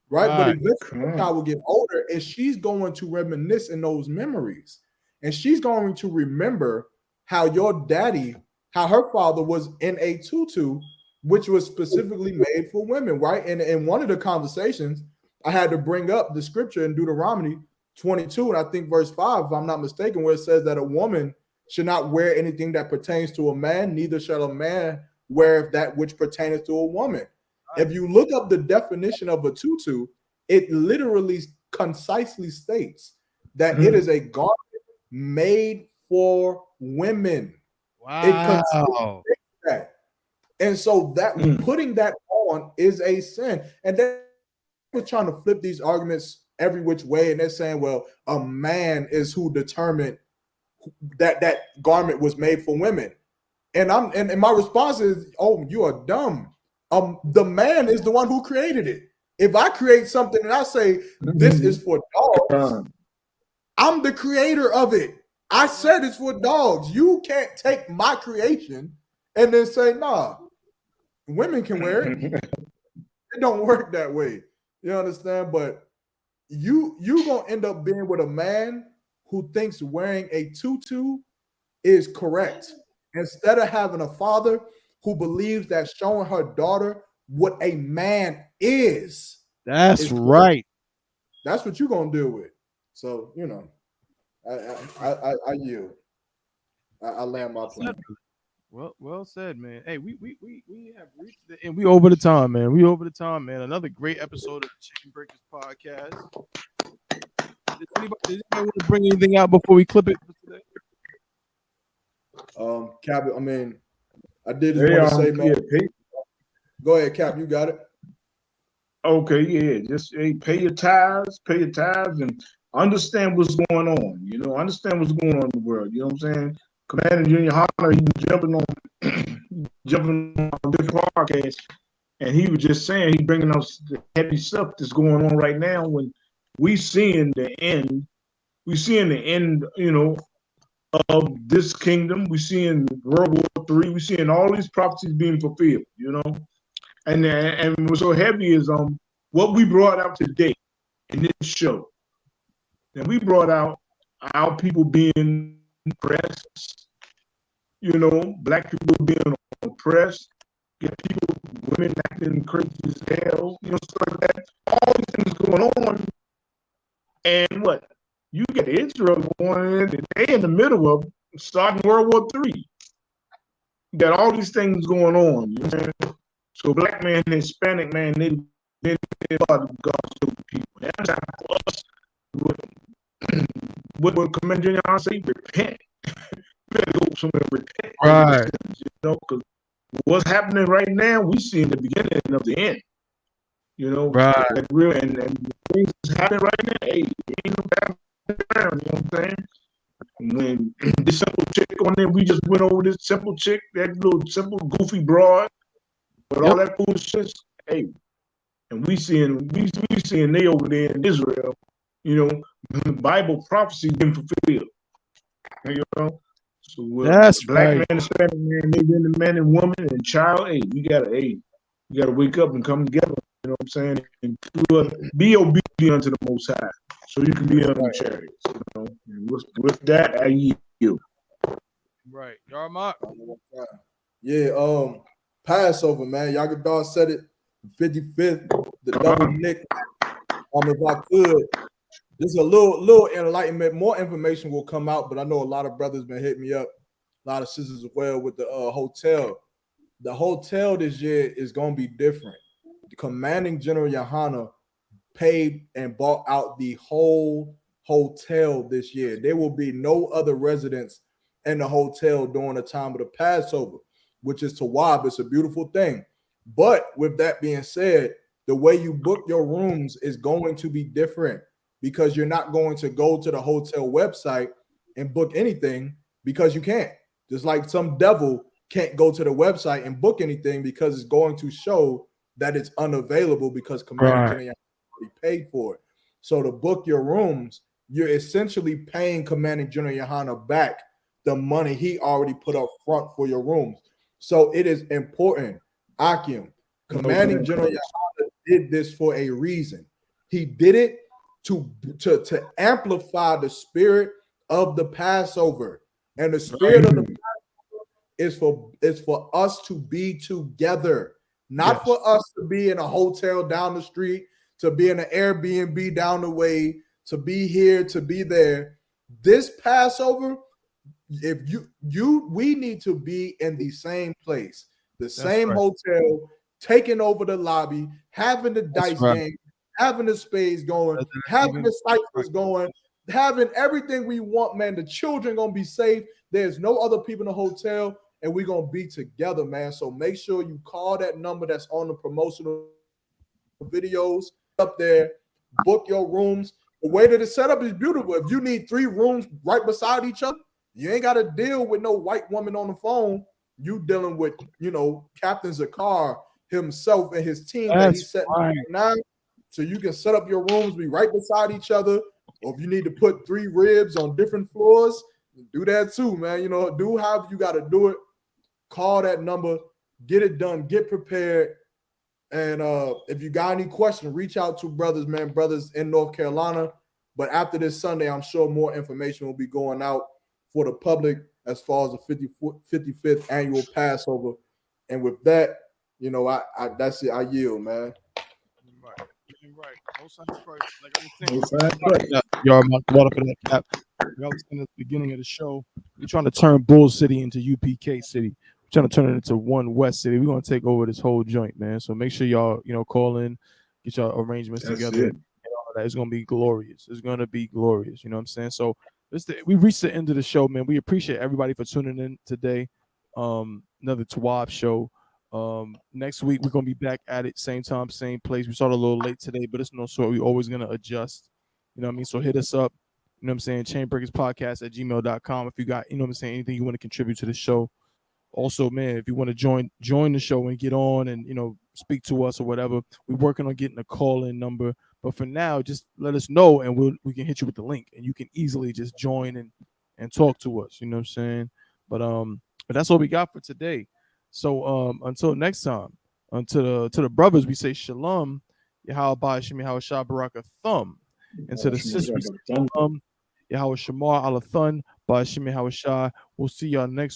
right? But eventually the child will get older and she's going to reminisce in those memories, and she's going to remember how your daddy, how her father was in a tutu, which was specifically made for women, right? And in one of the conversations, I had to bring up the scripture in Deuteronomy 22, and I think verse 5, if I'm not mistaken, where it says that a woman should not wear anything that pertains to a man, neither shall a man wear that which pertaineth to a woman. If you look up the definition of a tutu, it literally concisely states that it is a garment made for women. Wow. It states that. And so that putting that on is a sin. And they're trying to flip these arguments every which way, and they're saying, well, a man is who determined that garment was made for women. And my response is, oh, you are dumb. The man is the one who created it. If I create something and I say this is for dogs, I'm the creator of it. I said it's for dogs. You can't take my creation and then say, nah, women can wear it. It don't work that way. You understand? But you gonna end up being with a man who thinks wearing a tutu is correct. Instead of having a father who believes that showing her daughter what a man is That's correct. right. That's what you're gonna deal with. So I yield. I land my plane. Well said, man. Hey, we have reached the end. We over the time, man. We over the time, man. Another great episode of the Chain Breakers podcast. Does anybody want to bring anything out before we clip it for today? Cap, I mean, I did just want to say, man. Go ahead, Cap. You got it. Okay, yeah. Just pay your tithes, and understand what's going on. You know, understand what's going on in the world. You know what I'm saying? Commander Junior Hunter, he was jumping on this podcast, and he was just saying he bringing us the heavy stuff that's going on right now. When we seeing the end, you know, of this kingdom. We seeing World War III. We seeing all these prophecies being fulfilled. You know, and what's so heavy is what we brought out today in this show. And we brought out our people being oppressed, you know, black people being oppressed, get people, women acting crazy as hell, you know, stuff like that. All these things going on. And what? You get Israel going in, they in the middle of starting World War III. You got all these things going on, you know. So black man and Hispanic man, they are God's chosen people. That's how for us, what Commander Junior say, repent. You better go somewhere and repent. Right. You know, because what's happening right now, we see in the beginning of the end. You know, right. Like real and things happening right now. Hey, ain't no back around, you know what I'm saying? When this simple chick on there, we just went over this simple chick, that little simple goofy broad, with all that foolishness. Hey, and we seeing they over there in Israel, you know, the Bible prophecy being fulfilled. You know, so that's black right. man, Hispanic man, they been the man and woman and child. Hey, you gotta wake up and come together. You know what I'm saying? And be obedient unto the Most High, so you can be under the chariots. You know, and with that, I yield. Right, Yarmak. Yeah, Passover, man. Yagadar said it. 55th, the double nick. If I could, just a little enlightenment. More information will come out, but I know a lot of brothers been hitting me up, a lot of sisters as well with the hotel. The hotel this year is gonna be different. The commanding general YAHANNA paid and bought out the whole hotel this year. There will be no other residents in the hotel during the time of the Passover, which is Tawab. It's a beautiful thing. But with that being said, the way you book your rooms is going to be different because you're not going to go to the hotel website and book anything because you can't. Just like some devil can't go to the website and book anything because it's going to show that it's unavailable because Commander General already paid for it. So to book your rooms, you're essentially paying Commanding General YAHANNA back the money he already put up front for your rooms. So it is important. Akim, Commanding General YAHANNA did this for a reason. He did it to amplify the spirit of the Passover. And the spirit of the Passover is for us to be together, not for us to be in a hotel down the street, to be in an Airbnb down the way, to be here, to be there. This Passover, if we need to be in the same place, the same hotel, taking over the lobby, having the dice game, having the spades going, having the ciphers going, having everything we want, man. The children gonna be safe. There's no other people in the hotel, and we're gonna be together, man. So make sure you call that number that's on the promotional videos up there. Book your rooms. The way that it's set up is beautiful. If you need 3 rooms right beside each other, you ain't got to deal with no white woman on the phone. You dealing with, Captain Zakar himself and his team that he set right now. So you can set up your rooms, be right beside each other. Or if you need to put 3 ribs on different floors, Do that too, man. You know, do however you got to do it. Call that number, get it done, get prepared. And if you got any questions, reach out to brothers in North Carolina. But after this Sunday, I'm sure more information will be going out for the public as far as the 55th annual Passover. And with that, you know, I that's it. I yield, man. Right. No signs first. Like I was saying, No signs first. y'all brought up in that cap. Like I was saying at the beginning of the show, we're trying to turn Bull City into UPK City. We're trying to turn it into one West City. We're gonna take over this whole joint, man. So make sure y'all, call in, get your arrangements That's together. it. And all of that. It's gonna be glorious. It's gonna be glorious. You know what I'm saying? So we reached the end of the show, man. We appreciate everybody for tuning in today. Another Tawab show. Next week we're gonna be back at it, same time, same place. We started a little late today, but it's no sort. We're always gonna adjust. You know what I mean? So hit us up. You know what I'm saying? Chainbreakerspodcast@gmail.com. If you got, you know what I'm saying, anything you want to contribute to the show. Also, man, if you want to join the show and get on and speak to us or whatever, we're working on getting a call-in number. But for now, just let us know and we can hit you with the link and you can easily just join and talk to us. You know what I'm saying? But that's all we got for today. So until next time, to the brothers we say shalom, Yahweh Shemi Hawashah Baraka Thumb, and to the sisters we say shalom, Yahweh Shamar Alathun, Ba Shemi Hawashah. We'll see y'all next